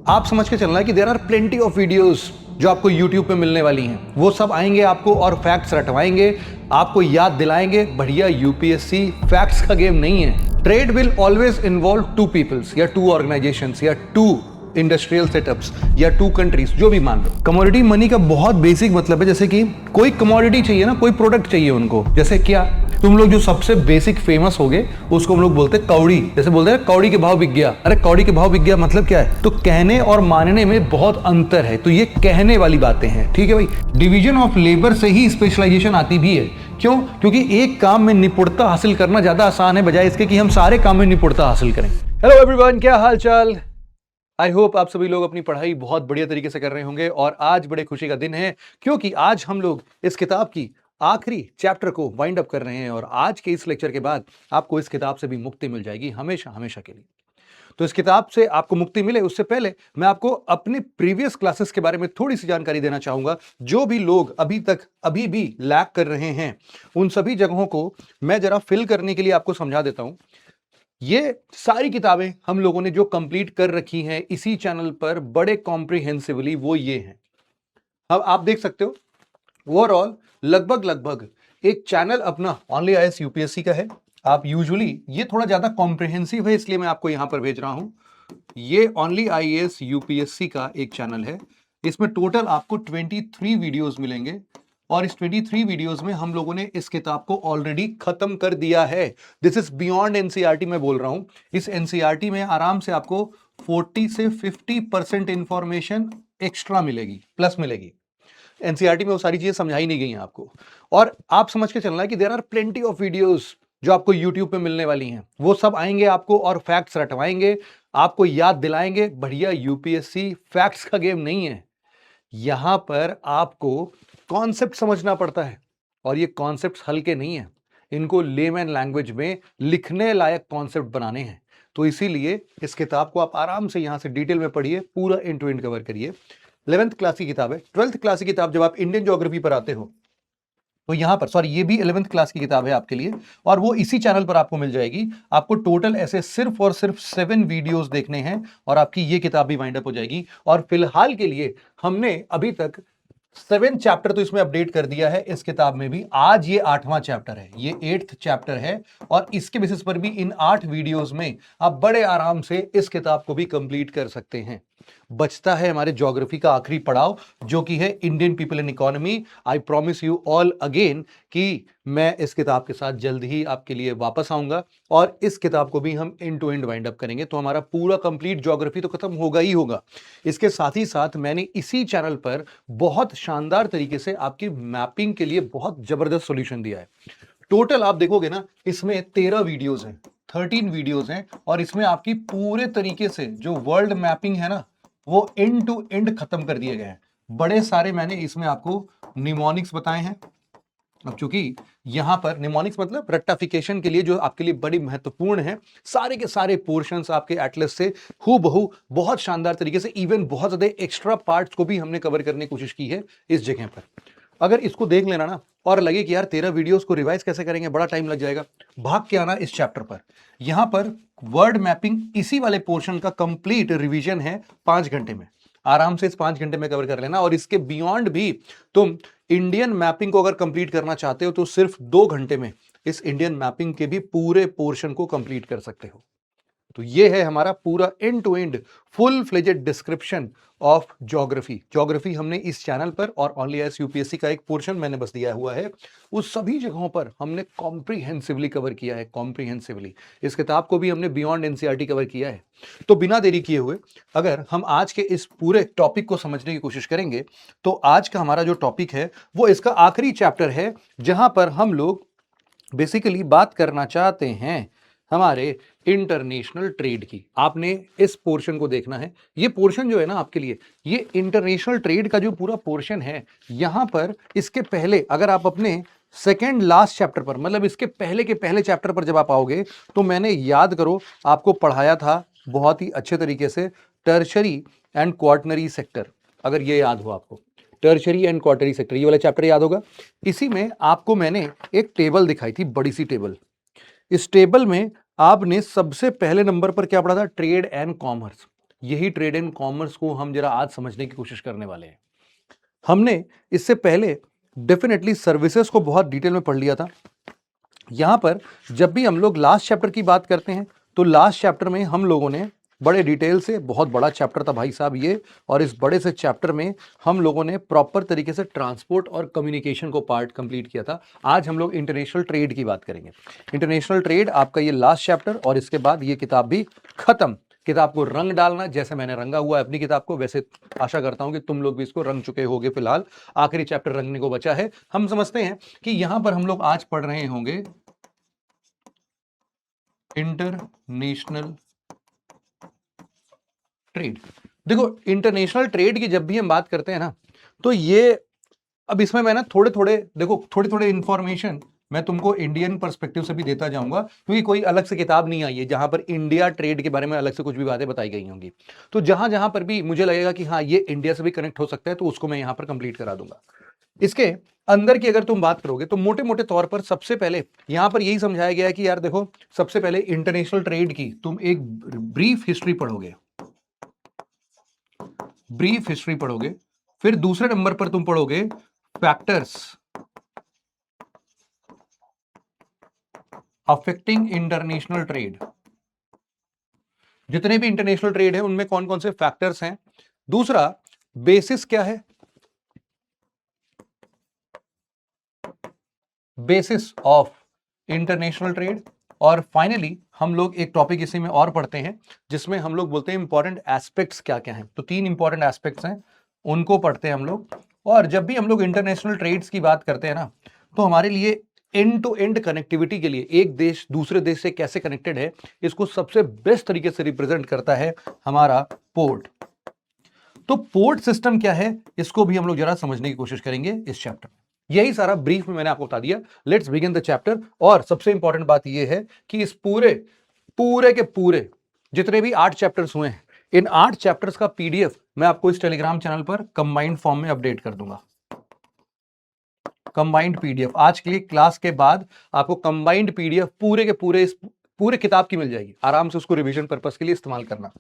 आप समझ के चलना है कि there are plenty of videos जो आपको YouTube पे मिलने वाली हैं। वो सब आएंगे आपको और फैक्ट्स रटवाएंगे, आपको याद दिलाएंगे बढ़िया यूपीएससी फैक्ट्स का गेम नहीं है। Trade will always involve two peoples या टू ऑर्गेनाइजेशंस या टू इंडस्ट्रियल सेटअप्स या टू कंट्रीज, जो भी मान लो। कमोडिटी मनी का बहुत बेसिक मतलब है, जैसे कि कोई कमोडिटी चाहिए ना, कोई प्रोडक्ट चाहिए उनको, जैसे क्या तुम लोग जो सबसे बेसिक फेमस हो गए उसको हम लोग बोलते हैं कौड़ी। जैसे बोलते हैं कौड़ी के भाव बिक गया, अरे कौड़ी के भाव बिक गया मतलब क्या है? तो कहने और मानने में बहुत अंतर है, तो ये कहने वाली बातें हैं, ठीक है भाई। डिवीजन ऑफ लेबर से ही स्पेशलाइजेशन आती भी है। क्यों? क्योंकि एक काम में निपुणता हासिल करना ज्यादा आसान है बजाय इसके कि हम सारे काम में निपुणता हासिल करें। हेलो एवरीवन, क्या हाल चाल? आई होप आप सभी लोग अपनी पढ़ाई बहुत बढ़िया तरीके से कर रहे होंगे और आज बड़े खुशी का दिन है क्योंकि आज हम लोग इस किताब की आखिरी चैप्टर को वाइंड अप कर रहे हैं और आज के इस लेक्चर के बाद आपको इस किताब से भी मुक्ति मिल जाएगी हमेशा हमेशा के लिए। तो इस किताब से आपको मुक्ति मिले उससे पहले मैं आपको अपने प्रीवियस क्लासेस के बारे में थोड़ी सी जानकारी देना चाहूंगा। जो भी लोग अभी भी लैग कर रहे हैं उन सभी जगहों को मैं जरा फिल करने के लिए आपको समझा देता हूं। ये सारी किताबें हम लोगों ने जो कंप्लीट कर रखी हैं इसी चैनल पर बड़े कॉम्प्रिहेंसिवली, वो ये हैं। अब आप देख सकते हो ओवरऑल लगभग एक चैनल अपना ओनली आईएएस यूपीएससी का है। आप यूजुअली, ये थोड़ा ज्यादा कॉम्प्रिहेंसिव है इसलिए मैं आपको यहां पर भेज रहा हूं। ये ओनली आईएएस यूपीएससी का एक चैनल है। इसमें टोटल आपको 23 वीडियोस मिलेंगे और इस 23 वीडियोस में हम लोगों ने इस किताब को ऑलरेडी खत्म कर दिया है। दिस इज बियॉन्ड एनसीईआरटी मैं बोल रहा हूं। इस एनसीईआरटी में आराम से आपको 40 से 50% इंफॉर्मेशन एक्स्ट्रा मिलेगी, प्लस मिलेगी। एनसीईआरटी में वो सारी चीजें समझाई नहीं गई हैं आपको। और आप समझ के चलना है कि there are plenty of videos जो आपको यूट्यूब पे मिलने वाली हैं। वो सब आएंगे आपको और फैक्ट्स रटवाएंगे, आपको याद दिलाएंगे बढ़िया यूपीएससी फैक्ट्स का गेम नहीं है। यहां पर आपको कॉन्सेप्ट समझना पड़ता है और ये कॉन्सेप्ट्स हल्के नहीं है। इनको लेमैन लैंग्वेज में लिखने लायक कॉन्सेप्ट बनाने हैं। तो इसीलिए इस किताब को आप आराम से यहां से डिटेल में पढ़िए, पूरा एंड टू एंड कवर करिए। 11th क्लास की किताब है। 12th क्लास की किताब जब आप इंडियन ज्योग्राफी पर आते हो तो यहां पर, सॉरी ये भी 11th क्लास की किताब है आपके लिए और वो इसी चैनल पर आपको मिल जाएगी। आपको टोटल ऐसे सिर्फ और सिर्फ 7 वीडियोस देखने हैं और आपकी ये किताब भी वाइंड अप हो जाएगी। और फिलहाल के लिए हमने अभी तक 7 चैप्टर तो इसमें अपडेट कर दिया है इस किताब में भी। आज ये 8वां चैप्टर है, ये 8th चैप्टर है और इसके बेसिस पर भी इन 8 वीडियोस में आप बड़े आराम से इस किताब को भी कंप्लीट कर सकते हैं। बचता है हमारे ज्योग्राफी का आखिरी पड़ाव जो कि है Indian people and economy. I promise you all again कि मैं इस किताब के साथ जल्द ही आपके लिए वापस आऊंगा और इस किताब को भी हम end to end wind up करेंगे। तो हमारा पूरा कंप्लीट ज्योग्राफी तो खत्म होगा ही होगा। इसके साथ ही साथ मैंने इसी चैनल पर बहुत शानदार तरीके से आपकी मैपिंग के लिए बहुत जबरदस्त सॉल्यूशन दिया है। टोटल आप देखोगे ना, इसमें 13 वीडियोस हैं, 13 वीडियोस हैं और इसमें आपकी पूरे तरीके से जो वर्ल्ड मैपिंग है ना, वो एंड टू एंड खत्म कर दिए गए हैं। बड़े सारे मैंने इसमें आपको निमोनिक्स बताए हैं। अब चूंकि यहां पर निमोनिक्स मतलब रट्टाफिकेशन के लिए जो आपके लिए बड़ी महत्वपूर्ण है, सारे के सारे पोर्शंस आपके एटलस से हूबहू बहुत शानदार तरीके से, इवन बहुत ज्यादा एक्स्ट्रा पार्ट्स को भी हमने कवर करने की कोशिश की है इस जगह पर। अगर इसको देख लेना ना और लगे कि यार 13 वीडियोस को रिवाइज कैसे करेंगे, बड़ा टाइम लग जाएगा, भाग के आना इस चैप्टर पर। यहां पर वर्ड मैपिंग इसी वाले पोर्शन का कंप्लीट रिवीजन है 5 घंटे में। आराम से इस 5 घंटे में कवर कर लेना और इसके बियॉन्ड भी तुम इंडियन मैपिंग को अगर कंप्लीट करना चाहते हो तो सिर्फ 2 घंटे में इस इंडियन मैपिंग के भी पूरे पोर्शन को कंप्लीट कर सकते हो। तो ये है हमारा पूरा end to end full fledged description of geography हमने इस चैनल पर और ओनली आईएएस यूपीएससी का एक पोर्शन मैंने बस दिया हुआ है। उस सभी जगहों पर हमने कॉम्प्रिहेंसिवली कवर किया है, कॉम्प्रिहेंसिवली। इस किताब को भी हमने बियॉन्ड एनसीईआरटी कवर किया है। तो बिना देरी किए हुए अगर हम आज के इस पूरे टॉपिक को समझने की कोशिश करेंगे तो आज का हमारा जो टॉपिक है वो इसका आखिरी चैप्टर है जहां पर हम लोग बेसिकली बात करना चाहते हैं हमारे इंटरनेशनल ट्रेड की। आपने इस पोर्शन को देखना है। ये पोर्शन जो है ना आपके लिए, ये इंटरनेशनल ट्रेड का जो पूरा पोर्शन है, यहां पर इसके पहले अगर आप अपने सेकेंड लास्ट चैप्टर पर, मतलब इसके पहले के पहले चैप्टर पर जब आप आओगे तो मैंने, याद करो, आपको पढ़ाया था बहुत ही अच्छे तरीके से टर्शरी एंड क्वार्टनरी सेक्टर। अगर ये याद हो आपको, टर्शरी एंड क्वार्टनरी सेक्टर, ये वाला चैप्टर याद होगा। इसी में आपको मैंने एक टेबल दिखाई थी, बड़ी सी टेबल। इस टेबल में आपने सबसे पहले नंबर पर क्या पढ़ा था? Trade and commerce. यही ट्रेड एंड कॉमर्स को हम जरा आज समझने की कोशिश करने वाले हैं। हमने इससे पहले डेफिनेटली सर्विसेज को बहुत डिटेल में पढ़ लिया था। यहां पर जब भी हम लोग लास्ट चैप्टर की बात करते हैं तो लास्ट चैप्टर में हम लोगों ने बड़े डिटेल से, बहुत बड़ा चैप्टर था भाई साहब ये, और इस बड़े से चैप्टर में हम लोगों ने प्रॉपर तरीके से ट्रांसपोर्ट और कम्युनिकेशन को पार्ट कंप्लीट किया था। आज हम लोग इंटरनेशनल ट्रेड की बात करेंगे। इंटरनेशनल ट्रेड आपका ये लास्ट चैप्टर, और इसके बाद ये किताब भी खत्म। किताब को रंग डालना, जैसे मैंने रंगा हुआ है अपनी किताब को, वैसे आशा करता हूं कि तुम लोग भी इसको रंग चुके होगे। फिलहाल आखिरी चैप्टर रंगने को बचा है। हम समझते हैं कि यहां पर हम लोग आज पढ़ रहे होंगे इंटरनेशनल ट्रेड। देखो, इंटरनेशनल ट्रेड की जब भी हम बात करते हैं ना, तो ये अब इसमें मैं ना थोड़े थोड़े इंफॉर्मेशन मैं तुमको इंडियन पर्सपेक्टिव से भी देता जाऊंगा, क्योंकि कोई अलग से किताब नहीं आई है जहां पर इंडिया ट्रेड के बारे में अलग से कुछ भी बातें बताई गई होंगी। तो जहां जहां पर भी मुझे लगेगा कि हाँ ये इंडिया से भी कनेक्ट हो सकता है, तो उसको मैं यहां पर कंप्लीट करा दूंगा। इसके अंदर की अगर तुम बात करोगे तो मोटे मोटे तौर पर सबसे पहले यहां पर यही समझाया गया है कि यार देखो, सबसे पहले इंटरनेशनल ट्रेड की तुम एक ब्रीफ हिस्ट्री पढ़ोगे, फिर दूसरे नंबर पर तुम पढ़ोगे फैक्टर्स अफेक्टिंग इंटरनेशनल ट्रेड। जितने भी इंटरनेशनल ट्रेड है उनमें कौन कौन से फैक्टर्स हैं। दूसरा, बेसिस क्या है, बेसिस ऑफ इंटरनेशनल ट्रेड। और फाइनली हम लोग एक टॉपिक इसी में और पढ़ते हैं जिसमें हम लोग बोलते हैं इंपॉर्टेंट एस्पेक्ट्स क्या क्या हैं। तो 3 इंपॉर्टेंट एस्पेक्ट्स हैं, उनको पढ़ते हैं हम लोग। और जब भी हम लोग इंटरनेशनल ट्रेड्स की बात करते हैं ना, तो हमारे लिए एंड टू एंड कनेक्टिविटी के लिए एक देश दूसरे देश से कैसे कनेक्टेड है, इसको सबसे बेस्ट तरीके से रिप्रेजेंट करता है हमारा पोर्ट। तो पोर्ट सिस्टम क्या है, इसको भी हम लोग जरा समझने की कोशिश करेंगे इस चैप्टर में। यही सारा ब्रीफ में मैंने आपको बता दिया। Let's begin the chapter. और सबसे इंपॉर्टेंट बात यह है कि इस पूरे पूरे के पूरे जितने भी 8 चैप्टर्स हुए हैं, इन 8 चैप्टर्स का पीडीएफ मैं आपको इस टेलीग्राम चैनल पर कंबाइंड फॉर्म में अपडेट कर दूंगा। कंबाइंड पीडीएफ आज के लिए क्लास के बाद आपको कंबाइंड पीडीएफ पूरे के पूरे इस पूरे किताब की मिल जाएगी। आराम से उसको रिवीजन पर्पस के लिए इस्तेमाल करना।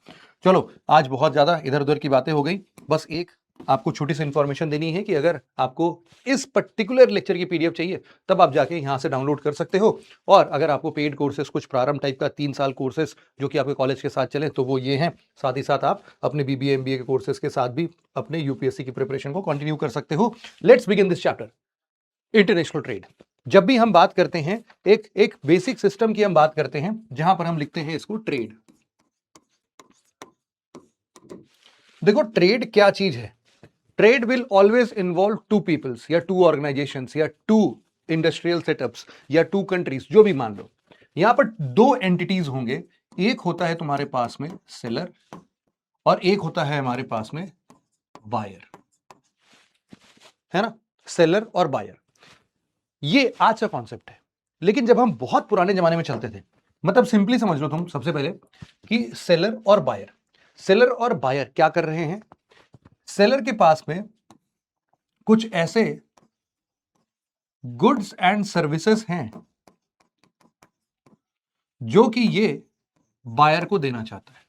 चलो, आज बहुत ज्यादा इधर उधर की बातें हो गई। बस एक आपको छोटी सी इंफॉर्मेशन देनी है कि अगर आपको इस पर्टिकुलर लेक्चर की पीडीएफ चाहिए तब आप जाके यहां से डाउनलोड कर सकते हो। और अगर आपको पेड कोर्सेज, कुछ प्रारंभ टाइप का 3 साल कोर्सेज जो कि आपके कॉलेज के साथ चले, तो वो ये हैं। साथ ही साथ आप अपने बीबीए एमबीए के कोर्सेज के साथ भी अपने यूपीएससी की प्रिपरेशन को कंटिन्यू कर सकते हो। Let's begin this chapter, international trade. जब भी हम बात करते हैं एक एक बेसिक सिस्टम की हम बात करते हैं, जहां पर हम लिखते हैं इसको ट्रेड। देखो, ट्रेड क्या चीज है। Trade will always involve 2 peoples या 2 ऑर्गेनाइजेशंस या 2 इंडस्ट्रियल सेटअप्स या 2 कंट्रीज, जो भी मान लो। यहां पर 2 एंटिटीज होंगे। एक होता है तुम्हारे पास में सेलर और एक होता है हमारे पास में बायर, है ना। सेलर और बायर, ये आज का कॉन्सेप्ट है। लेकिन जब हम बहुत पुराने जमाने में चलते थे, मतलब सिंपली समझ लो तुम सबसे पहले कि सेलर और बायर क्या कर रहे हैं। सेलर के पास में कुछ ऐसे गुड्स एंड सर्विसेज हैं जो कि ये बायर को देना चाहता है।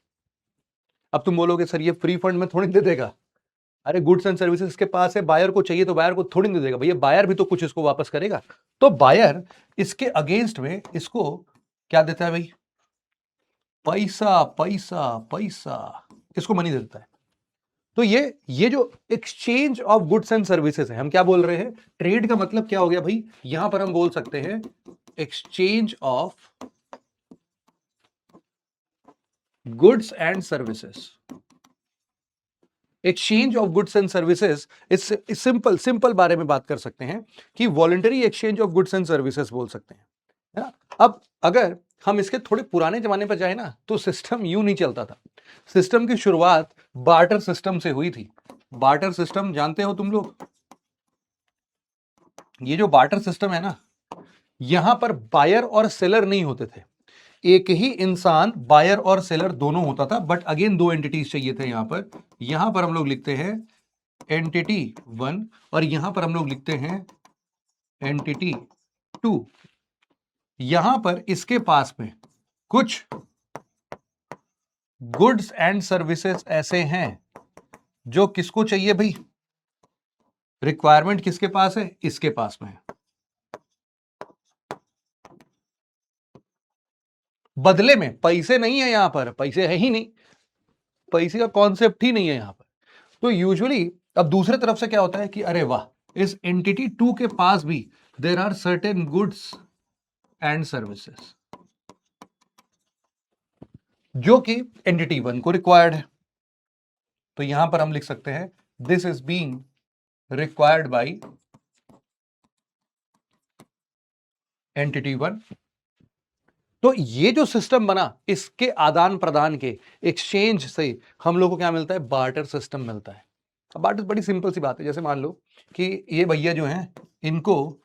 अब तुम बोलोगे सर ये फ्री फंड में थोड़ी दे देगा। अरे गुड्स एंड सर्विसेज के पास है, बायर को चाहिए तो बायर को थोड़ी दे देगा भैया, बायर भी तो कुछ इसको वापस करेगा। तो बायर इसके अगेंस्ट में इसको क्या देता है भाई, पैसा पैसा पैसा, इसको मनी दे देता है। तो ये जो exchange of goods and services है, हम क्या बोल रहे हैं, ट्रेड का मतलब क्या हो गया भाई, यहां पर हम बोल सकते हैं exchange of goods and services. Exchange of goods and services इस सिंपल बारे में बात कर सकते हैं कि voluntary exchange of goods and services बोल सकते हैं, है ना। अब अगर हम इसके थोड़े पुराने जमाने पर जाए ना, तो सिस्टम यूं नहीं चलता था। सिस्टम की शुरुआत बार्टर सिस्टम से हुई थी। बार्टर सिस्टम जानते हो तुम लोग। ये जो बार्टर सिस्टम है ना, यहां पर बायर और सेलर नहीं होते थे। एक ही इंसान बायर और सेलर दोनों होता था, बट अगेन 2 एंटिटीज चाहिए थे। यहां पर हम लोग लिखते हैं एंटिटी 1 और यहां पर हम लोग लिखते हैं एंटिटी 2। यहां पर इसके पास में कुछ गुड्स एंड सर्विसेज ऐसे हैं जो किसको चाहिए भाई, रिक्वायरमेंट किसके पास है, इसके पास में है। बदले में पैसे नहीं है, यहां पर पैसे है ही नहीं, पैसे का कॉन्सेप्ट ही नहीं है यहां पर। तो यूजुअली अब दूसरे तरफ से क्या होता है कि अरे वाह, इस एंटिटी 2 के पास भी there are certain goods and services जो कि एंटिटी 1 को रिक्वायर्ड है। तो यहां पर हम लिख सकते हैं this is being required by entity 1। तो ये जो सिस्टम बना, इसके आदान प्रदान के एक्सचेंज से हम लोग को क्या मिलता है, बार्टर सिस्टम मिलता है। अब बार्टर बड़ी सिंपल सी बात है, जैसे मान लो कि ये भैया जो हैं इनको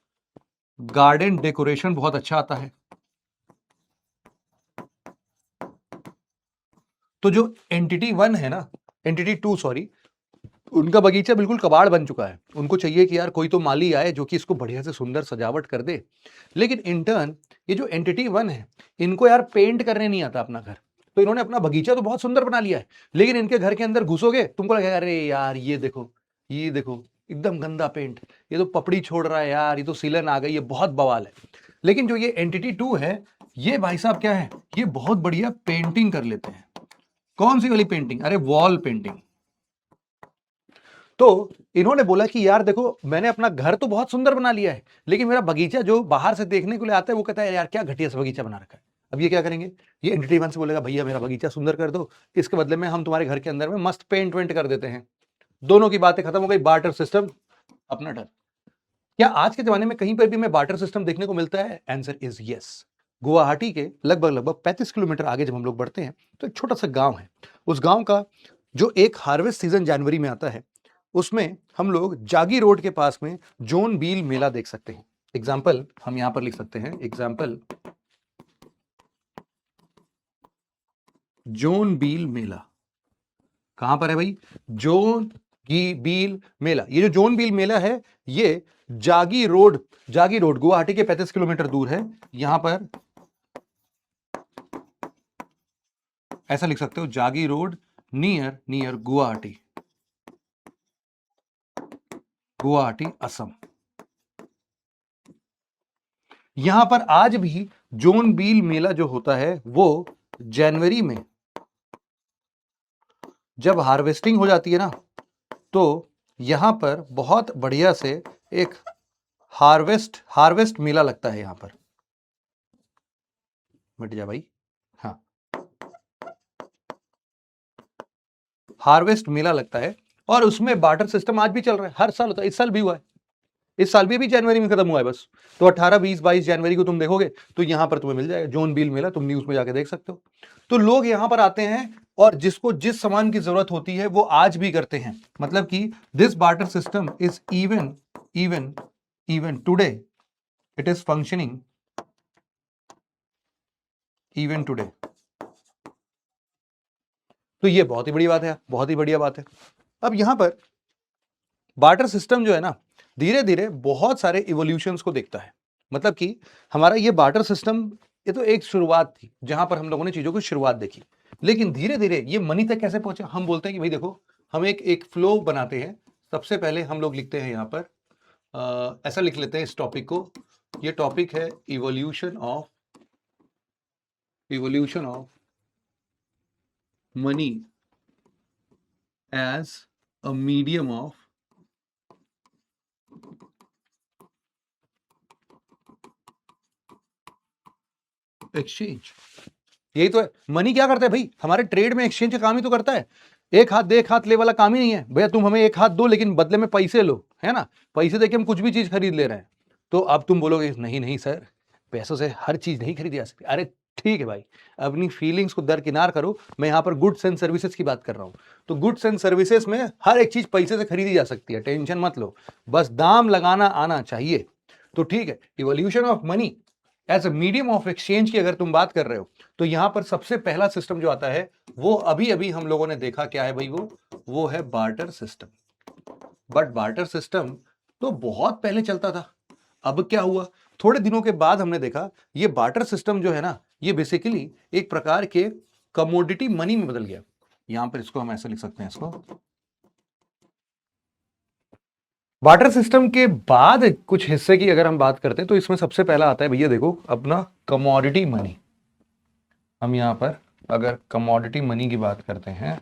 गार्डन डेकोरेशन बहुत अच्छा आता है, तो जो एंटिटी 1 है ना, एंटिटी 2 सॉरी, उनका बगीचा बिल्कुल कबाड़ बन चुका है। उनको चाहिए कि यार कोई तो माली आए जो कि इसको बढ़िया से सुंदर सजावट कर दे। लेकिन इंटर्न ये जो एंटिटी 1 है, इनको यार पेंट करने नहीं आता अपना घर। तो इन्होंने अपना बगीचा तो बहुत सुंदर बना लिया है, लेकिन इनके घर के अंदर घुसोगे तुमको लगेगा अरे यार ये देखो, ये देखो एकदम गंदा पेंट, ये तो पपड़ी छोड़ रहा है यार, ये तो सीलन आ गई, ये बहुत बवाल है। लेकिन जो ये एंटिटी 2 है, ये भाई साहब क्या है, ये बहुत बढ़िया पेंटिंग कर लेते हैं। कौन सी वाली पेंटिंग, अरे वॉल पेंटिंग। तो इन्होंने बोला कि यार देखो, मैंने अपना घर तो बहुत सुंदर बना लिया है, लेकिन मेरा बगीचा जो बाहर से देखने के लिए आता है वो कहता है यार क्या घटिया सा बगीचा बना रखा है। अब ये क्या करेंगे, ये एंटिटी 1 से बोलेगा भैया मेरा बगीचा सुंदर कर दो, इसके बदले में हम तुम्हारे घर के अंदर में मस्त पेंट वेंट कर देते हैं। दोनों की बातें खत्म हो गई, बार्टर सिस्टम अपना टर्न। क्या आज के जमाने में कहीं पर भी मैं बार्टर सिस्टम देखने को मिलता है, आंसर इज यस। गुवाहाटी के लगभग 35 किलोमीटर आगे जब हम लोग बढ़ते हैं तो एक छोटा सा गांव है। उस गांव का जो एक हार्वेस्ट सीजन जनवरी में आता है, उसमें हम लोग जागी रोड के पास में जोन बील मेला देख सकते हैं। एग्जाम्पल हम यहां पर लिख सकते हैं, एग्जाम्पल जोन बील मेला। कहां पर है भाई, जोन बील मेला। ये जो जोन बील मेला है, ये जागी रोड गुवाहाटी के 35 किलोमीटर दूर है। यहां पर ऐसा लिख सकते हो, जागी रोड नियर गुवाहाटी असम। यहां पर आज भी जोन बील मेला जो होता है वो जनवरी में जब हार्वेस्टिंग हो जाती है ना, तो यहां पर बहुत बढ़िया से एक हार्वेस्ट मेला लगता है। यहां पर मिट जा भाई, हाँ, हार्वेस्ट मेला लगता है और उसमें बार्टर सिस्टम आज भी चल रहा है, हर साल होता है। इस साल भी हुआ है, इस साल भी जनवरी में खत्म हुआ है बस। तो 18, 20, 22 जनवरी को तुम देखोगे तो यहां पर तुम्हें मिल जाएगा जोन बील मेला, तुम न्यूज में जाके देख सकते हो। तो लोग यहां पर आते हैं और जिसको जिस सामान की जरूरत होती है वो आज भी करते हैं। मतलब कि this barter system is even today, it is functioning even today. तो ये बहुत ही बड़ी बात है, बहुत ही बढ़िया बात है। अब यहां पर बार्टर सिस्टम जो है ना, धीरे धीरे बहुत सारे इवोल्यूशंस को देखता है। मतलब कि हमारा ये बार्टर सिस्टम, ये तो एक शुरुआत थी जहां पर हम लोगों ने चीजों की शुरुआत देखी, लेकिन धीरे धीरे ये मनी तक कैसे पहुंचे। हम बोलते हैं कि भाई देखो, हम एक फ्लो बनाते हैं। सबसे पहले हम लोग लिखते हैं यहां पर ऐसा लिख लेते हैं इस टॉपिक को, ये टॉपिक है evolution of money as a medium of exchange. यही तो है, मनी क्या करता है भाई, हमारे ट्रेड में एक्सचेंज का काम ही तो करता है। एक हाथ दे एक हाथ ले वाला काम ही नहीं है भैया, तुम हमें एक हाथ दो लेकिन बदले में पैसे लो, है ना। पैसे देके हम कुछ भी चीज खरीद ले रहे हैं। तो अब तुम बोलोगे नहीं नहीं सर, पैसों से हर चीज नहीं खरीदी जा सकती। अरे ठीक है भाई, अपनी फीलिंग्स को दरकिनार करो, मैं यहां पर गुड्स एंड सर्विसेज की बात कर रहा हूं। तो गुड्स एंड सर्विसेज में हर एक चीज पैसे से खरीदी जा सकती है, टेंशन मत लो, बस दाम लगाना आना चाहिए। तो ठीक है, evolution of money as a medium of exchange की अगर तुम बात कर रहे हो, तो यहां पर सबसे पहला सिस्टम जो आता है वो अभी अभी हम लोगों ने देखा, क्या है भाई, वो है barter system. But barter system तो बहुत पहले चलता था। अब क्या हुआ, थोड़े दिनों के बाद हमने देखा ये बार्टर सिस्टम जो है ना, ये बेसिकली एक प्रकार के कमोडिटी मनी में बदल गया। यहां पर इसको हम ऐसे लिख सकते हैं, इसको बार्टर सिस्टम के बाद कुछ हिस्से की अगर हम बात करते हैं तो इसमें सबसे पहला आता है भैया देखो अपना कमोडिटी मनी। हम यहां पर अगर कमोडिटी मनी की बात करते हैं,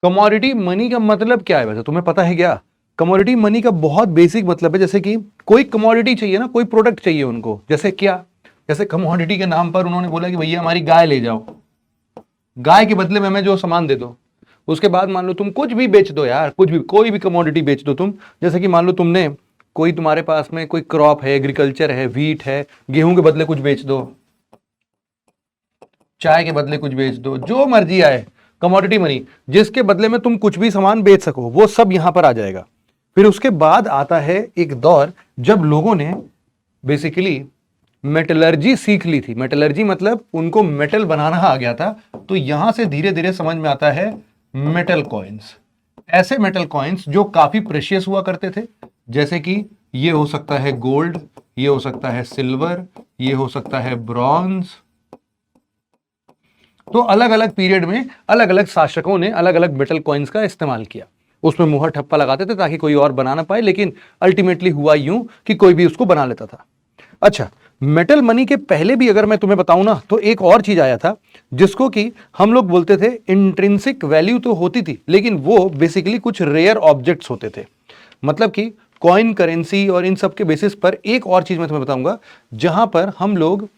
कमोडिटी मनी का मतलब क्या है? वैसे तुम्हें पता है क्या? कमोडिटी मनी का बहुत बेसिक मतलब है, जैसे कि कोई कमोडिटी चाहिए ना, कोई प्रोडक्ट चाहिए उनको, जैसे क्या, जैसे कमोडिटी के नाम पर उन्होंने बोला कि भैया हमारी गाय ले जाओ, गाय के बदले में हमें जो सामान दे दो। उसके बाद मान लो तुम कुछ भी बेच दो यार, कुछ भी, कोई भी कमोडिटी बेच दो तुम। जैसे कि मान लो तुमने कोई, तुम्हारे पास में कोई क्रॉप है, एग्रीकल्चर है, व्हीट है, गेहूं के बदले कुछ बेच दो, चाय के बदले कुछ बेच दो, जो मर्जी आए, कमोडिटी मनी, जिसके बदले में तुम कुछ भी सामान बेच सको, वो सब यहां पर आ जाएगा। फिर उसके बाद आता है एक दौर जब लोगों ने बेसिकली मेटलर्जी सीख ली थी। मेटलर्जी मतलब उनको मेटल बनाना आ गया था। तो यहां से धीरे धीरे समझ में आता है मेटल कॉइन्स। ऐसे मेटल कॉइन्स जो काफी प्रेशियस हुआ करते थे, जैसे कि ये हो सकता है गोल्ड, ये हो सकता है सिल्वर, ये हो सकता है ब्रॉन्ज। तो अलग अलग पीरियड में अलग अलग शासकों ने अलग अलग मेटल कॉइन्स का इस्तेमाल किया। उसमें मुहर ठप्पा लगाते थे ताकि कोई और बना ना पाए, लेकिन अल्टीमेटली हुआ यूं कि कोई भी उसको बना लेता था। अच्छा, मेटल मनी के पहले भी अगर मैं तुम्हें बताऊं ना, तो एक और चीज आया था जिसको कि हम लोग बोलते थे इंट्रिंसिक वैल्यू तो होती थी, लेकिन वो बेसिकली कुछ रेयर ऑब्जेक्ट्स होते थे। मतलब कि कॉइन, करेंसी और इन सब के बेसिस पर एक और चीज मैं तुम्हें बताऊंगा, जहां पर हम लोग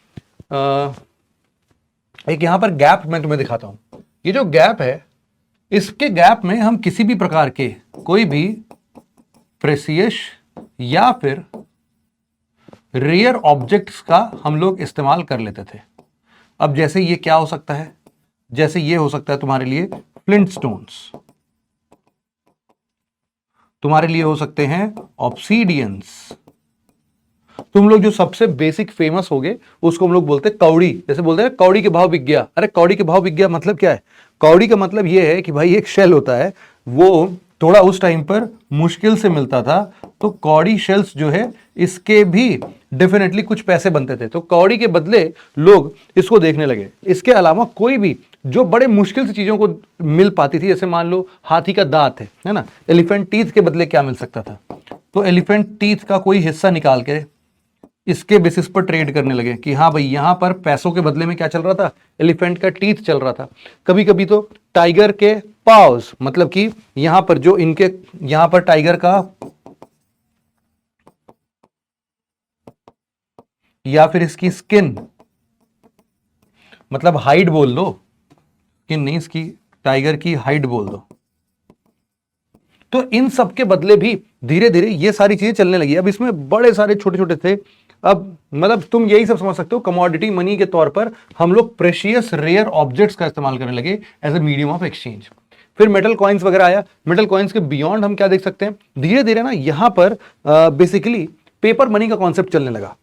एक यहां पर गैप मैं तुम्हें दिखाता हूं। ये जो गैप है, इसके गैप में हम किसी भी प्रकार के कोई भी प्रेसियस या फिर रेयर ऑब्जेक्ट्स का हम लोग इस्तेमाल कर लेते थे। अब जैसे ये क्या हो सकता है, जैसे ये हो सकता है तुम्हारे लिए फ्लिंट स्टोन्स, तुम्हारे लिए हो सकते हैं ऑब्सीडियंस। तुम लोग जो सबसे बेसिक फेमस हो गए उसको हम लोग बोलते हैं कौड़ी। जैसे बोलते हैं कौड़ी के भाव बिक गया। अरे कौड़ी के भाव बिक गया मतलब क्या है? कौड़ी का मतलब यह है कि भाई एक शेल होता है, वो थोड़ा उस टाइम पर मुश्किल से मिलता था, तो कौड़ी शेल्स जो है इसके भी डेफिनेटली कुछ पैसे बनते थे, तो कौड़ी के बदले लोग इसको देखने लगे। इसके अलावा कोई भी जो बड़े मुश्किल से चीजों को मिल पाती थी, जैसे मान लो हाथी का दांत है ना, एलिफेंट टीथ के बदले क्या मिल सकता था? तो एलिफेंट टीथ का कोई हिस्सा निकाल के इसके बेसिस पर ट्रेड करने लगे कि हाँ भाई यहां पर पैसों के बदले में क्या चल रहा था? एलिफेंट का टीथ चल रहा था। कभी कभी तो टाइगर के पाव्स, मतलब कि यहां पर जो इनके, यहां पर टाइगर का या फिर इसकी स्किन, मतलब हाइड बोल दो, स्किन नहीं, इसकी टाइगर की हाइड बोल दो। तो इन सब के बदले भी धीरे धीरे ये सारी चीजें चलने लगी। अब इसमें बड़े सारे छोटे छोटे थे। अब मतलब तुम यही सब समझ सकते हो, कमोडिटी मनी के तौर पर हम लोग प्रेशियस रेयर ऑब्जेक्ट्स का इस्तेमाल करने लगे as a medium of exchange. फिर मेटल कॉइन्स वगैरह आया। मेटल कॉइन्स के बियॉन्ड हम क्या देख सकते हैं, धीरे धीरे ना यहां पर बेसिकली पेपर मनी का कॉन्सेप्ट चलने लगा।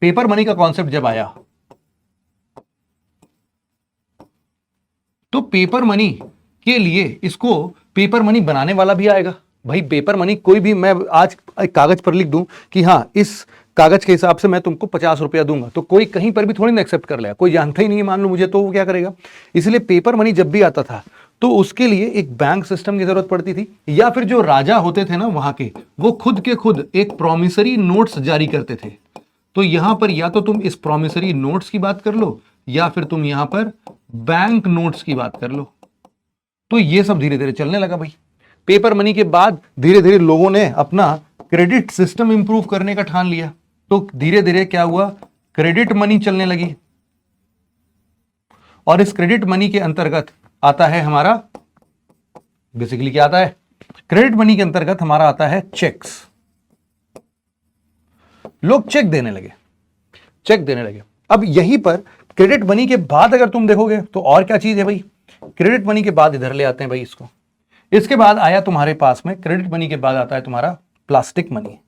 पेपर मनी का कॉन्सेप्ट जब आया तो पेपर मनी के लिए इसको पेपर मनी बनाने वाला भी आएगा। भाई पेपर मनी कोई भी, मैं आज एक कागज पर लिख दूं कि हाँ इस कागज के हिसाब से मैं तुमको 50 रुपया दूंगा, तो कोई कहीं पर भी थोड़ी ना एक्सेप्ट कर लेगा, कोई जानता ही नहीं है मान लो मुझे, तो वो क्या करेगा? इसलिए पेपर मनी जब भी आता था तो उसके लिए एक बैंक सिस्टम की जरूरत पड़ती थी, या फिर जो राजा होते थे ना वहां के, वो खुद के खुद एक प्रोमिसरी नोट्स जारी करते थे। तो यहां पर या तो तुम इस प्रोमिसरी नोट्स की बात कर लो, या फिर तुम यहां पर बैंक नोट्स की बात कर लो। तो ये सब धीरे धीरे चलने लगा भाई। पेपर मनी के बाद धीरे धीरे लोगों ने अपना क्रेडिट सिस्टम इंप्रूव करने का ठान लिया। तो धीरे धीरे क्या हुआ, क्रेडिट मनी चलने लगी। और इस क्रेडिट मनी के अंतर्गत आता है हमारा, बेसिकली क्या आता है? क्रेडिट मनी के अंतर्गत हमारा आता है चेक्स। लोग चेक देने लगे, चेक देने लगे। अब यहीं पर क्रेडिट मनी के बाद अगर तुम देखोगे तो और क्या चीज है भाई? क्रेडिट मनी के बाद इधर ले आते हैं भाई इसको। इसके बाद आया तुम्हारे पास में, क्रेडिट मनी के बाद आता है तुम्हारा प्लास्टिक मनी।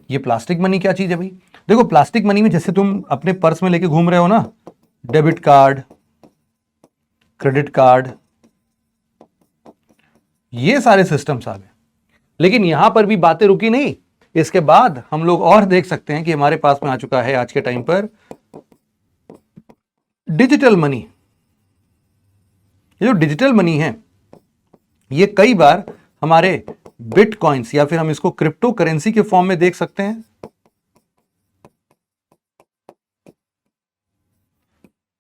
ये प्लास्टिक मनी क्या चीज है भाई? देखो प्लास्टिक मनी में जैसे तुम अपने पर्स में लेके घूम रहे हो ना, डेबिट कार्ड, क्रेडिट कार्ड, ये सारे सिस्टम्स आ गए। लेकिन यहां पर भी बातें रुकी नहीं। इसके बाद हम लोग और देख सकते हैं कि हमारे पास में आ चुका है आज के टाइम पर डिजिटल मनी। ये जो डिजिटल मनी है, ये कई बार हमारे बिटकॉइंस या फिर हम इसको क्रिप्टो करेंसी के फॉर्म में देख सकते हैं।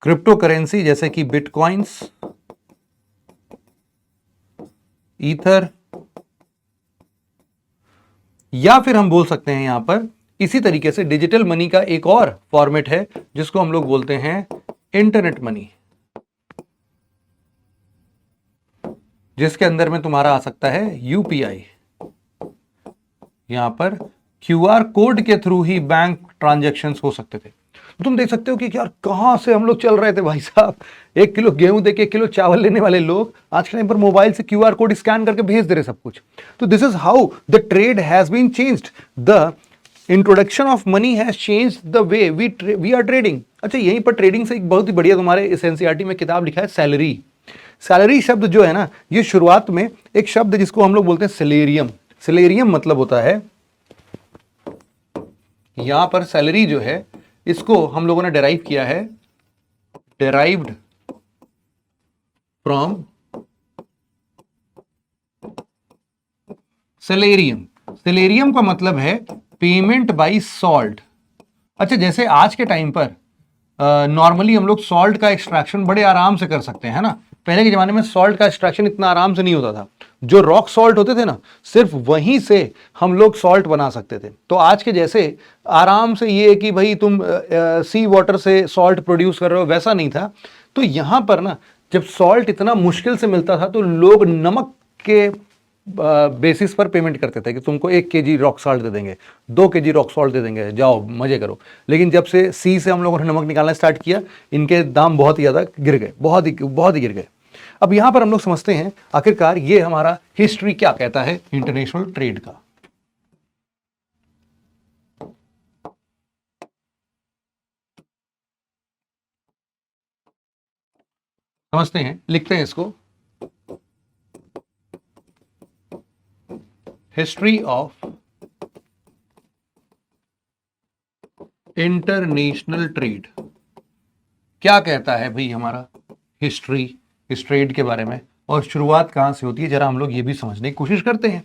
क्रिप्टो करेंसी जैसे कि बिटकॉइंस, ईथर, या फिर हम बोल सकते हैं यहां पर इसी तरीके से डिजिटल मनी का एक और फॉर्मेट है जिसको हम लोग बोलते हैं इंटरनेट मनी, जिसके अंदर में तुम्हारा आ सकता है यूपीआई। यहां पर क्यूआर कोड के थ्रू ही बैंक ट्रांजैक्शंस हो सकते थे। तो तुम देख सकते हो कि यार कहां से हम लोग चल रहे थे भाई साहब, 1 किलो गेहूं देके 1 किलो चावल लेने वाले लोग आज के टाइम पर मोबाइल से क्यूआर कोड स्कैन करके भेज दे रहे सब कुछ। तो this is how the trade has been changed, the introduction of money has changed the way we are trading. अच्छा, यहीं पर ट्रेडिंग से एक बहुत ही बढ़िया तुम्हारे इस एनसीईआरटी में किताब लिखा है सैलरी। सैलरी शब्द जो है ना, ये शुरुआत में एक शब्द जिसको हम लोग बोलते हैं सिलेरियम। सिलेरियम मतलब होता है, यहां पर सैलरी जो है इसको हम लोगों ने डेराइव किया है, डेराइव्ड फ्रॉम सेलेरियम। सेलेरियम का मतलब है पेमेंट बाय सॉल्ट। अच्छा, जैसे आज के टाइम पर नॉर्मली हम लोग सॉल्ट का एक्सट्रैक्शन बड़े आराम से कर सकते हैं, है ना। पहले के जमाने में सॉल्ट का एक्सट्रैक्शन इतना आराम से नहीं होता था। जो रॉक सॉल्ट होते थे ना, सिर्फ वहीं से हम लोग सॉल्ट बना सकते थे। तो आज के जैसे आराम से ये कि भाई तुम सी वाटर से सॉल्ट प्रोड्यूस कर रहे हो, वैसा नहीं था। तो यहां पर ना जब सॉल्ट इतना मुश्किल से मिलता था तो लोग नमक के बेसिस पर पेमेंट करते थे कि तुमको 1 kg रॉक सॉल्ट दे देंगे, 2 kg रॉक सॉल्ट दे देंगे, जाओ मजे करो। लेकिन जब से सी से हम लोगों ने नमक निकालना स्टार्ट किया, इनके दाम बहुत ही ज्यादा गिर गए, बहुत ही गिर गए। अब यहां पर हम लोग समझते हैं आखिरकार ये हमारा हिस्ट्री क्या कहता है इंटरनेशनल ट्रेड का। समझते हैं, लिखते हैं इसको, हिस्ट्री ऑफ इंटरनेशनल ट्रेड। क्या कहता है भाई हमारा हिस्ट्री इस ट्रेड के बारे में, और शुरुआत कहां से होती है, जरा हम लोग ये भी समझने की कोशिश करते हैं।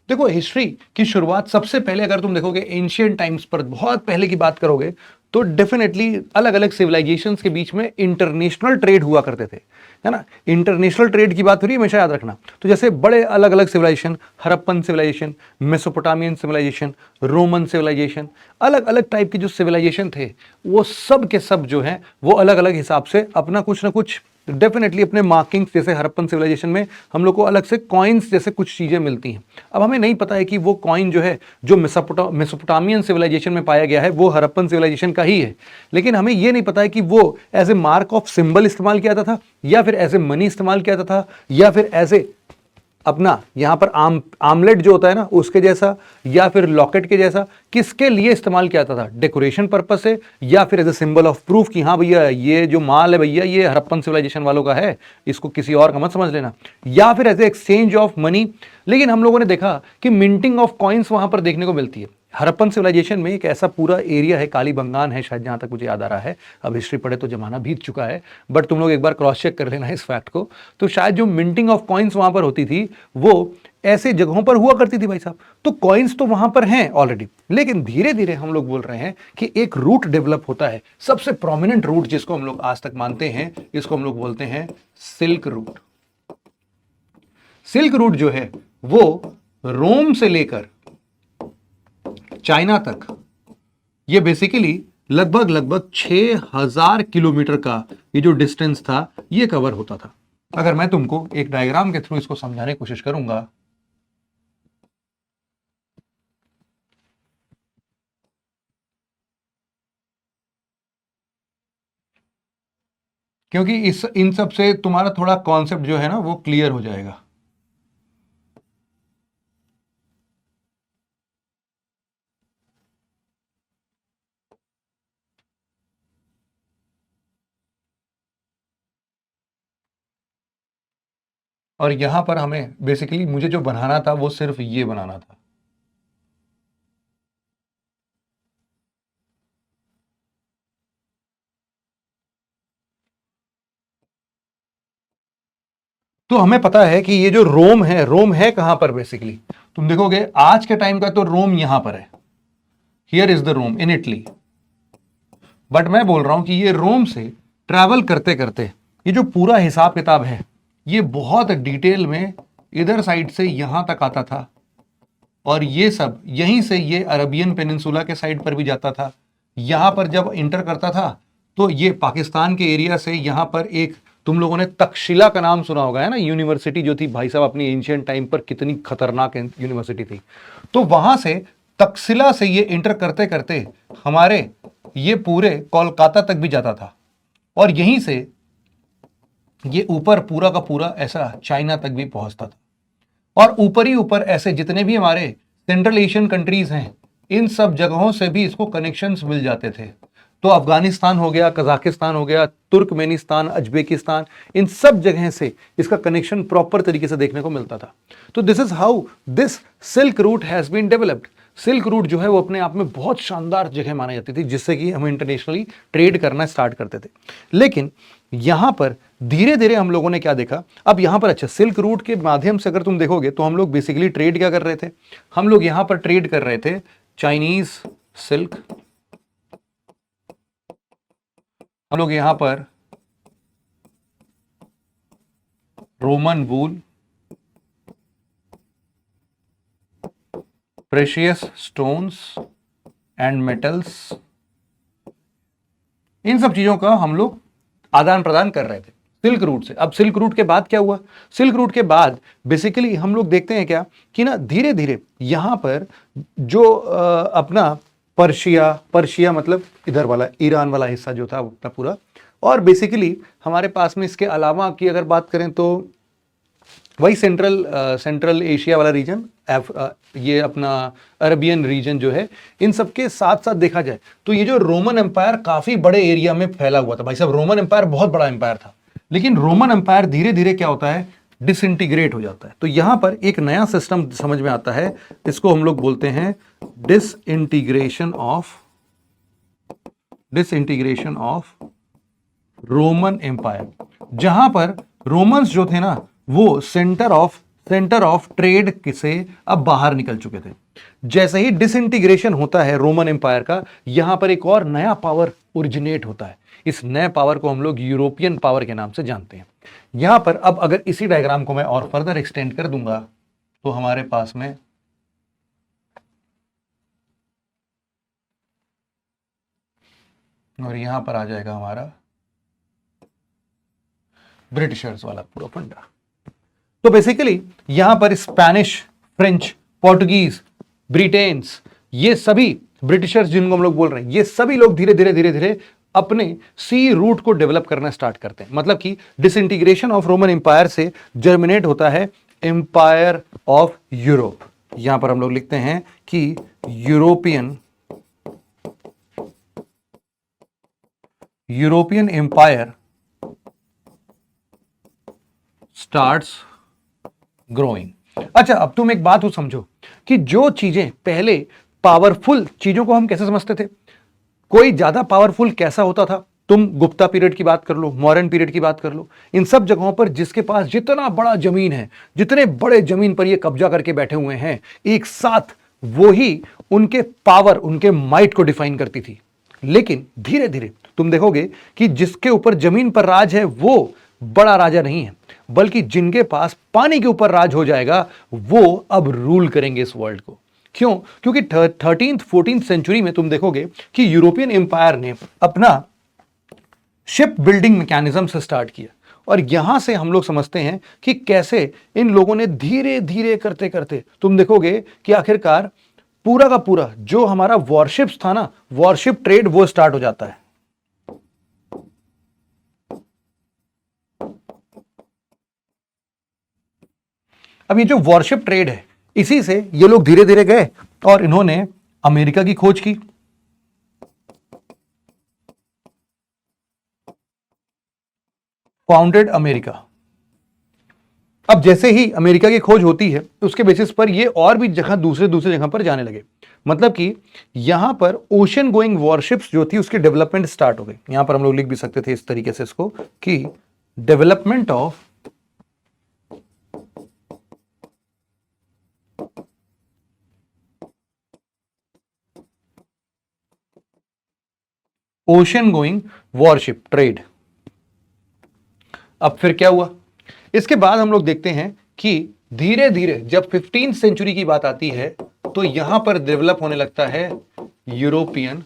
देखो, हिस्ट्री की शुरुआत सबसे पहले अगर तुम देखोगे एंशिएंट टाइम्स पर, बहुत पहले की बात करोगे, तो डेफिनेटली अलग अलग सिविलाइजेशंस के बीच में इंटरनेशनल ट्रेड हुआ करते थे, है ना। इंटरनेशनल ट्रेड की बात हो रही है, हमेशा याद रखना। तो जैसे बड़े अलग अलग civilisation, Harappan civilisation, Mesopotamian civilisation, Roman civilisation, अलग अलग टाइप के जो सिविलाइजेशन थे, वो सब के सब जो है वो अलग अलग हिसाब से अपना कुछ ना कुछ डेफिनेटली अपने मार्किंग्स, जैसे हड़प्पन सिविलाइजेशन में हम लोग को अलग से कॉइन्स जैसे कुछ चीजें मिलती हैं। अब हमें नहीं पता है कि वो कॉइन जो है जो मेसोपोटामियन सिविलाइजेशन में पाया गया है वो हड़प्पन सिविलाइजेशन का ही है, लेकिन हमें ये नहीं पता है कि वो as a mark of symbol इस्तेमाल किया जाता था, या फिर एज ए मनी इस्तेमाल किया जाता था, या फिर एज ए अपना यहां पर आमलेट जो होता है ना उसके जैसा, या फिर लॉकेट के जैसा, किसके लिए इस्तेमाल किया जाता था, डेकोरेशन पर्पस से, या फिर as a symbol of proof कि हाँ भैया ये जो माल है भैया ये हड़प्पन सिविलाइजेशन वालों का है, इसको किसी और का मत समझ लेना, या फिर as a exchange of money. लेकिन हम लोगों ने देखा कि मिंटिंग ऑफ कॉइन्स वहां पर देखने को मिलती है। हड़प्पन सिविलाइजेशन में एक ऐसा पूरा एरिया है, कालीबंगान है शायद, जहां तक मुझे याद आ रहा है, अब हिस्ट्री पढ़े तो जमाना बीत चुका है, बट तुम लोग एक बार क्रॉस चेक कर लेना इस फैक्ट को। तो शायद जो मिंटिंग ऑफ कॉइन्स वहां पर होती थी वो ऐसे जगहों पर हुआ करती थी भाई साहब। तो कॉइन्स तो वहां पर हैं ऑलरेडी, लेकिन धीरे धीरे हम लोग बोल रहे हैं कि एक रूट डेवलप होता है, सबसे प्रोमिनेंट रूट जिसको हम लोग आज तक मानते हैं, इसको हम लोग बोलते हैं सिल्क रूट। सिल्क रूट जो है वो रोम से लेकर चाइना तक, ये बेसिकली लगभग 6000 किलोमीटर का ये जो डिस्टेंस था ये कवर होता था। अगर मैं तुमको एक डायग्राम के थ्रू इसको समझाने की कोशिश करूंगा, क्योंकि इन सब से तुम्हारा थोड़ा कॉन्सेप्ट जो है ना वो क्लियर हो जाएगा। और यहां पर हमें बेसिकली मुझे जो बनाना था वो सिर्फ ये बनाना था। तो हमें पता है कि ये जो रोम है कहां पर बेसिकली, तुम देखोगे आज के टाइम का तो रोम यहां पर है, here is the Rome in Italy. But मैं बोल रहा हूं कि ये रोम से ट्रैवल करते करते ये जो पूरा हिसाब किताब है ये बहुत डिटेल में इधर साइड से यहां तक आता था, और ये सब यहीं से ये अरबियन पेनिनसुला के साइड पर भी जाता था। यहां पर जब इंटर करता था तो ये पाकिस्तान के एरिया से यहां पर एक, तुम लोगों ने तक्षशिला का नाम सुना होगा है ना, यूनिवर्सिटी जो थी भाई साहब अपनी एंशियंट टाइम पर, कितनी खतरनाक यूनिवर्सिटी थी। तो वहां से तक्षशिला से ये इंटर करते करते हमारे ये पूरे कोलकाता तक भी जाता था, और यहीं से ये ऊपर पूरा का पूरा ऐसा चाइना तक भी पहुंचता था। और ऊपर ही ऊपर ऐसे जितने भी हमारे सेंट्रल एशियन कंट्रीज हैं इन सब जगहों से भी इसको कनेक्शंस मिल जाते थे। तो अफगानिस्तान हो गया, कजाकिस्तान हो गया, तुर्कमेनिस्तान, अजबेकिस्तान, इन सब जगह से इसका कनेक्शन प्रॉपर तरीके से देखने को मिलता था। तो this is how this silk route has been developed. Silk route जो है वो अपने आप में बहुत शानदार जगह मानी जाती थी जिससे कि हम इंटरनेशनली ट्रेड करना स्टार्ट करते थे। लेकिन यहां पर धीरे धीरे हम लोगों ने क्या देखा, अब यहां पर अच्छा सिल्क रूट के माध्यम से अगर तुम देखोगे तो हम लोग बेसिकली ट्रेड क्या कर रहे थे, हम लोग यहां पर ट्रेड कर रहे थे चाइनीज सिल्क, हम लोग यहां पर Roman wool, precious stones and metals, इन सब चीजों का हम लोग आदान प्रदान कर रहे थे सिल्क रूट से। अब सिल्क रूट के बाद क्या हुआ, सिल्क रूट के बाद बेसिकली हम लोग देखते हैं क्या कि ना धीरे धीरे यहां पर जो अपना पर्शिया मतलब इधर वाला ईरान वाला हिस्सा जो था अपना पूरा, और बेसिकली हमारे पास में इसके अलावा की अगर बात करें तो वही सेंट्रल एशिया वाला रीजन, ये अपना अरबियन रीजन जो है, इन सब के साथ साथ देखा जाए तो ये जो रोमन एम्पायर काफी बड़े एरिया में फैला हुआ था भाई साहब। रोमन एम्पायर बहुत बड़ा एम्पायर था, लेकिन रोमन एम्पायर धीरे धीरे क्या होता है, डिसइंटीग्रेट हो जाता है। तो यहां पर एक नया सिस्टम समझ में आता है, इसको हम लोग बोलते हैं डिसइंटीग्रेशन ऑफ रोमन एम्पायर, जहां पर रोमन्स जो थे ना वो सेंटर ऑफ ट्रेड से अब बाहर निकल चुके थे। जैसे ही डिसइंटीग्रेशन होता है रोमन एम्पायर का, यहां पर एक और नया पावर ओरिजिनेट होता है। इस नए पावर को हम लोग यूरोपियन पावर के नाम से जानते हैं। यहां पर अब अगर इसी डायग्राम को मैं और फर्दर एक्सटेंड कर दूंगा तो हमारे पास में और यहां पर आ जाएगा हमारा ब्रिटिशर्स वाला पूरा फंडा। तो बेसिकली यहां पर स्पैनिश, फ्रेंच, पोर्टुगीज, ब्रिटेन्स, ये सभी ब्रिटिशर्स जिनको हम लोग बोल रहे हैं, ये सभी लोग धीरे धीरे धीरे धीरे अपने सी रूट को डेवलप करना स्टार्ट करते हैं। मतलब कि डिसइंटीग्रेशन ऑफ रोमन एम्पायर से जर्मिनेट होता है एम्पायर ऑफ यूरोप। यहां पर हम लोग लिखते हैं कि यूरोपियन एम्पायर स्टार्ट्स ग्रोइंग। अच्छा अब तुम एक बात हो समझो कि जो चीजें पहले पावरफुल चीजों को हम कैसे समझते थे, कोई ज्यादा पावरफुल कैसा होता था, तुम गुप्ता पीरियड की बात कर लो, मॉडर्न पीरियड की बात कर लो, इन सब जगहों पर जिसके पास जितना बड़ा जमीन है, जितने बड़े जमीन पर ये कब्जा करके बैठे हुए हैं एक साथ, वो ही उनके पावर, उनके माइट को डिफाइन करती थी। लेकिन धीरे धीरे तुम देखोगे कि जिसके ऊपर जमीन पर राज है वो बड़ा राजा नहीं है, बल्कि जिनके पास पानी के ऊपर राज हो जाएगा वो अब रूल करेंगे इस वर्ल्ड को। क्यों? क्योंकि 13th 14th सेंचुरी में तुम देखोगे कि यूरोपियन एम्पायर ने अपना शिप बिल्डिंग मैकेनिज्म से स्टार्ट किया, और यहां से हम लोग समझते हैं कि कैसे इन लोगों ने धीरे धीरे करते करते तुम देखोगे कि आखिरकार पूरा का पूरा जो हमारा वॉरशिप्स था ना, वॉरशिप ट्रेड, वो स्टार्ट हो जाता है। अब ये जो वॉरशिप ट्रेड है, इसी से ये लोग धीरे धीरे गए और इन्होंने अमेरिका की खोज की। Founded America. अब जैसे ही अमेरिका की खोज होती है उसके बेसिस पर ये और भी जगह दूसरे दूसरे जगह पर जाने लगे। मतलब कि यहां पर ओशन गोइंग वॉरशिप्स जो थी उसकी डेवलपमेंट स्टार्ट हो गई। यहां पर हम लोग लिख भी सकते थे इस तरीके से इसको कि development of ocean going worship trade. अब फिर क्या हुआ, इसके बाद हम लोग देखते हैं कि धीरे धीरे जब 15th सेंचुरी की बात आती है तो यहां पर डेवलप होने लगता है यूरोपियन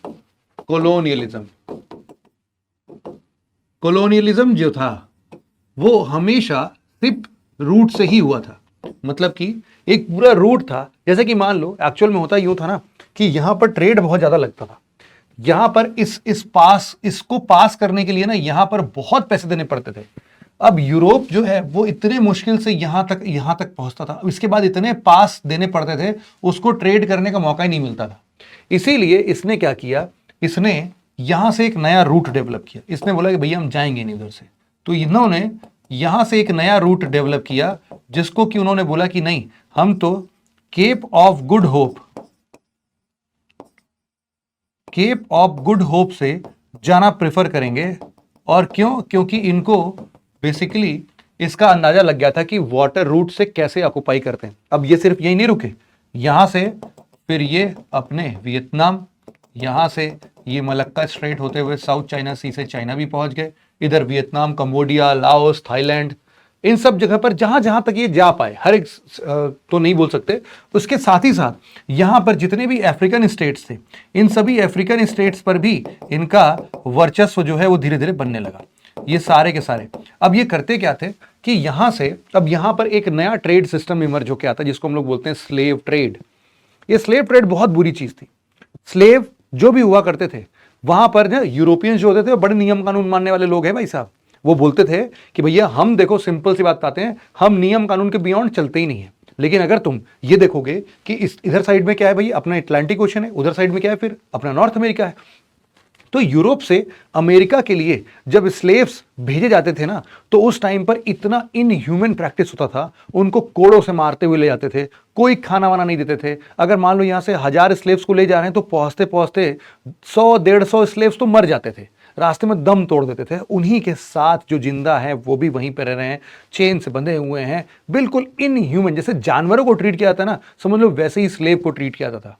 कोलोनियलिज्म। कोलोनियलिज्म जो था वो हमेशा सिर्फ रूट से ही हुआ था। मतलब कि एक पूरा रूट था, जैसे कि मान लो एक्चुअल में होता यूं था ना कि यहां पर ट्रेड बहुत ज्यादा लगता था। यहां पर इसको पास करने के लिए ना यहां पर बहुत पैसे देने पड़ते थे। अब यूरोप जो है वो इतने मुश्किल से यहां तक पहुंचता था, इसके बाद इतने पास देने पड़ते थे, उसको ट्रेड करने का मौका ही नहीं मिलता था। इसीलिए इसने क्या किया, इसने यहां से एक नया रूट डेवलप किया। इसने बोला कि भैया हम जाएंगे नहीं उधर से, तो इन्होंने यहां से एक नया रूट डेवलप किया जिसको कि उन्होंने बोला कि नहीं, हम तो केप ऑफ गुड होप से जाना प्रेफर करेंगे। और क्यों? क्योंकि इनको बेसिकली इसका अंदाजा लग गया था कि वाटर रूट से कैसे ऑक्युपाई करते हैं। अब ये सिर्फ यही नहीं रुके, यहां से फिर ये अपने वियतनाम, यहां से ये मलक्का स्ट्रेट होते हुए साउथ चाइना सी से चाइना भी पहुंच गए। इधर वियतनाम, कंबोडिया, लाओस, थाईलैंड, इन सब जगह पर जहां जहां तक ये जा पाए, हर एक तो नहीं बोल सकते। उसके साथ ही साथ यहां पर जितने भी अफ्रीकन स्टेट्स थे, इन सभी अफ्रीकन स्टेट्स पर भी इनका वर्चस्व जो है वो धीरे धीरे बनने लगा। ये सारे के सारे अब ये करते क्या थे कि यहां से अब यहां पर एक नया ट्रेड सिस्टम इमर्ज होकर आता, जिसको हम लोग बोलते हैं स्लेव ट्रेड। ये स्लेव ट्रेड बहुत बुरी चीज थी। स्लेव जो भी हुआ करते थे वहां पर ना यूरोपियंस जो होते थे बड़े नियम कानून मानने वाले लोग हैं भाई साहब। वो बोलते थे कि भैया हम देखो, सिंपल सी बात बताते हैं, हम नियम कानून के बियॉन्ड चलते ही नहीं है। लेकिन अगर तुम ये देखोगे कि इस इधर साइड में क्या है भैया, अपना अटलांटिक ओशन है, उधर साइड में क्या है, फिर अपना नॉर्थ अमेरिका है। तो यूरोप से अमेरिका के लिए जब स्लेव्स भेजे जाते थे ना, तो उस टाइम पर इतना इनह्यूमन प्रैक्टिस होता था, उनको कोड़ों से मारते हुए ले जाते थे, कोई खाना वाना नहीं देते थे। अगर मान लो यहां से 1000 स्लेव्स को ले जा रहे हैं तो पहुंचते पहुंचते 100-150 स्लेव्स तो मर जाते थे, रास्ते में दम तोड़ देते थे। उन्हीं के साथ जो जिंदा है वो भी वहीं पर रह रहे हैं, चेन से बंधे हुए हैं, बिल्कुल इनह्यूमन। जैसे जानवरों को ट्रीट किया जाता है ना, समझ लो वैसे ही स्लेव को ट्रीट किया जाता था।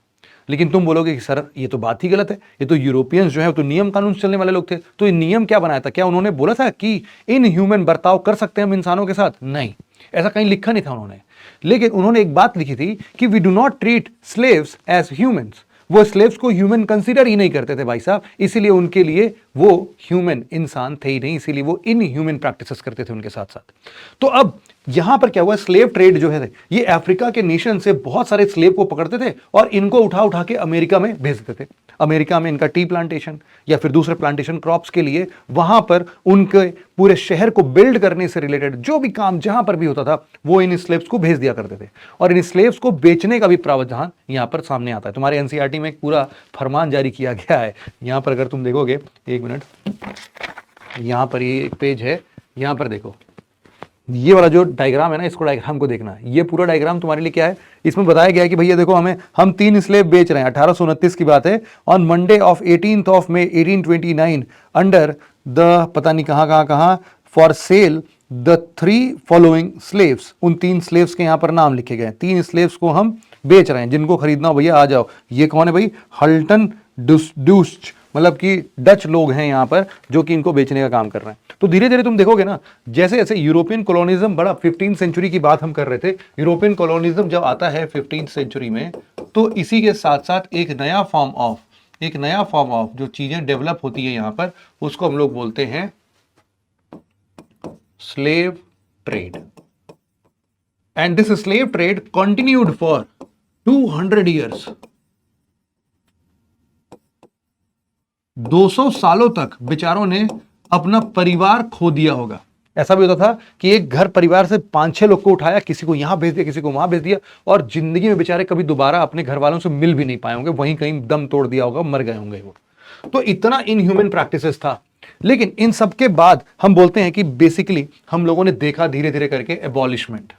लेकिन तुम बोलोगे कि सर ये तो बात ही गलत है, ये तो यूरोपियंस जो है तो नियम कानून चलने वाले लोग थे, तो ये नियम क्या बनाया था? क्या उन्होंने बोला था कि इनह्यूमन बर्ताव कर सकते हैं हम इंसानों के साथ? नहीं, ऐसा कहीं लिखा नहीं था उन्होंने। लेकिन उन्होंने एक बात लिखी थी कि we do not treat slaves as humans. वो स्लेव्स को ह्यूमन कंसीडर ही नहीं करते थे भाई साहब, इसीलिए उनके लिए वो ह्यूमन इंसान थे ही नहीं, इसीलिए वो इनह्यूमन प्रैक्टिसेस करते थे उनके साथ साथ। तो अब यहां पर क्या हुआ, स्लेव ट्रेड जो है ये अफ्रीका के नेशन से बहुत सारे स्लेव को पकड़ते थे और इनको उठा उठा के अमेरिका में भेज देते थे। अमेरिका में इनका टी प्लांटेशन या फिर दूसरे प्लांटेशन क्रॉप्स के लिए वहां पर उनके पूरे शहर को बिल्ड करने से रिलेटेड जो भी काम जहां पर भी होता था वो इन स्लेव्स को भेज दिया करते थे। और इन स्लेव्स को बेचने का भी प्रावधान यहां पर सामने आता है। तुम्हारे एनसीईआरटी में एक पूरा फरमान जारी किया गया है। यहां पर अगर तुम देखोगे, एक मिनट, यहां पर ये एक पेज है, यहां पर देखो, ये वाला जो डायग्राम है ना, इसको डायग्राम को देखना है। ये पूरा डायग्राम तुम्हारे लिए क्या है, इसमें बताया गया है कि भैया देखो हम 3 स्लेव बेच रहे हैं। 1829 की बात है। On Monday of 18th of May 1829 under the पता नहीं कहां for sale the 3 following slaves. उन 3 स्लेव्स के यहां पर नाम लिखे गए। 3 स्लेव्स को हम बेच रहे हैं, जिनको खरीदना हो भैया आ जाओ। ये कौन है भाई? हल्टन डूस्ट, मतलब कि डच लोग हैं यहाँ पर जो कि इनको बेचने का काम कर रहे हैं। तो धीरे धीरे तुम देखोगे ना, जैसे जैसे यूरोपियन कॉलोनिज्म बड़ा 15th सेंचुरी की बात हम कर रहे थे, यूरोपियन कॉलोनिज्म जब आता है 15th सेंचुरी में, तो इसी के साथ साथ एक नया फॉर्म ऑफ जो चीजें डेवलप होती है यहाँ पर, उसको हम लोग बोलते हैं slave trade. And this slave trade continued for 200 years। 200 सालों तक बेचारों ने अपना परिवार खो दिया होगा। ऐसा भी होता था कि एक घर परिवार से 5-6 लोग को उठाया, किसी को यहां भेज दिया, किसी को वहां भेज दिया, और जिंदगी में बेचारे कभी दोबारा अपने घर वालों से मिल भी नहीं पाए होंगे, वहीं कहीं दम तोड़ दिया होगा, मर गए होंगे वो। तो इतना इनह्यूमन प्रैक्टिसेस था। लेकिन इन सब के बाद हम बोलते हैं कि बेसिकली हम लोगों ने देखा धीरे धीरे करके एबॉलिशमेंट,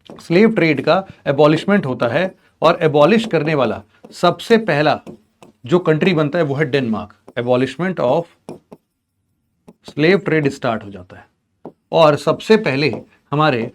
स्लेव ट्रेड का एबॉलिशमेंट होता है। और एबॉलिश करने वाला सबसे पहला जो कंट्री बनता है वो है Denmark. Abolishment of slave trade start हो जाता है और सबसे पहले हमारे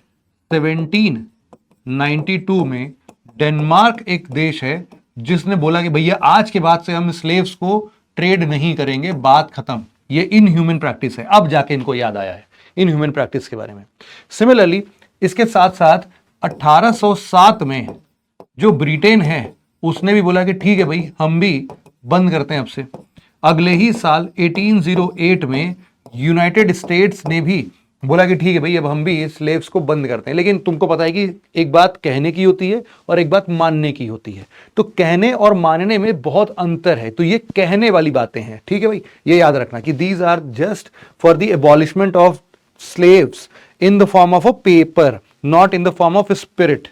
1792 में डेनमार्क एक देश है जिसने बोला कि भैया आज के बाद से हम स्लेव्स को ट्रेड नहीं करेंगे, बात खत्म। ये इनह्यूमन प्रैक्टिस है। अब जाके इनको याद आया है इनह्यूमन प्रैक्टिस के बारे में। सिमिलरली इसके साथ साथ 1807 में जो ब्रिटेन है उसने भी बोला कि ठीक है भाई हम भी बंद करते हैं अब से। अगले ही साल 1808 में यूनाइटेड स्टेट्स ने भी बोला कि ठीक है भाई अब हम भी स्लेव्स को बंद करते हैं। लेकिन तुमको पता है कि एक बात कहने की होती है और एक बात मानने की होती है, तो कहने और मानने में बहुत अंतर है। तो ये कहने वाली बातें हैं, ठीक है भाई, ये याद रखना कि these are just for the abolishment of slaves in the form of a paper, not in the form of spirit.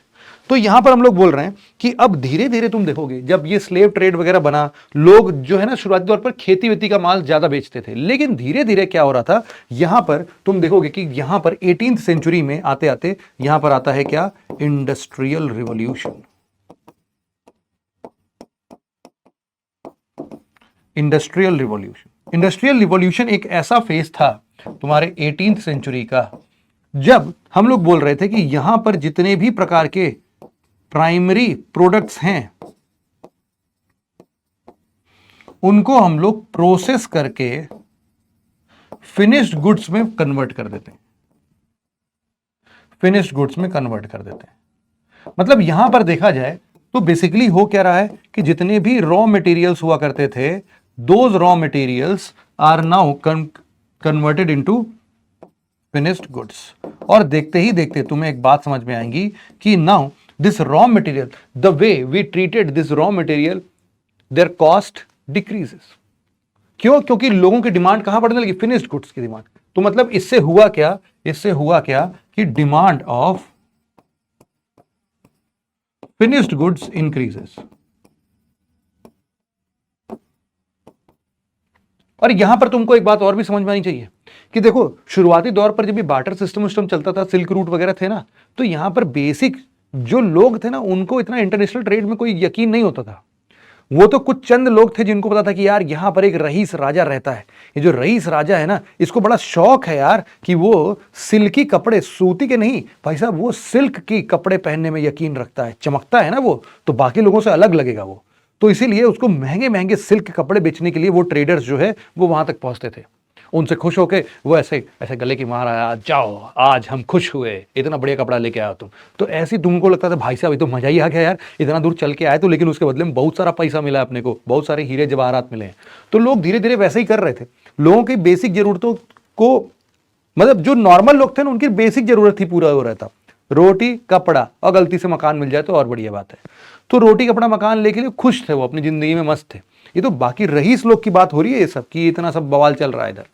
तो यहां पर हम लोग बोल रहे हैं कि अब धीरे धीरे तुम देखोगे जब ये स्लेव ट्रेड वगैरह बना, लोग जो है ना शुरुआती तौर पर खेती वेती का माल ज्यादा बेचते थे। लेकिन धीरे धीरे क्या हो रहा था, यहां पर तुम देखोगे कि यहां पर 18th सेंचुरी में आते आते यहां पर आता है क्या, industrial revolution. Industrial revolution, industrial revolution एक ऐसा फेज था तुम्हारे 18th सेंचुरी का जब हम लोग बोल रहे थे कि यहां पर जितने भी प्रकार के प्राइमरी प्रोडक्ट्स हैं उनको हम लोग प्रोसेस करके फिनिश्ड गुड्स में कन्वर्ट कर देते हैं, फिनिश्ड गुड्स में कन्वर्ट कर देते हैं। मतलब यहां पर देखा जाए तो बेसिकली हो क्या रहा है कि जितने भी रॉ मटेरियल्स हुआ करते थे, those raw materials are now converted into finished goods. और देखते ही देखते तुम्हें एक बात समझ में आएगी कि now this raw material, the way we treated this raw material, their cost decreases. क्यों? क्योंकि लोगों की डिमांड कहां बढ़ने लगी, फिनिश्ड गुड्स की डिमांड। तो मतलब इससे हुआ क्या, इससे हुआ क्या कि demand of finished goods increases. और यहां पर तुमको एक बात और भी समझ में आनी चाहिए कि देखो शुरुआती दौर पर जब भी बार्टर सिस्टम चलता था, सिल्क रूट वगैरह थे ना, तो यहां पर बेसिक जो लोग थे ना उनको इतना इंटरनेशनल ट्रेड में कोई यकीन नहीं होता था। वो तो कुछ चंद लोग थे जिनको पता था कि यार यहां पर एक रईस राजा रहता है। ये जो रईस राजा है ना, इसको बड़ा शौक है यार कि वो सिल्की कपड़े, सूती के नहीं भाई साहब, वो सिल्क की कपड़े पहनने में यकीन रखता है, चमकता है ना वो, तो बाकी लोगों से अलग लगेगा वो। तो इसीलिए उसको महंगे महंगे सिल्क कपड़े बेचने के लिए वो ट्रेडर्स जो है वो वहां तक पहुंचते थे। उनसे खुश होके वो ऐसे ऐसे गले की मार आया, जाओ आज हम खुश हुए, इतना बढ़िया कपड़ा लेके आया तुम। तो ऐसे तुमको लगता था भाई साहब ये तो मजा ही आ गया यार, इतना दूर चल के आए तो, लेकिन उसके बदले में बहुत सारा पैसा मिला अपने को, बहुत सारे हीरे जवाहरात मिले हैं। तो लोग धीरे धीरे वैसे ही कर रहे थे। लोगों की बेसिक जरूरतों को, मतलब जो नॉर्मल लोग थे ना उनकी बेसिक जरूरत ही पूरा हो रहा था, रोटी कपड़ा, और गलती से मकान मिल जाए तो और बढ़िया बात है। तो रोटी कपड़ा मकान लेके लिए खुश थे, वो अपनी जिंदगी में मस्त थे। ये तो बाकी रईस लोग की बात हो रही है ये सब, कि इतना सब बवाल चल रहा है इधर।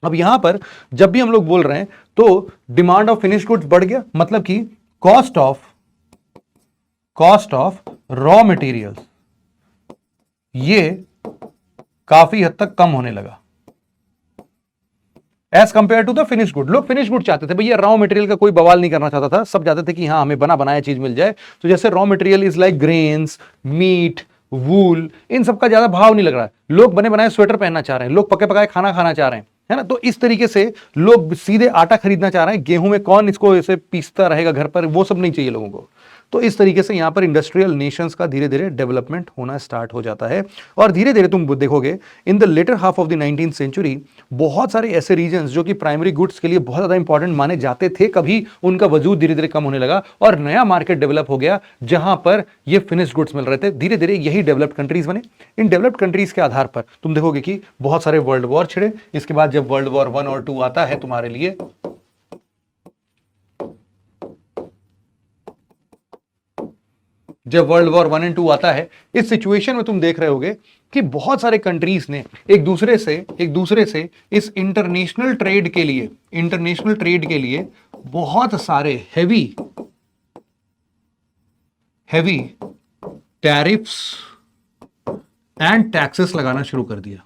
अब यहां पर जब भी हम लोग बोल रहे हैं तो डिमांड ऑफ फिनिश गुड्स बढ़ गया, मतलब कि कॉस्ट ऑफ रॉ मटेरियल्स ये काफी हद तक कम होने लगा as compare to the finish good. लोग फिनिश गुड चाहते थे, भैया रॉ मटेरियल का कोई बवाल नहीं करना चाहता था। सब चाहते थे कि हाँ हमें बना बनाया चीज मिल जाए। तो जैसे raw material is like grains, meat, wool, इन सब का ज्यादा भाव नहीं लग रहा है। लोग बने बनाए स्वेटर पहनना चाह रहे हैं, लोग पके पकाए खाना खाना चाह रहे हैं, है ना। तो इस तरीके से लोग सीधे आटा खरीदना चाह रहे हैं। गेहूं में कौन इसको ऐसे पीसता रहेगा घर पर, वो सब नहीं चाहिए लोगों को। तो इस तरीके से यहां पर इंडस्ट्रियल नेशंस का धीरे धीरे डेवलपमेंट होना स्टार्ट हो जाता है। और धीरे धीरे तुम देखोगे in the latter half of the 19th century बहुत सारे ऐसे रीजन्स जो कि प्राइमरी गुड्स के लिए बहुत ज्यादा इंपॉर्टेंट माने जाते थे, कभी उनका वजूद धीरे धीरे कम होने लगा और नया मार्केट डेवलप हो गया जहां पर ये फिनिश्ड गुड्स मिल रहे थे। धीरे धीरे यही डेवलप्ड कंट्रीज बने। इन डेवलप्ड कंट्रीज के आधार पर तुम देखोगे कि बहुत सारे वर्ल्ड वॉर छिड़े। इसके बाद जब वर्ल्ड वॉर 1 और 2 आता है तुम्हारे लिए, जब वर्ल्ड वॉर 1 एंड 2 आता है, इस सिचुएशन में तुम देख रहे होगे कि बहुत सारे कंट्रीज ने एक दूसरे से इस इंटरनेशनल ट्रेड के लिए बहुत सारे हैवी टैरिफ्स एंड टैक्सेस लगाना शुरू कर दिया।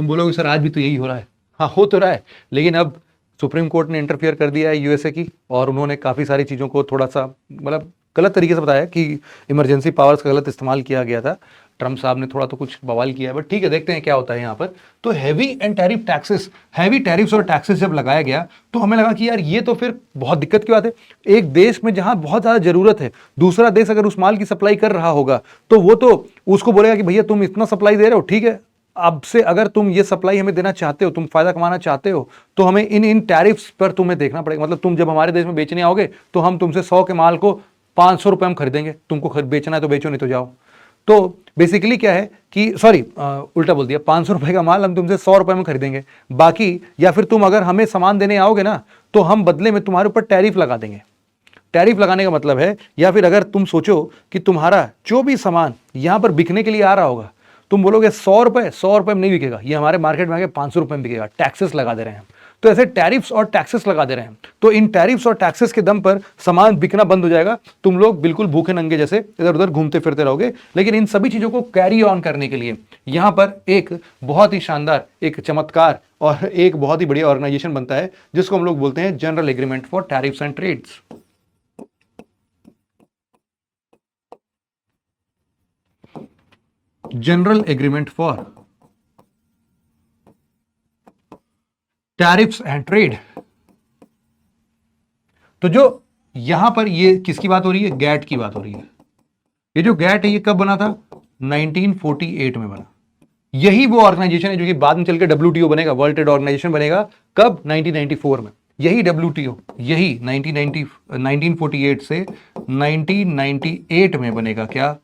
तुम बोलोगे सर आज भी तो यही हो रहा है। हाँ हो तो रहा है, लेकिन अब सुप्रीम कोर्ट ने इंटरफियर कर दिया है यूएसए की, और उन्होंने काफ़ी सारी चीज़ों को थोड़ा सा मतलब गलत तरीके से बताया कि इमरजेंसी पावर्स का गलत इस्तेमाल किया गया था। ट्रम्प साहब ने थोड़ा तो कुछ बवाल किया है, बट ठीक है देखते हैं क्या होता है यहाँ पर। तो heavy and tariff taxes, heavy tariffs और टैक्सेस जब लगाया गया तो हमें लगा कि यार ये तो फिर बहुत दिक्कत की बात है। एक देश में जहां बहुत ज़्यादा ज़रूरत है, दूसरा देश अगर उस माल की सप्लाई कर रहा होगा तो वो तो उसको बोलेगा कि भैया तुम इतना सप्लाई दे रहे हो, ठीक है अब से अगर तुम ये सप्लाई हमें देना चाहते हो, तुम फायदा कमाना चाहते हो, तो हमें इन इन टैरिफ्स पर तुम्हें देखना पड़ेगा। मतलब तुम जब हमारे देश में बेचने आओगे तो हम तुमसे 100 के माल को 500 रुपए हम खरीदेंगे, तुमको बेचना है तो बेचो नहीं तो जाओ। तो बेसिकली क्या है कि सॉरी उल्टा बोल दिया, 500 रुपए का माल हम तुमसे 100 रुपए में खरीदेंगे बाकी, या फिर तुम अगर हमें सामान देने आओगे ना तो हम बदले में तुम्हारे ऊपर टैरिफ लगा देंगे। टैरिफ लगाने का मतलब है, या फिर अगर तुम सोचो कि तुम्हारा जो भी सामान यहां पर बिकने के लिए आ रहा होगा, तुम बोलोगे 100 रुपए में नहीं बिकेगा, ये हमारे मार्केट में आके 500 रुपए में बिकेगा, टैक्सेस लगा दे रहे हैं। तो ऐसे टैरिफ्स और टैक्सेस लगा दे रहे हैं। तो इन टैरिफ्स और टैक्सेस के दम पर सामान बिकना बंद हो जाएगा, तुम लोग बिल्कुल भूखे नंगे जैसे इधर उधर घूमते फिरते रहोगे। लेकिन इन सभी चीजों को कैरी ऑन करने के लिए यहां पर एक बहुत ही शानदार, एक चमत्कार और एक बहुत ही बढ़िया ऑर्गेनाइजेशन बनता है जिसको हम लोग बोलते हैं general agreement for tariffs and trades. General agreement for tariffs and trade. तो जो यहां पर ये किसकी बात हो रही है, गैट की बात हो रही है। ये जो गैट है ये कब बना था, 1948 में बना। यही वो ऑर्गेनाइजेशन है जो कि बाद में चल के WTO बनेगा, वर्ल्ड ट्रेड ऑर्गेनाइजेशन बनेगा। कब, 1994 में। यही WTO, यही 1948 से 1998 में बनेगा। क्या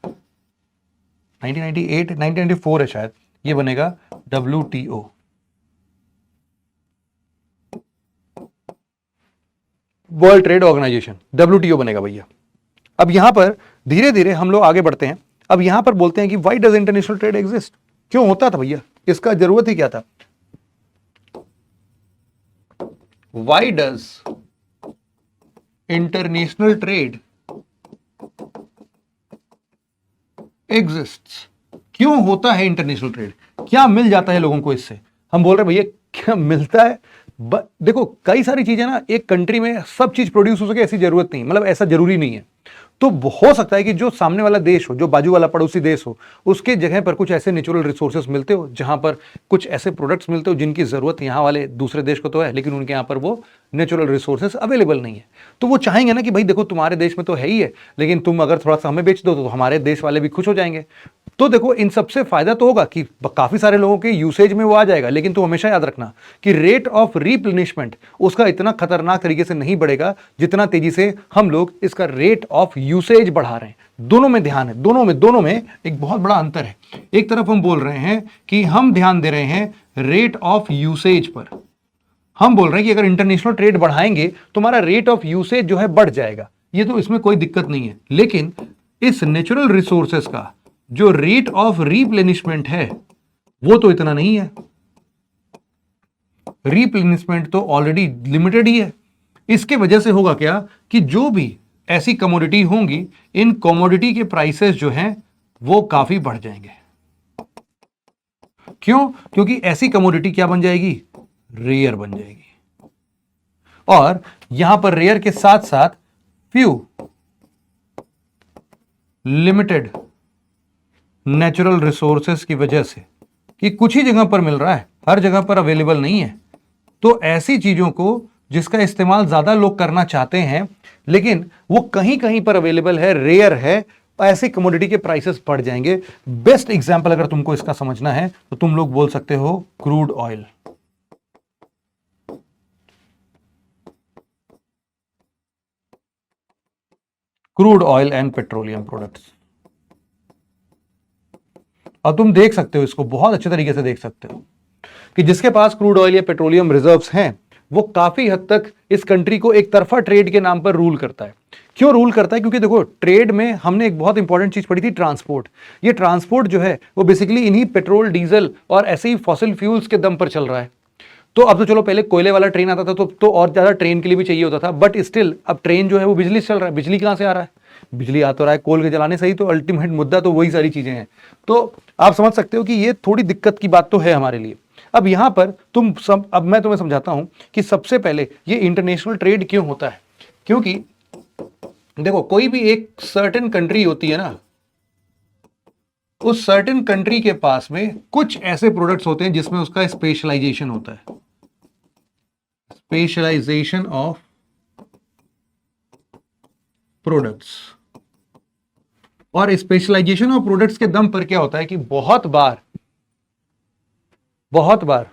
1994 है शायद, ये बनेगा WTO, world trade organisation, WTO बनेगा भैया। अब यहां पर धीरे धीरे हम लोग आगे बढ़ते हैं। अब यहां पर बोलते हैं कि why does international trade exist, क्यों होता था भैया, इसका जरूरत ही क्या था। Why does international trade exist, क्यों होता है इंटरनेशनल ट्रेड, क्या मिल जाता है लोगों को इससे। हम बोल रहे हैं भैया क्या मिलता है, देखो कई सारी चीजें ना, एक कंट्री में सब चीज प्रोड्यूस हो सके ऐसी जरूरत नहीं, मतलब ऐसा जरूरी नहीं है। तो हो सकता है कि जो सामने वाला देश हो, जो बाजू वाला पड़ोसी देश हो, उसके जगह पर कुछ ऐसे नेचुरल रिसोर्सेस मिलते हो, जहां पर कुछ ऐसे प्रोडक्ट्स मिलते हो जिनकी जरूरत यहाँ वाले दूसरे देश को तो है, लेकिन उनके यहाँ पर वो नेचुरल रिसोर्सेस अवेलेबल नहीं है। तो वो चाहेंगे ना कि भाई देखो तुम्हारे देश में तो है ही है, लेकिन तुम अगर थोड़ा सा हमें बेच दो तो हमारे देश वाले भी खुश हो जाएंगे। तो देखो इन सबसे फायदा तो होगा कि काफी सारे लोगों के यूसेज में वो आ जाएगा, लेकिन तुम हमेशा याद रखना कि रेट ऑफ रिप्लेनिशमेंट उसका इतना खतरनाक तरीके से नहीं बढ़ेगा जितना तेजी से हम लोग इसका रेट ऑफ यूसेज बढ़ा रहे हैं। दोनों में ध्यान है, दोनों में एक बहुत बड़ा अंतर है। एक तरफ हम बोल रहे हैं कि हम ध्यान दे रहे हैं रेट ऑफ यूसेज पर, हम बोल रहे हैं कि अगर इंटरनेशनल ट्रेड बढ़ाएंगे तो हमारा रेट ऑफ यूसेज जो है बढ़ जाएगा, ये तो इसमें कोई दिक्कत नहीं है। लेकिन इस नेचुरल रिसोर्सेस का जो रेट ऑफ रिप्लेनिशमेंट है वो तो इतना नहीं है, रिप्लेनिशमेंट तो ऑलरेडी लिमिटेड ही है। इसके वजह से होगा क्या कि जो भी ऐसी कमोडिटी होंगी, इन कमोडिटी के प्राइसेस जो हैं वो काफी बढ़ जाएंगे। क्यों, क्योंकि ऐसी कमोडिटी क्या बन जाएगी, रेयर बन जाएगी। और यहां पर रेयर के साथ साथ फ्यू लिमिटेड नेचुरल रिसोर्सेस की वजह से, कि कुछ ही जगह पर मिल रहा है, हर जगह पर अवेलेबल नहीं है। तो ऐसी चीजों को जिसका इस्तेमाल ज्यादा लोग करना चाहते हैं लेकिन वो कहीं कहीं पर अवेलेबल है, रेयर है, ऐसी कमोडिटी के प्राइसेस बढ़ जाएंगे। बेस्ट एग्जांपल अगर तुमको इसका समझना है तो तुम लोग बोल सकते हो crude oil. Crude oil and petroleum products. और तुम देख सकते हो इसको, बहुत अच्छे तरीके से देख सकते हो कि जिसके पास क्रूड ऑयल या पेट्रोलियम रिजर्व्स हैं वो काफी हद तक इस कंट्री को एक तरफा ट्रेड के नाम पर रूल करता है। क्यों रूल करता है, क्योंकि देखो ट्रेड में हमने एक बहुत इंपॉर्टेंट चीज पढ़ी थी, ट्रांसपोर्ट। ये ट्रांसपोर्ट जो है वो बेसिकली इन्हीं पेट्रोल, डीजल और ऐसे ही फॉसिल फ्यूल्स के दम पर चल रहा है। तो अब तो चलो पहले कोयले वाला ट्रेन आता था तो और ज्यादा ट्रेन के लिए भी चाहिए होता था, बट स्टिल अब ट्रेन जो है वो बिजली से चल रहा है। बिजली कहां से आ रहा है, बिजली आ तो रहा है कोल के जलाने से ही, तो अल्टीमेट मुद्दा तो वही सारी चीजें हैं। तो आप समझ सकते हो कि ये थोड़ी दिक्कत की बात तो है हमारे लिए। अब यहां पर अब मैं तुम्हें समझाता हूं कि सबसे पहले ये इंटरनेशनल ट्रेड क्यों होता है। क्योंकि देखो, कोई भी एक सर्टेन कंट्री होती है ना, उस सर्टेन कंट्री के पास में कुछ ऐसे प्रोडक्ट्स होते हैं जिसमें उसका स्पेशलाइजेशन होता है, स्पेशलाइजेशन ऑफ प्रोडक्ट्स। और स्पेशलाइजेशन ऑफ प्रोडक्ट्स के दम पर क्या होता है कि बहुत बार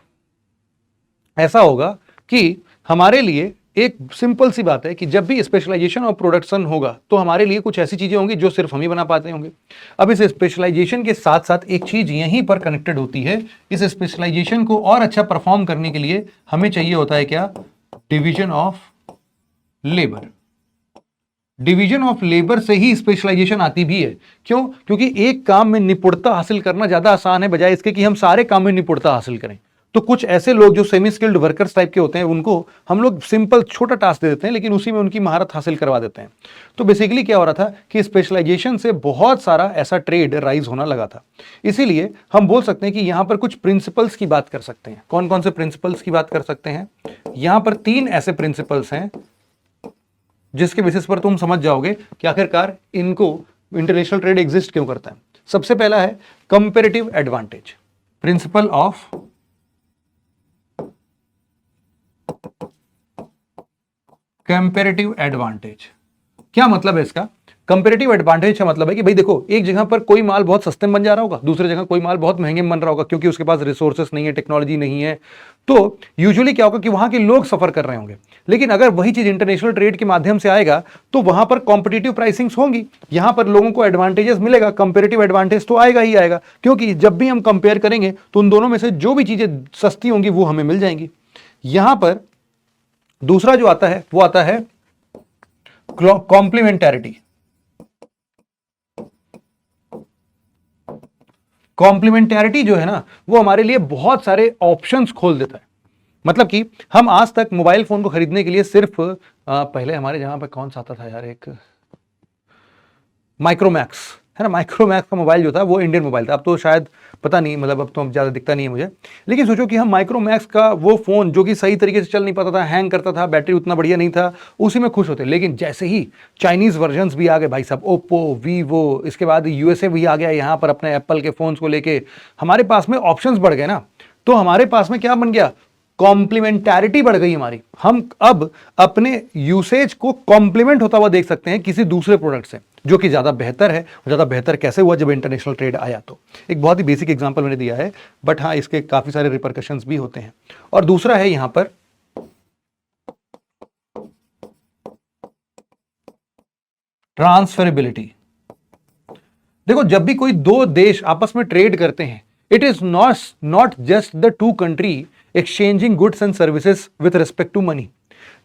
ऐसा होगा कि हमारे लिए एक सिंपल सी बात है कि जब भी स्पेशलाइजेशन ऑफ प्रोडक्शन होगा तो हमारे लिए कुछ ऐसी चीजें होंगी जो सिर्फ हम ही बना पाते होंगे। अब इस स्पेशलाइजेशन के साथ साथ एक चीज यहीं पर कनेक्टेड होती है। इस स्पेशलाइजेशन को और अच्छा परफॉर्म करने के लिए हमें चाहिए होता है क्या? Division of labour. Division of labour से ही स्पेशलाइजेशन आती भी है। क्यों? क्योंकि एक काम में निपुणता हासिल करना ज्यादा आसान है बजाय इसके कि हम सारे काम में निपुणता हासिल करें। तो कुछ ऐसे लोग जो सेमी स्किल्ड वर्कर्स टाइप के होते हैं उनको हम लोग सिंपल छोटा टास्क दे देते हैं, लेकिन उसी में उनकी महारत हासिल करवा देते हैं। तो बेसिकली क्या हो रहा था कि स्पेशलाइजेशन से बहुत सारा ऐसा ट्रेड राइज होना लगा था। इसीलिए हम बोल सकते हैं कि यहां पर कुछ प्रिंसिपल्स की बात कर सकते हैं। कौन कौन से प्रिंसिपल्स की बात कर सकते हैं? यहां पर 3 ऐसे प्रिंसिपल्स हैं जिसके बेसिस पर तुम समझ जाओगे कि आखिरकार इनको इंटरनेशनल ट्रेड एग्जिस्ट क्यों करता है। सबसे पहला है comparative advantage, principle of comparative advantage. क्या मतलब है इसका? कंपैरेटिव एडवांटेज का मतलब है कि भाई देखो, एक जगह पर कोई माल बहुत सस्ते में बन जा रहा होगा, दूसरी जगह कोई माल बहुत महंगे में बन रहा होगा क्योंकि उसके पास रिसोर्सेस नहीं है, टेक्नोलॉजी नहीं है। तो यूजुअली क्या होगा कि वहां के लोग सफर कर रहे होंगे। लेकिन अगर वही चीज इंटरनेशनल ट्रेड के माध्यम से आएगा तो वहां पर कॉम्पिटिटिव प्राइसिंग्स होंगी, यहां पर लोगों को एडवांटेजेस मिलेगा, कंपैरेटिव एडवांटेज तो आएगा ही आएगा। क्योंकि जब भी हम कंपेयर करेंगे तो उन दोनों में से जो भी चीजें सस्ती होंगी वो हमें मिल जाएंगी। यहां पर दूसरा जो आता है वो आता है कॉम्प्लीमेंटैरिटी। कॉम्प्लीमेंटैरिटी जो है ना, वो हमारे लिए बहुत सारे ऑप्शंस खोल देता है। मतलब कि हम आज तक मोबाइल फोन को खरीदने के लिए सिर्फ पहले हमारे जहां पे कौन सा आता था यार, एक माइक्रोमैक्स है ना, माइक्रोमैक्स का मोबाइल जो था वो इंडियन मोबाइल था। अब तो शायद पता नहीं, मतलब अब तो ज्यादा दिखता नहीं है मुझे। लेकिन सोचो कि हम माइक्रोमैक्स का वो फोन जो कि सही तरीके से चल नहीं पाता था, हैंग करता था, बैटरी उतना बढ़िया नहीं था, उसी में खुश होते। लेकिन जैसे ही चाइनीज वर्जन्स भी आ गए भाई साहब, ओप्पो, वीवो, इसके बाद यूएसए भी आ गया यहाँ पर अपने एप्पल के फोन्स को लेके, हमारे पास में ऑप्शंस बढ़ गए ना। तो हमारे पास में क्या बन गया? कॉम्प्लीमेंटैरिटी बढ़ गई हमारी। हम अब अपने यूसेज को कॉम्प्लीमेंट होता हुआ देख सकते हैं किसी दूसरे प्रोडक्ट से जो कि ज्यादा बेहतर है। ज्यादा बेहतर कैसे हुआ? जब इंटरनेशनल ट्रेड आया। तो एक बहुत ही बेसिक एग्जांपल मैंने दिया है, बट हाँ इसके काफी सारे रिपरकशंस भी होते हैं। और दूसरा है यहां पर ट्रांसफरेबिलिटी। देखो, जब भी कोई दो देश आपस में ट्रेड करते हैं, it is not just the two country exchanging goods and services with respect to money.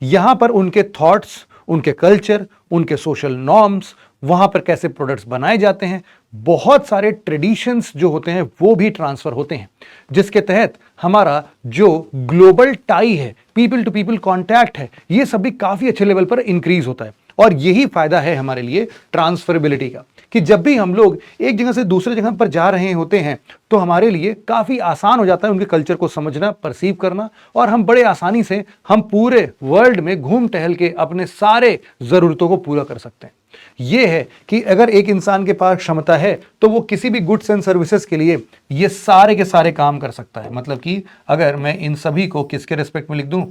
यहां पर उनके थॉट्स, उनके कल्चर, उनके सोशल नॉर्म्स, वहां पर कैसे प्रोडक्ट्स बनाए जाते हैं, बहुत सारे ट्रेडिशंस जो होते हैं वो भी ट्रांसफर होते हैं, जिसके तहत हमारा जो ग्लोबल टाई है, पीपल टू पीपल कांटेक्ट है, ये सब भी काफी अच्छे लेवल पर इंक्रीज होता है। और यही फायदा है हमारे लिए ट्रांसफरेबिलिटी का, कि जब भी हम लोग एक जगह से दूसरे जगह पर जा रहे होते हैं तो हमारे लिए काफी आसान हो जाता है उनके कल्चर को समझना, परसीव करना, और हम बड़े आसानी से हम पूरे वर्ल्ड में घूम टहल के अपने सारे जरूरतों को पूरा कर सकते हैं। यह है कि अगर एक इंसान के पास क्षमता है तो वो किसी भी गुड्स एंड सर्विसेज के लिए ये सारे के सारे काम कर सकता है। मतलब कि अगर मैं इन सभी को किसके रिस्पेक्ट में लिख दूं?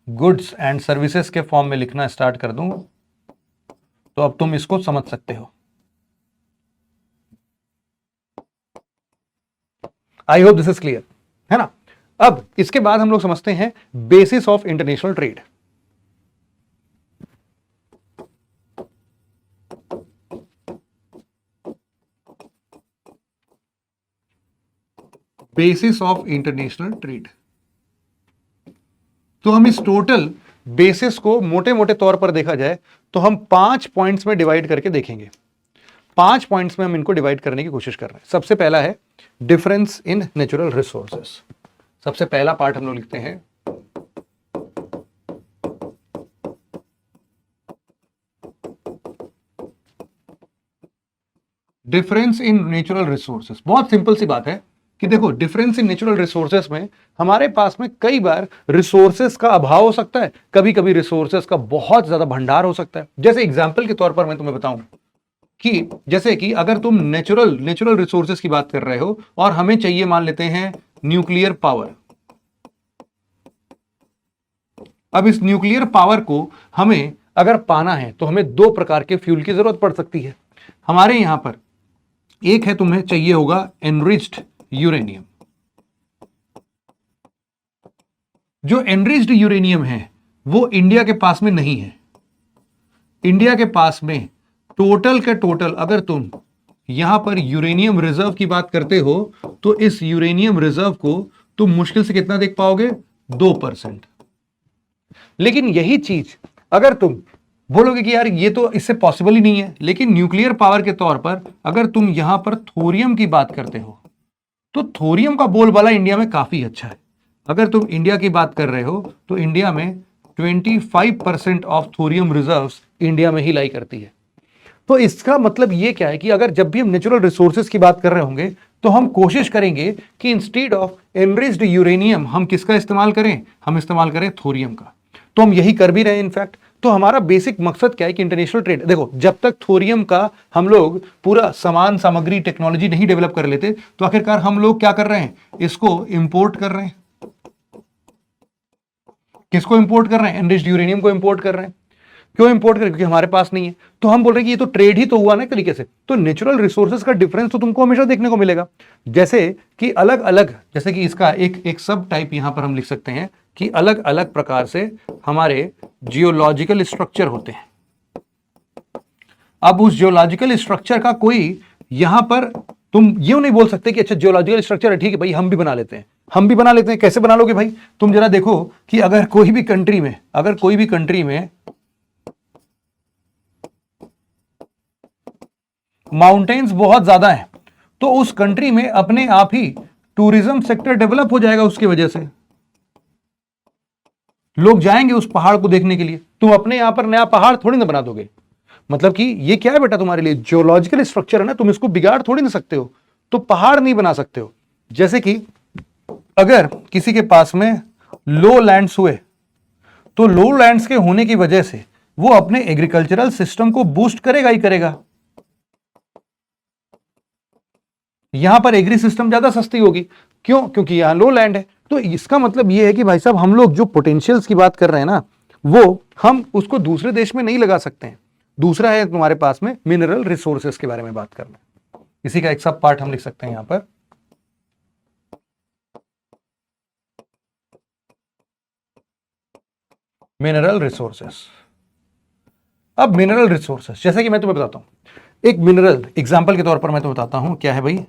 गुड्स एंड सर्विसेज के फॉर्म में लिखना स्टार्ट कर दूं तो अब तुम इसको समझ सकते हो। I hope this is clear, है ना। अब इसके बाद हम लोग समझते हैं basis of international trade. Basis of international trade. तो हम इस टोटल बेसिस को मोटे मोटे तौर पर देखा जाए तो हम 5 पॉइंट्स में डिवाइड करके देखेंगे। 5 पॉइंट्स में हम इनको डिवाइड करने की कोशिश कर रहे हैं। सबसे पहला है डिफरेंस इन नेचुरल रिसोर्सेस। सबसे पहला पार्ट हम लोग लिखते हैं डिफरेंस इन नेचुरल रिसोर्सेस। बहुत सिंपल सी बात है कि देखो डिफरेंस इन नेचुरल रिसोर्सेस में हमारे पास में कई बार रिसोर्सेस का अभाव हो सकता है, कभी कभी रिसोर्सेस का बहुत ज्यादा भंडार हो सकता है। जैसे एग्जांपल के तौर पर मैं तुम्हें बताऊं कि जैसे कि अगर तुम नेचुरल रिसोर्सेस की बात कर रहे हो और हमें चाहिए, मान लेते हैं न्यूक्लियर पावर। अब इस न्यूक्लियर पावर को हमें अगर पाना है तो हमें दो प्रकार के फ्यूल की जरूरत पड़ सकती है। हमारे यहां पर एक है, तुम्हें चाहिए होगा एनरिच्ड यूरेनियम। जो एनरिच्ड यूरेनियम है वो इंडिया के पास में नहीं है। इंडिया के पास में टोटल के टोटल अगर तुम यहां पर यूरेनियम रिजर्व की बात करते हो तो इस यूरेनियम रिजर्व को तुम मुश्किल से कितना देख पाओगे, 2%। लेकिन यही चीज अगर तुम बोलोगे कि यार ये तो इससे पॉसिबल ही नहीं है, लेकिन न्यूक्लियर पावर के तौर पर अगर तुम यहां पर थोरियम की बात करते हो तो थोरियम का बोलबाला इंडिया में काफी अच्छा है। अगर तुम इंडिया की बात कर रहे हो तो इंडिया में 25% ऑफ थोरियम रिजर्व्स इंडिया में ही लाई करती है। तो इसका मतलब ये क्या है कि अगर जब भी हम नेचुरल रिसोर्सेज की बात कर रहे होंगे तो हम कोशिश करेंगे कि इंस्टेड ऑफ एनरिच्ड यूरेनियम हम किसका इस्तेमाल करें, हम इस्तेमाल करें थोरियम का। तो हम यही कर भी रहे हैं इनफैक्ट। तो हमारा बेसिक मकसद क्या है कि इंटरनेशनल ट्रेड, देखो जब तक थोरियम का हम लोग पूरा सामान सामग्री टेक्नोलॉजी नहीं डेवलप कर लेते तो आखिरकार हम लोग क्या कर रहे हैं, इसको इंपोर्ट कर रहे हैं। किसको इंपोर्ट कर रहे हैं, एनरिच्ड यूरेनियम को इंपोर्ट कर रहे हैं। क्यों इंपोर्ट करें, क्योंकि हमारे पास नहीं है। तो हम बोल रहे हैं कि ये तो ट्रेड ही तो हुआ ना एक तरीके से। तो नेचुरल रिसोर्सेज का डिफरेंस तो तुमको हमेशा देखने को मिलेगा। जैसे कि अलग अलग, जैसे कि इसका एक सब टाइप यहां पर हम लिख सकते हैं कि अलग अलग प्रकार से हमारे जियोलॉजिकल स्ट्रक्चर होते हैं। अब उस जियोलॉजिकल स्ट्रक्चर का कोई यहां पर तुम यूं नहीं बोल सकते कि अच्छा जियोलॉजिकल स्ट्रक्चर है, ठीक है भाई हम भी बना लेते हैं। हम भी बना लेते हैं, कैसे बना लोगे भाई? तुम जरा देखो कि अगर कोई भी कंट्री में माउंटेन्स बहुत ज्यादा हैं तो उस कंट्री में अपने आप ही टूरिज्म सेक्टर डेवलप हो जाएगा। उसकी वजह से लोग जाएंगे उस पहाड़ को देखने के लिए। तुम अपने यहां पर नया पहाड़ थोड़ी ना बना दोगे। मतलब कि ये क्या है बेटा, तुम्हारे लिए जियोलॉजिकल स्ट्रक्चर है ना, तुम इसको बिगाड़ थोड़ी ना सकते हो। तो पहाड़ नहीं बना सकते हो। जैसे कि अगर किसी के पास में लो लैंड्स हुए तो लो लैंड्स के होने की वजह से वो अपने एग्रीकल्चरल सिस्टम को बूस्ट करेगा ही करेगा। यहां पर एग्री सिस्टम ज्यादा सस्ती होगी। क्यों? क्योंकि यहां लो लैंड है। तो इसका मतलब यह है कि भाई साहब हम लोग जो पोटेंशियल्स की बात कर रहे हैं ना, वो हम उसको दूसरे देश में नहीं लगा सकते हैं। दूसरा है तुम्हारे पास में मिनरल रिसोर्सेस के बारे में बात करना। इसी का एक सब पार्ट हम लिख सकते हैं यहां पर, मिनरल रिसोर्सेस। अब मिनरल रिसोर्सेस जैसे कि मैं तुम्हें बताता हूं, एक मिनरल एग्जांपल के तौर पर मैं तुम्हें बताता हूं क्या है भाई,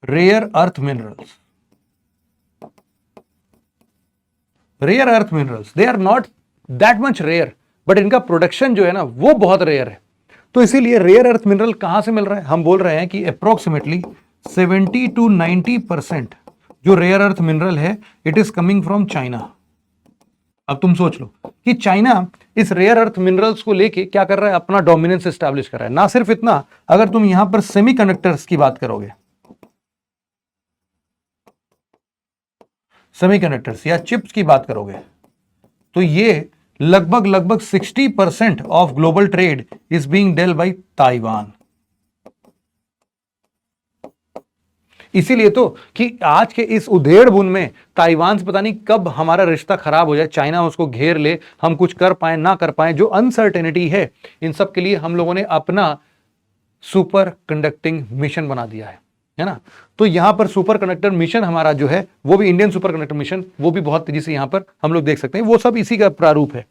rare earth minerals. Rare earth minerals they are not that much rare, but इनका प्रोडक्शन जो है ना वो बहुत रेयर है। तो इसीलिए रेयर अर्थ मिनरल कहां से मिल रहा है, हम बोल रहे हैं कि अप्रोक्सीमेटली 70 to 90% जो रेयर अर्थ मिनरल है it is coming from China. अब तुम सोच लो कि चाइना इस रेयर अर्थ मिनरल्स को लेके क्या कर रहा है, अपना डोमिनेंस एस्टैब्लिश कर रहा है। ना सिर्फ इतना, अगर तुम यहां पर सेमीकंडक्टर्स की बात करोगे, सेमीकंडक्टर्स या चिप्स की बात करोगे, तो ये लगभग 60% of global trade is being dealt by Taiwan. इसीलिए तो कि आज के इस उधेड़ बुन में ताइवान से पता नहीं कब हमारा रिश्ता खराब हो जाए, चाइना उसको घेर ले, हम कुछ कर पाए ना कर पाए, जो अनसर्टेनिटी है, इन सब के लिए हम लोगों ने अपना सुपर कंडक्टिंग मिशन बना दिया है ना। तो यहां पर सुपर कंडक्टर मिशन हमारा जो है वो भी इंडियन सुपर कंडक्टर मिशन, वो भी बहुत तेजी से यहां पर हम लोग देख सकते हैं, वो सब इसी का प्रारूप है।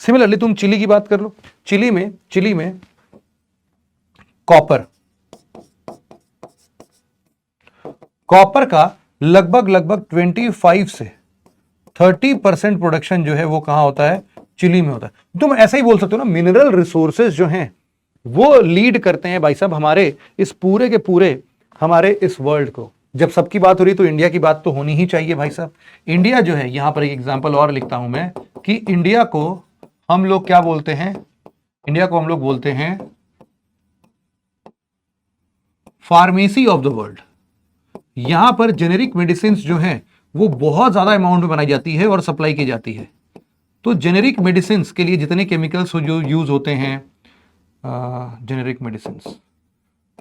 सिमिलरली तुम चिली की बात कर लो, चिली में कॉपर का लगभग 25 से 30% प्रोडक्शन जो है वो कहां होता है, चिली में होता है। तुम ऐसा ही बोल सकते हो ना, मिनरल रिसोर्सेज जो हैं वो लीड करते हैं भाई साहब हमारे इस पूरे के पूरे हमारे इस वर्ल्ड को। जब सबकी बात हो रही तो इंडिया की बात तो होनी ही चाहिए भाई साहब। इंडिया जो है, यहां पर एक एग्जांपल और लिखता हूं मैं कि इंडिया को हम लोग क्या बोलते हैं, इंडिया को हम लोग बोलते हैं फार्मेसी ऑफ द वर्ल्ड। यहां पर जेनेरिक मेडिसिन जो है वो बहुत ज्यादा अमाउंट में बनाई जाती है और सप्लाई की जाती है। तो जेनेरिक मेडिसिन के लिए जितने केमिकल्स जो यूज होते हैं, जेनेरिक मेडिसिन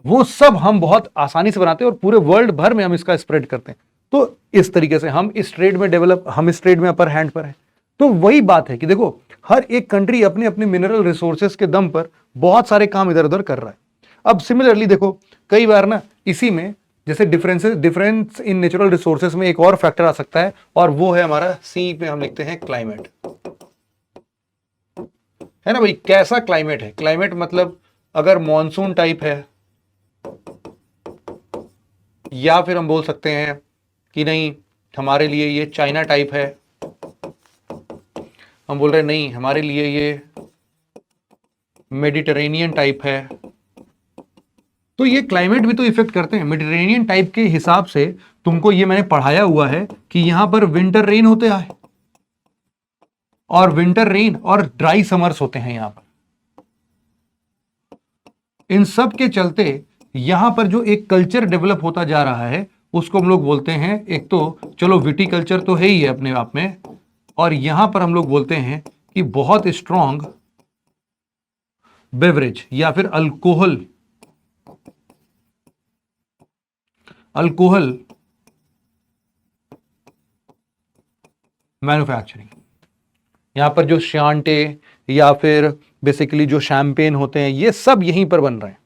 वो सब हम बहुत आसानी से बनाते हैं और पूरे वर्ल्ड भर में हम इसका स्प्रेड करते हैं। तो इस तरीके से हम इस ट्रेड में हम इस ट्रेड में अपर हैंड पर है। तो वही बात है कि देखो, हर एक कंट्री अपने अपने मिनरल रिसोर्सेस के दम पर बहुत सारे काम इधर उधर कर रहा है। अब सिमिलरली देखो, कई बार ना इसी में जैसे डिफरेंस इन नेचुरल रिसोर्सेस में एक और फैक्टर आ सकता है, और वो है हमारा सी पे हम लिखते हैं क्लाइमेट। है ना भाई, कैसा क्लाइमेट है? क्लाइमेट मतलब अगर मॉनसून टाइप है, या फिर हम बोल सकते हैं कि नहीं हमारे लिए ये चाइना टाइप है, हम बोल रहे हैं नहीं हमारे लिए ये मेडिटेरेनियन टाइप है। तो ये क्लाइमेट भी तो इफेक्ट करते हैं। मेडिटेरेनियन टाइप के हिसाब से तुमको ये मैंने पढ़ाया हुआ है कि यहां पर विंटर रेन होते हैं और विंटर रेन और ड्राई समर्स होते हैं यहां पर। इन सब के चलते यहां पर जो एक कल्चर डेवलप होता जा रहा है उसको हम लोग बोलते हैं, एक तो चलो विटिकल्चर तो है ही है अपने आप में, और यहां पर हम लोग बोलते हैं कि बहुत स्ट्रॉन्ग बेवरेज या फिर अल्कोहल मैन्युफैक्चरिंग। यहां पर जो शांटे या फिर बेसिकली जो शैंपेन होते हैं ये सब यहीं पर बन रहे हैं।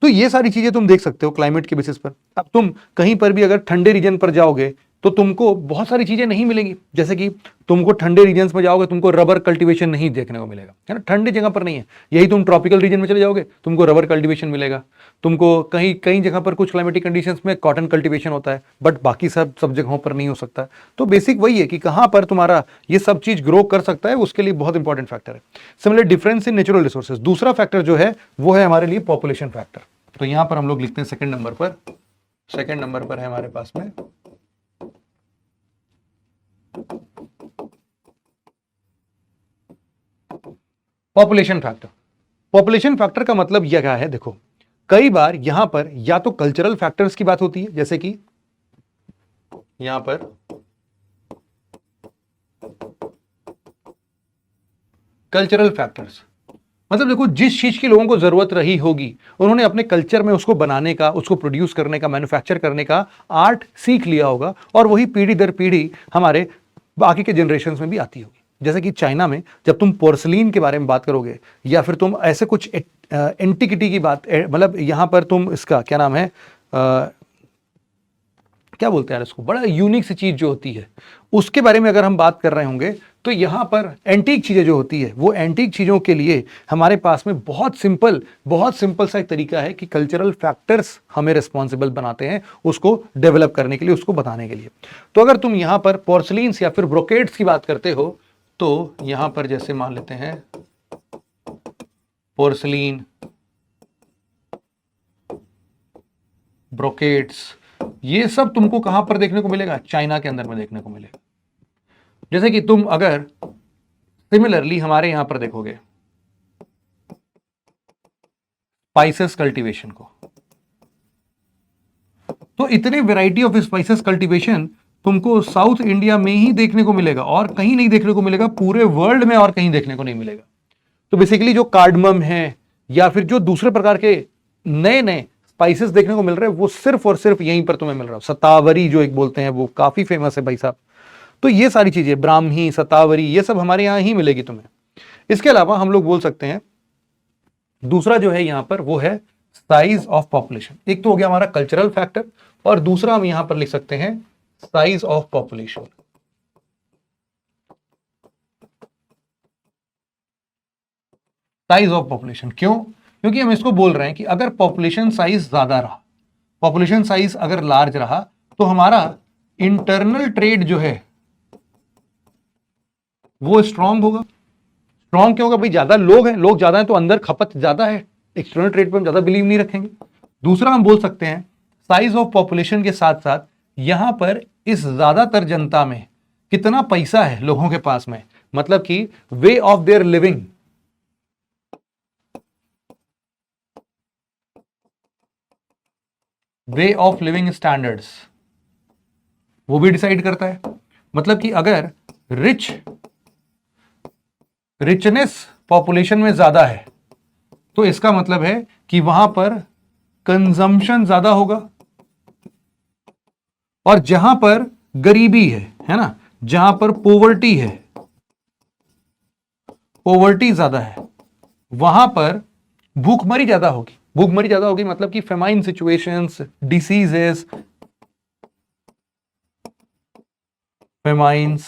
तो ये सारी चीजें तुम देख सकते हो क्लाइमेट के बेसिस पर। अब तुम कहीं पर भी अगर ठंडे रीजन पर जाओगे तो तुमको बहुत सारी चीजें नहीं मिलेंगी। जैसे कि तुमको ठंडे रीजन्स में जाओगे तुमको रबर कल्टीवेशन नहीं देखने को मिलेगा, है ना, ठंडी जगह पर नहीं है। यही तुम ट्रॉपिकल रीजन में चले जाओगे तुमको रबर कल्टीवेशन मिलेगा। तुमको कहीं कई जगह पर कुछ क्लाइमेटिक कंडीशंस में कॉटन कल्टीवेशन होता है, बट बाकी सब जगहों पर नहीं हो सकता। तो बेसिक वही है कि कहां पर तुम्हारा ये सब चीज ग्रो कर सकता है, उसके लिए बहुत इंपॉर्टेंट फैक्टर है। Similar difference in natural resources. दूसरा फैक्टर जो है वो है हमारे लिए पॉपुलेशन फैक्टर। तो यहां पर हम लोग लिखते हैं सेकंड नंबर पर है हमारे पास में पॉपुलेशन फैक्टर। पॉपुलेशन फैक्टर का मतलब यह क्या है? देखो, कई बार यहां पर या तो कल्चरल फैक्टर्स की बात होती है, जैसे कि यहां पर कल्चरल फैक्टर्स मतलब देखो, जिस चीज की लोगों को जरूरत रही होगी उन्होंने अपने कल्चर में उसको बनाने का, उसको प्रोड्यूस करने का, मैन्युफैक्चर करने का आर्ट सीख लिया होगा, और वही पीढ़ी दर पीढ़ी हमारे बाकी के जनरेशंस में भी आती होगी। जैसे कि चाइना में जब तुम पोर्सलीन के बारे में बात करोगे, या फिर तुम ऐसे कुछ एंटिकिटी की बात, मतलब यहां पर तुम इसका क्या नाम है, क्या बोलते हैं यार इसको, बड़ा यूनिक सी चीज जो होती है उसके बारे में अगर हम बात कर रहे होंगे, तो यहां पर एंटीक चीजें जो होती है वो एंटीक चीजों के लिए हमारे पास में बहुत सिंपल सा एक तरीका है कि कल्चरल फैक्टर्स हमें रिस्पॉन्सिबल बनाते हैं उसको डेवलप करने के लिए, उसको बताने के लिए। तो अगर तुम यहां पर पोर्सलिन्स या फिर ब्रोकेड्स की बात करते हो, तो यहां पर जैसे मान लेते हैं पोर्सलिन, ब्रोकेड्स, ये सब तुमको कहां पर देखने को मिलेगा? चाइना के अंदर में देखने को मिलेगा। जैसे कि तुम अगर सिमिलरली हमारे यहां पर देखोगे स्पाइसेस कल्टीवेशन को, तो इतने वैरायटी ऑफ स्पाइसेस कल्टीवेशन तुमको साउथ इंडिया में ही देखने को मिलेगा और कहीं नहीं देखने को मिलेगा, पूरे वर्ल्ड में और कहीं देखने को नहीं मिलेगा। तो बेसिकली जो कार्डमम है या फिर जो दूसरे प्रकार के नए नए स्पाइसेस देखने को मिल रहे हैं वो सिर्फ और सिर्फ यहीं पर तुम्हें मिल रहा है। सतावरी जो एक बोलते हैं वो काफी फेमस है भाई साहब। तो ये सारी चीजें ब्राह्मी, सतावरी, ये सब हमारे यहां ही मिलेगी तुम्हें। इसके अलावा हम लोग बोल सकते हैं दूसरा जो है यहां पर वो है साइज ऑफ पॉपुलेशन। एक तो हो गया हमारा कल्चरल फैक्टर, और दूसरा हम यहां पर लिख सकते हैं size of population. Size of population क्यों? क्योंकि हम इसको बोल रहे हैं कि अगर पॉपुलेशन साइज ज्यादा रहा, पॉपुलेशन साइज अगर लार्ज रहा, तो हमारा इंटरनल ट्रेड जो है वो स्ट्रांग होगा। स्ट्रांग क्यों होगा भाई? ज्यादा लोग हैं, लोग ज्यादा हैं तो अंदर खपत ज्यादा है, एक्सटर्नल ट्रेड पे हम ज्यादा बिलीव नहीं रखेंगे। दूसरा हम बोल सकते हैं साइज ऑफ पॉपुलेशन के साथ साथ यहां पर इस ज्यादातर जनता में कितना पैसा है लोगों के पास में, मतलब कि way of their living, way of living standards वो भी डिसाइड करता है। मतलब कि अगर रिचनेस पॉपुलेशन में ज्यादा है तो इसका मतलब है कि वहां पर कंजम्पशन ज्यादा होगा, और जहां पर गरीबी है ना, जहां पर पोवर्टी ज्यादा है वहां पर भूखमरी ज्यादा होगी। भूखमरी ज्यादा होगी मतलब कि famine situations, diseases, famines,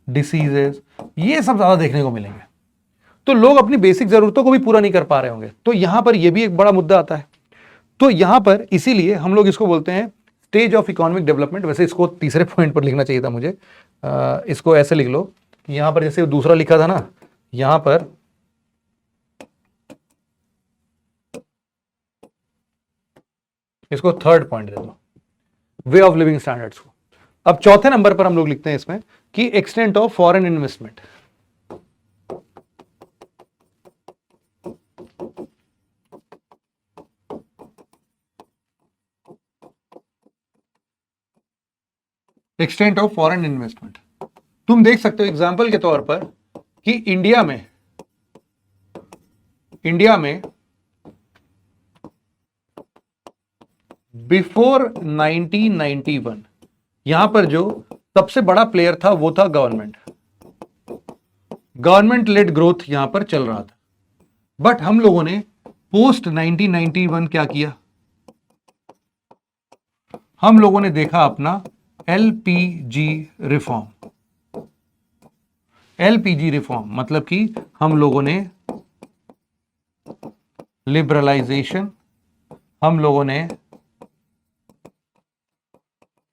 diseases, ये सब ज्यादा देखने को मिलेंगे। तो लोग अपनी बेसिक जरूरतों को भी पूरा नहीं कर पा रहे होंगे, तो यहां पर यह भी एक बड़ा मुद्दा आता है। तो यहां पर इसीलिए हम लोग इसको बोलते हैं स्टेज ऑफ इकोनॉमिक डेवलपमेंट। वैसे इसको तीसरे पॉइंट पर लिखना चाहिए था मुझे, इसको ऐसे लिख लो कि यहां पर जैसे दूसरा लिखा था ना, यहां पर इसको थर्ड पॉइंट दे दो, वे ऑफ लिविंग स्टैंडर्ड्स को। अब चौथे नंबर पर हम लोग लिखते हैं इसमें कि extent of foreign investment. Extent of foreign investment तुम देख सकते हो एग्जांपल के तौर पर कि इंडिया में बिफोर 1991 यहां पर जो सबसे बड़ा प्लेयर था वो था गवर्नमेंट लेड ग्रोथ यहां पर चल रहा था। बट हम लोगों ने पोस्ट 1991 क्या किया, हम लोगों ने देखा अपना एलपीजी रिफॉर्म मतलब कि हम लोगों ने लिबरलाइजेशन, हम लोगों ने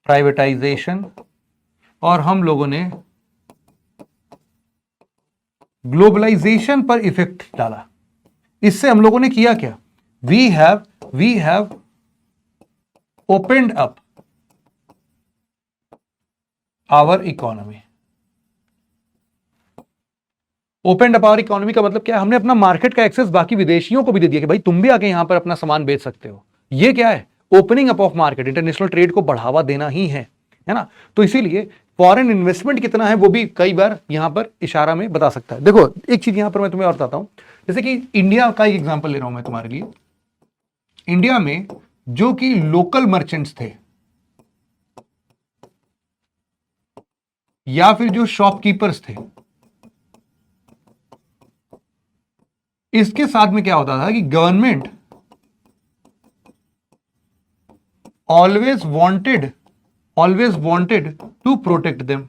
प्राइवेटाइजेशन, और हम लोगों ने ग्लोबलाइजेशन पर इफेक्ट डाला। इससे हम लोगों ने किया क्या, we have opened up our economy. Open up our economy का मतलब क्या है, हमने अपना मार्केट का एक्सेस बाकी विदेशियों को भी दे दिया कि भाई तुम भी आके यहां पर अपना सामान बेच सकते हो। ये क्या है, opening up of market, international trade को बढ़ावा देना ही है ना। तो इसीलिए फॉरेन इन्वेस्टमेंट कितना है वो भी कई बार यहां पर इशारा में बता सकता है। देखो एक चीज यहां पर मैं तुम्हें और बताता हूं, जैसे कि इंडिया का एक एग्जांपल ले रहा हूं मैं तुम्हारे लिए। इंडिया में जो कि लोकल मर्चेंट्स थे या फिर जो शॉपकीपर्स थे, इसके साथ में क्या होता था कि government always wanted to protect them.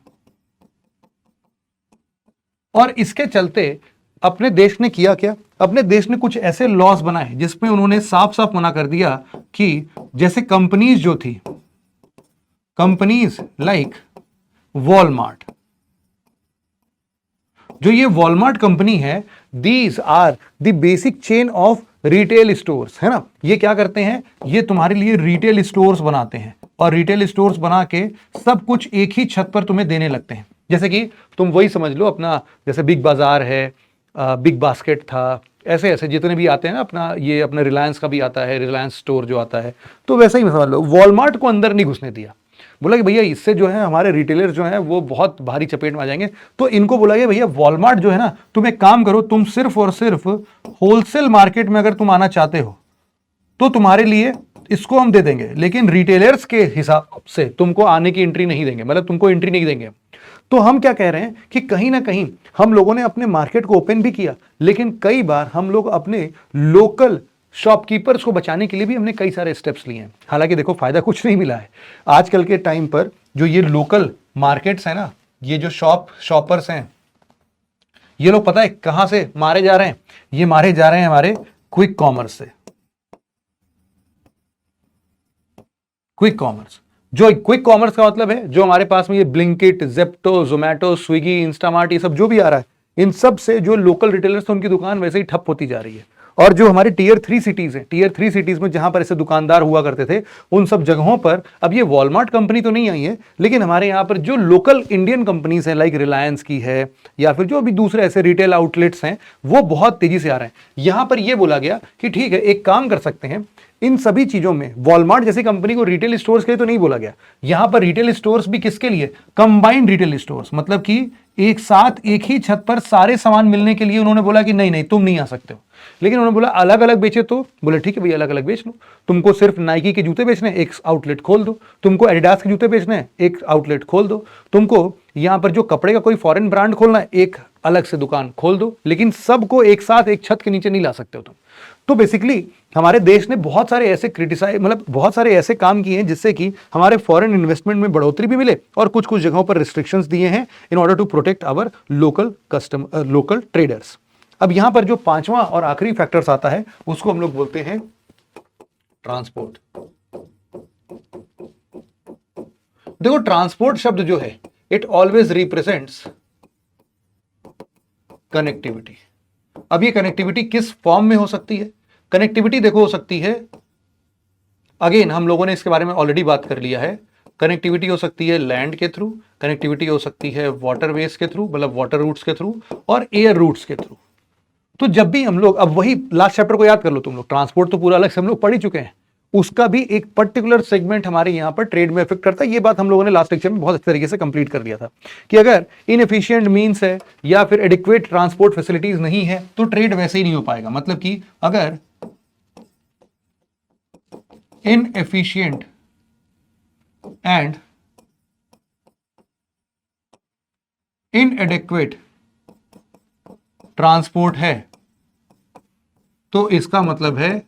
और इसके चलते अपने देश ने किया क्या, अपने देश ने कुछ ऐसे लॉज बनाए जिसमें उन्होंने साफ साफ मना कर दिया कि जैसे कंपनीज जो थी, कंपनीज लाइक वॉलमार्ट, जो ये वॉलमार्ट कंपनी है, these are the basic chain of retail stores, है ना। ये क्या करते हैं, ये तुम्हारे लिए रिटेल स्टोर्स बनाते हैं, और रिटेल स्टोर्स बना के सब कुछ एक ही छत पर तुम्हें देने लगते हैं। जैसे कि तुम वही समझ लो अपना, जैसे बिग बाजार है, बिग बास्केट था, ऐसे ऐसे जितने भी आते हैं ना, अपना ये अपना रिलायंस का भी आता है, रिलायंस स्टोर जो आता है, तो वैसा ही समझ लो। वॉलमार्ट को अंदर नहीं घुसने दिया, बोला कि भैया इससे जो है हमारे रिटेलर जो है वो बहुत भारी चपेट में आ जाएंगे। तो इनको बोला गया भैया वॉलमार्ट जो है ना, तुम एक काम करो, तुम सिर्फ और सिर्फ होलसेल मार्केट में अगर तुम आना चाहते हो तो तुम्हारे लिए इसको हम दे देंगे, लेकिन रिटेलर्स के हिसाब से तुमको आने की एंट्री नहीं देंगे, मतलब तुमको एंट्री नहीं देंगे। तो हम क्या कह रहे हैं कि कहीं ना कहीं हम लोगों ने अपने मार्केट को ओपन भी किया, लेकिन कई बार हम लोग अपने लोकल शॉपकीपर्स को बचाने के लिए भी हमने कई सारे स्टेप्स लिए हैं। हालांकि देखो फायदा कुछ नहीं मिला है। आजकल के टाइम पर जो ये लोकल मार्केट्स हैं ना, ये जो शॉपर्स हैं, ये लोग पता है कहां से मारे जा रहे हैं, ये मारे जा रहे हैं हमारे क्विक कॉमर्स से। क्विक कॉमर्स, जो क्विक कॉमर्स का मतलब है जो हमारे पास में ये Blinkit, Zepto, Zomato, Swiggy, Instamart, ये सब जो भी आ रहा है, इन सब से जो लोकल रिटेलर्स थे उनकी दुकान वैसे ही ठप होती जा रही है। और जो हमारे टीयर 3 सिटीज हैं, टीयर 3 सिटीज में जहां पर ऐसे दुकानदार हुआ करते थे, उन सब जगहों पर अब ये वॉलमार्ट कंपनी तो नहीं आई है, लेकिन हमारे यहां पर जो लोकल इंडियन कंपनीज हैं, लाइक रिलायंस की है या फिर जो भी दूसरे ऐसे रिटेल आउटलेट्स हैं, वो बहुत तेजी से आ रहे हैं। यहां पर यह बोला गया कि ठीक है, एक काम कर सकते हैं, इन सभी चीजों में वॉलमार्ट जैसी कंपनी को रिटेल स्टोर्स के लिए तो नहीं बोला गया। यहां पर रिटेल स्टोर्स भी किसके लिए, कंबाइंड रिटेल स्टोर्स, मतलब कि एक साथ एक ही छत पर सारे सामान मिलने के लिए उन्होंने बोला कि नहीं नहीं तुम नहीं आ सकते हो। लेकिन उन्होंने बोला अलग अलग बेचे, तो बोले ठीक है भैया अलग अलग बेच लो। तुमको सिर्फ नाइकी के जूते बेचने, एक आउटलेट खोल दो। तुमको एडिडास के जूते बेचने हैं, एक आउटलेट खोल दो। तुमको यहां पर जो कपड़े का कोई फॉरेन ब्रांड खोलना है, एक अलग से दुकान खोल दो। लेकिन सबको एक साथ एक छत के नीचे नहीं ला सकते हो तुम। तो बेसिकली हमारे देश ने बहुत सारे ऐसे मतलब बहुत सारे ऐसे काम किए हैं जिससे कि हमारे फॉरेन इन्वेस्टमेंट में बढ़ोतरी भी मिले, और कुछ कुछ जगहों पर रिस्ट्रिक्शंस दिए हैं in order to protect our local traders. अब यहां पर जो पांचवा और आखिरी फैक्टर्स आता है उसको हम लोग बोलते हैं ट्रांसपोर्ट। देखो ट्रांसपोर्ट शब्द जो है इट ऑलवेज रिप्रेजेंट्स कनेक्टिविटी। अब ये कनेक्टिविटी किस फॉर्म में हो सकती है? कनेक्टिविटी देखो हो सकती है, अगेन हम लोगों ने इसके बारे में ऑलरेडी बात कर लिया है। कनेक्टिविटी हो सकती है लैंड के थ्रू, कनेक्टिविटी हो सकती है वाटरवेज के थ्रू, मतलब वाटर रूट्स के थ्रू, और एयर रूट्स के थ्रू। तो जब भी हम लोग, अब वही लास्ट चैप्टर को याद कर लो तुम लोग, ट्रांसपोर्ट तो पूरा अलग से हम लोग पढ़ ही चुके हैं, उसका भी एक पर्टिकुलर सेगमेंट हमारे यहां पर ट्रेड में इफेक्ट करता है। ये बात हम लोगों ने लास्ट लेक्चर में बहुत अच्छे तरीके से कंप्लीट कर दिया था कि अगर इनएफिशिएंट मींस है या फिर एडिक्वेट ट्रांसपोर्ट फैसिलिटीज नहीं है तो ट्रेड वैसे ही नहीं हो पाएगा। मतलब कि अगर इनएफिशिएंट एंड इनएडिक्वेट ट्रांसपोर्ट है तो इसका मतलब है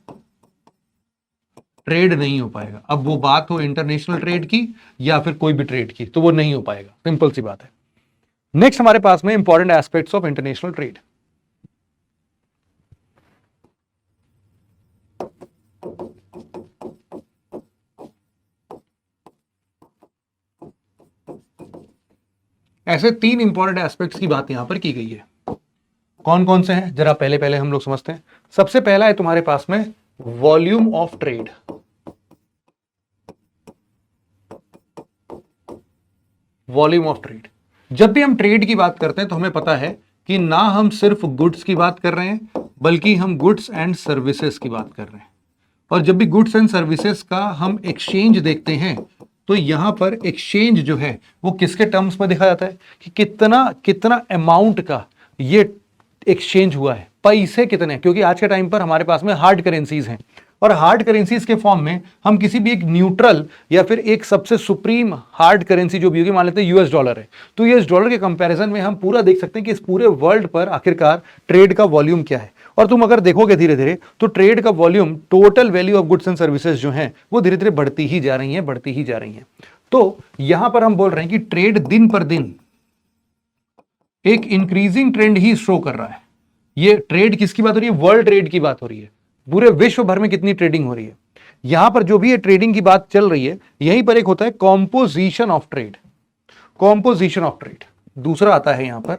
ट्रेड नहीं हो पाएगा। अब वो बात हो इंटरनेशनल ट्रेड की या फिर कोई भी ट्रेड की, तो वो नहीं हो पाएगा, सिंपल सी बात है। नेक्स्ट हमारे पास में important aspects of international trade. ऐसे तीन इंपॉर्टेंट एस्पेक्ट्स की बात यहां पर की गई है। कौन कौन से हैं जरा पहले पहले हम लोग समझते हैं। सबसे पहला है तुम्हारे पास में volume of trade. Volume of trade, जब भी हम ट्रेड की बात करते हैं तो हमें पता है कि ना हम सिर्फ गुड्स की बात कर रहे हैं बल्कि हम गुड्स एंड सर्विसेज की बात कर रहे हैं। और जब भी गुड्स एंड सर्विसेज का हम एक्सचेंज देखते हैं तो यहां पर एक्सचेंज जो है वो किसके टर्म्स में देखा जाता है कि कितना कितना अमाउंट का ये एक्सचेंज हुआ है, पैसे कितने, क्योंकि आज के टाइम पर हमारे पास में हार्ड करेंसीज हैं और हार्ड करेंसीज के फॉर्म में हम किसी भी एक न्यूट्रल या फिर एक सबसे सुप्रीम हार्ड करेंसी जो भी होगी, मान लेते हैं यूएस डॉलर है, तो यूएस डॉलर के कंपैरिजन में हम पूरा देख सकते हैं कि इस पूरे वर्ल्ड पर आखिरकार ट्रेड का वॉल्यूम क्या है। और तुम अगर देखोगे धीरे धीरे तो ट्रेड का volume, total value of goods and services जो है वो धीरे धीरे बढ़ती ही जा रही है, बढ़ती ही जा रही है। तो यहां पर हम बोल रहे हैं कि ट्रेड दिन पर दिन एक इंक्रीजिंग ट्रेंड ही शो कर रहा है। ये ट्रेड किसकी बात हो रही है? वर्ल्ड ट्रेड की बात हो रही है। पूरे विश्व भर में कितनी ट्रेडिंग हो रही है, यहां पर जो भी ये ट्रेडिंग की बात चल रही है, यहीं पर एक होता है composition of trade. Composition of trade दूसरा आता है यहां पर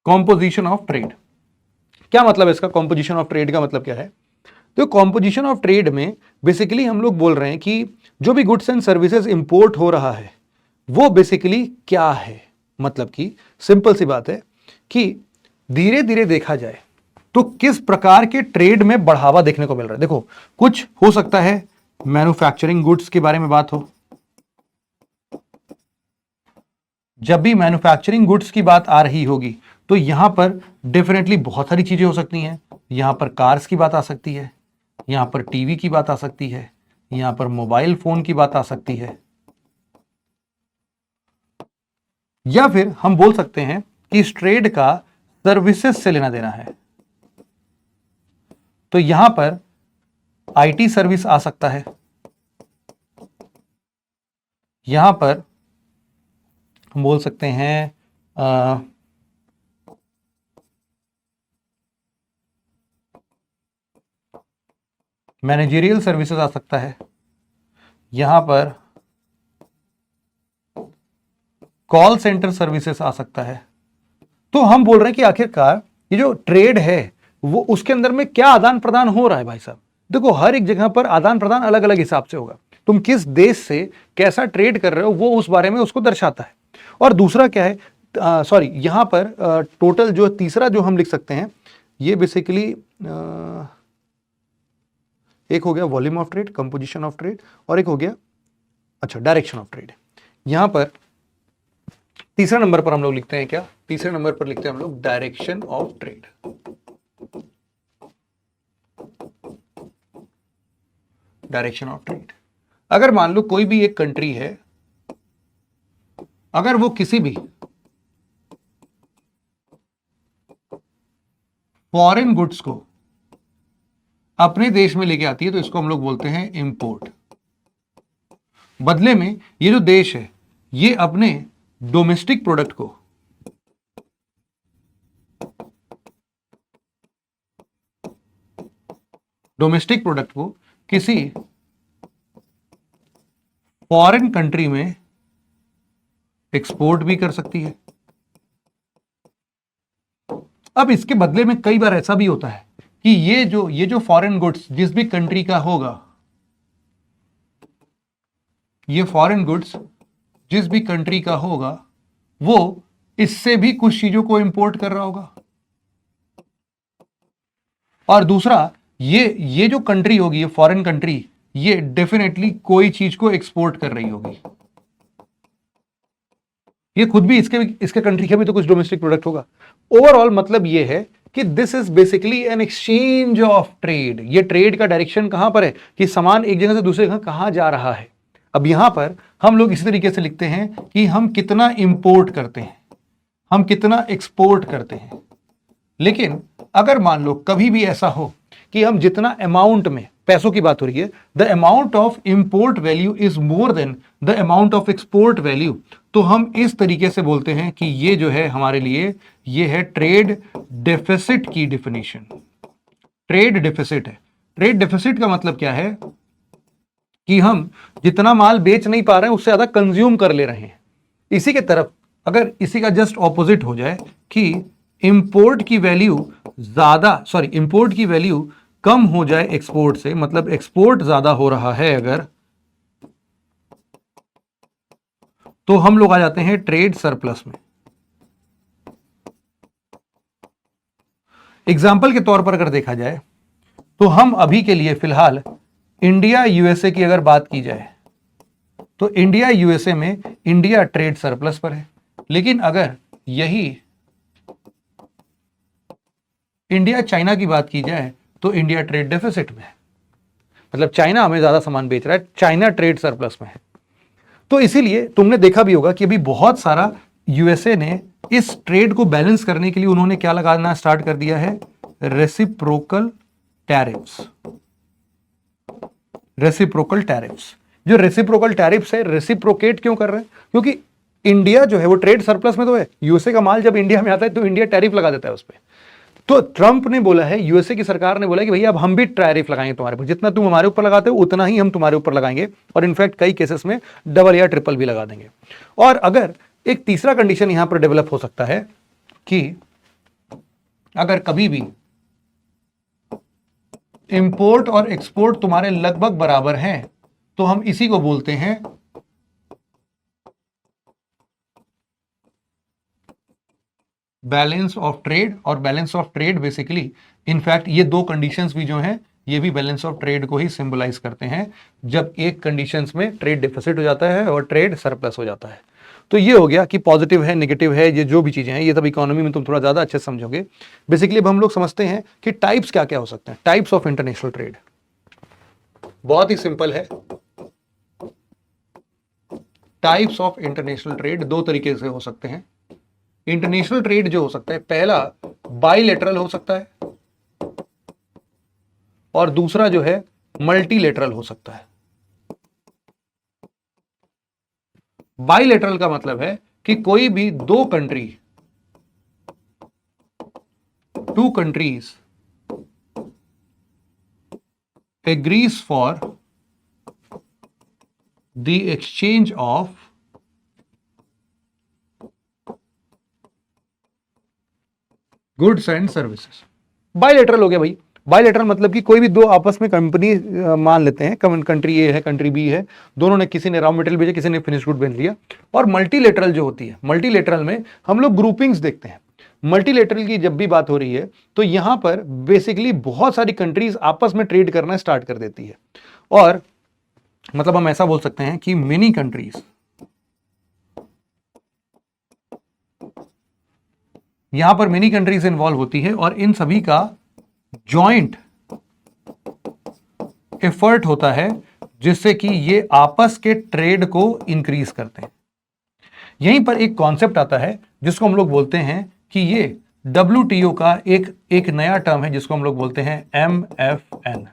कॉम्पोजिशन ऑफ ट्रेड। क्या मतलब है इसका? कॉम्पोजिशन ऑफ ट्रेड का मतलब क्या है? तो कॉम्पोजिशन ऑफ ट्रेड में बेसिकली हम लोग बोल रहे हैं कि जो भी गुड्स एंड सर्विसेज इंपोर्ट हो रहा है वो बेसिकली क्या है। मतलब कि सिंपल सी बात है कि धीरे धीरे देखा जाए तो किस प्रकार के ट्रेड में बढ़ावा देखने को मिल रहा है। देखो कुछ हो सकता है मैन्युफैक्चरिंग गुड्स के बारे में बात हो, जब भी मैन्युफैक्चरिंग गुड्स की बात आ रही होगी तो यहां पर डेफिनेटली बहुत सारी चीजें हो सकती हैं। यहां पर कार्स की बात आ सकती है, यहां पर टीवी की बात आ सकती है, यहां पर मोबाइल फोन की बात आ सकती है, या फिर हम बोल सकते हैं कि इस ट्रेड का सर्विसेज से लेना देना है। तो यहां पर आईटी सर्विस आ सकता है, यहां पर हम बोल सकते हैं मैनेजरियल सर्विसेज आ सकता है, यहां पर कॉल सेंटर सर्विसेज आ सकता है। तो हम बोल रहे हैं कि आखिरकार ये जो ट्रेड है वो उसके अंदर में क्या आदान प्रदान हो रहा है। भाई साहब देखो हर एक जगह पर आदान प्रदान अलग अलग हिसाब से होगा, तुम किस देश से कैसा ट्रेड कर रहे हो वो उस बारे में उसको दर्शाता है। और दूसरा क्या है, सॉरी, यहां पर टोटल जो तीसरा जो हम लिख सकते हैं, ये बेसिकली एक हो गया volume of trade, composition of trade, और एक हो गया अच्छा डायरेक्शन ऑफ ट्रेड। यहां पर तीसरा नंबर पर हम लोग लिखते हैं क्या, तीसरे नंबर पर लिखते हैं हम लोग direction of trade. Direction of trade, अगर मान लो कोई भी एक कंट्री है, अगर वो किसी भी फॉरेन गुड्स को अपने देश में लेके आती है तो इसको हम लोग बोलते हैं इंपोर्ट। बदले में ये जो देश है ये अपने डोमेस्टिक प्रोडक्ट को किसी फॉरेन कंट्री में एक्सपोर्ट भी कर सकती है। अब इसके बदले में कई बार ऐसा भी होता है कि ये जो फॉरेन गुड्स जिस भी कंट्री का होगा, ये फॉरेन गुड्स जिस भी कंट्री का होगा वो इससे भी कुछ चीजों को इंपोर्ट कर रहा होगा। और दूसरा, ये जो कंट्री होगी, ये फॉरेन कंट्री, ये डेफिनेटली कोई चीज को एक्सपोर्ट कर रही होगी। ये खुद भी इसके कंट्री का भी तो कुछ डोमेस्टिक प्रोडक्ट होगा। ओवरऑल मतलब ये है कि this is basically an exchange of trade. ये ट्रेड का डायरेक्शन कहां पर है कि सामान एक जगह से दूसरे जगह कहां जा रहा है। अब यहां पर हम लोग इसी तरीके से लिखते हैं कि हम कितना इंपोर्ट करते हैं, हम कितना एक्सपोर्ट करते हैं। लेकिन अगर मान लो कभी भी ऐसा हो कि हम जितना अमाउंट में, पैसों की बात हो रही है, the amount of import value is more than the amount of export value, तो हम इस तरीके से बोलते हैं कि ये जो है हमारे लिए ये है ट्रेड डेफिसिट की डिफिनेशन। ट्रेड डेफिसिट है। ट्रेड डेफिसिट का मतलब क्या है कि हम जितना माल बेच नहीं पा रहे हैं उससे ज्यादा कंज्यूम कर ले रहे हैं। इसी के तरफ अगर इसी का जस्ट ऑपोजिट हो जाए कि इंपोर्ट की वैल्यू कम हो जाए एक्सपोर्ट से, मतलब एक्सपोर्ट ज्यादा हो रहा है अगर, तो हम लोग आ जाते हैं ट्रेड सरप्लस में। एग्जाम्पल के तौर पर अगर देखा जाए तो हम अभी के लिए फिलहाल इंडिया यूएसए की अगर बात की जाए तो इंडिया यूएसए में इंडिया ट्रेड सरप्लस पर है। लेकिन अगर यही इंडिया चाइना की बात की जाए तो इंडिया ट्रेड डेफिसिट में है। मतलब चाइना हमें ज्यादा सामान बेच रहा है, चाइना ट्रेड सरप्लस में है। तो इसीलिए तुमने देखा भी होगा कि अभी बहुत सारा यूएसए ने इस ट्रेड को बैलेंस करने के लिए उन्होंने क्या लगाना स्टार्ट कर दिया है, रेसिप्रोकल टैरिफ्स। रेसिप्रोकल टैरिफ्स, जो रेसिप्रोकल टैरिफ्स है, रेसिप्रोकेट क्यों कर रहे हैं? क्योंकि इंडिया जो है वो ट्रेड सरप्लस में तो है, यूएसए का माल जब इंडिया में आता है तो इंडिया टैरिफ लगा देता है उस पर। तो ट्रंप ने बोला है, यूएसए की सरकार ने बोला है कि भैया अब हम भी टैरिफ लगाएंगे तुम्हारे ऊपर, जितना तुम हमारे ऊपर लगाते हो उतना ही हम तुम्हारे ऊपर लगाएंगे, और इनफैक्ट कई केसेस में डबल या ट्रिपल भी लगा देंगे। और अगर एक तीसरा कंडीशन यहां पर डेवलप हो सकता है कि अगर कभी भी इंपोर्ट और एक्सपोर्ट तुम्हारे लगभग बराबर हैं तो हम इसी को बोलते हैं बैलेंस ऑफ ट्रेड। और balance of trade basically, in fact ये दो कंडीशंस भी जो हैं ये भी बैलेंस ऑफ ट्रेड को ही सिंबलाइज करते हैं, जब एक कंडीशंस में ट्रेड डिफिसिट हो जाता है और ट्रेड सरप्लस हो जाता है। तो ये हो गया कि पॉजिटिव है, नेगेटिव है, ये जो भी चीजें हैं ये सब इकोनॉमी में तुम थोड़ा ज्यादा अच्छे से समझोगे। बेसिकली अब हम लोग समझते हैं कि टाइप्स क्या क्या हो सकते हैं, टाइप्स ऑफ इंटरनेशनल ट्रेड। बहुत ही सिंपल है। टाइप्स ऑफ इंटरनेशनल ट्रेड दो तरीके से हो सकते हैं। इंटरनेशनल ट्रेड जो हो सकता है, पहला बाइलेटरल हो सकता है और दूसरा जो है मल्टीलेटरल हो सकता है। बाइलेटरल का मतलब है कि कोई भी दो countries agrees for the exchange of goods and services. Bilateral हो गया भाई, बायलैटरल मतलब कि कोई भी दो आपस में कंपनी मान लेते हैं, कंट्री ए है कंट्री बी है, दोनों ने, किसी ने रॉ मटेरियल भेजा, किसी ने फिनिश गुड भेज लिया। और मल्टीलेटरल जो होती है, मल्टीलेटरल में हम लोग ग्रुपिंग्स देखते हैं। मल्टीलेटरल की जब भी बात हो रही है तो यहां पर बेसिकली बहुत सारी कंट्रीज आपस में ट्रेड करना स्टार्ट कर देती है, और मतलब हम ऐसा बोल सकते हैं कि मेनी कंट्रीज, यहां पर मेनी कंट्रीज इन्वॉल्व होती है और इन सभी का जॉइंट एफर्ट होता है जिससे कि ये आपस के ट्रेड को इंक्रीज करते हैं। यहीं पर एक कॉन्सेप्ट आता है जिसको हम लोग बोलते हैं कि ये WTO का एक नया टर्म है जिसको हम लोग बोलते हैं MFN।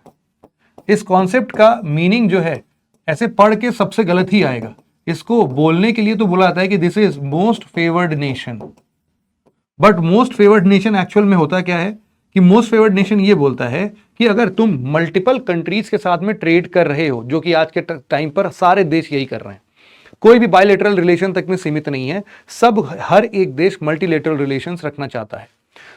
इस कॉन्सेप्ट का मीनिंग जो है ऐसे पढ़ के सबसे गलत ही आएगा, इसको बोलने के लिए तो बोला जाता है कि this is most favoured nation, but most favoured nation actual में होता क्या है कि मोस्ट फेवर्ड नेशन ये बोलता है कि अगर तुम मल्टीपल कंट्रीज के साथ में ट्रेड कर रहे हो, जो कि आज के टाइम पर सारे देश यही कर रहे हैं, कोई भी बायलैटरल रिलेशन तक में सीमित नहीं है, सब हर एक देश मल्टीलेटरल रिलेशंस रखना चाहता है,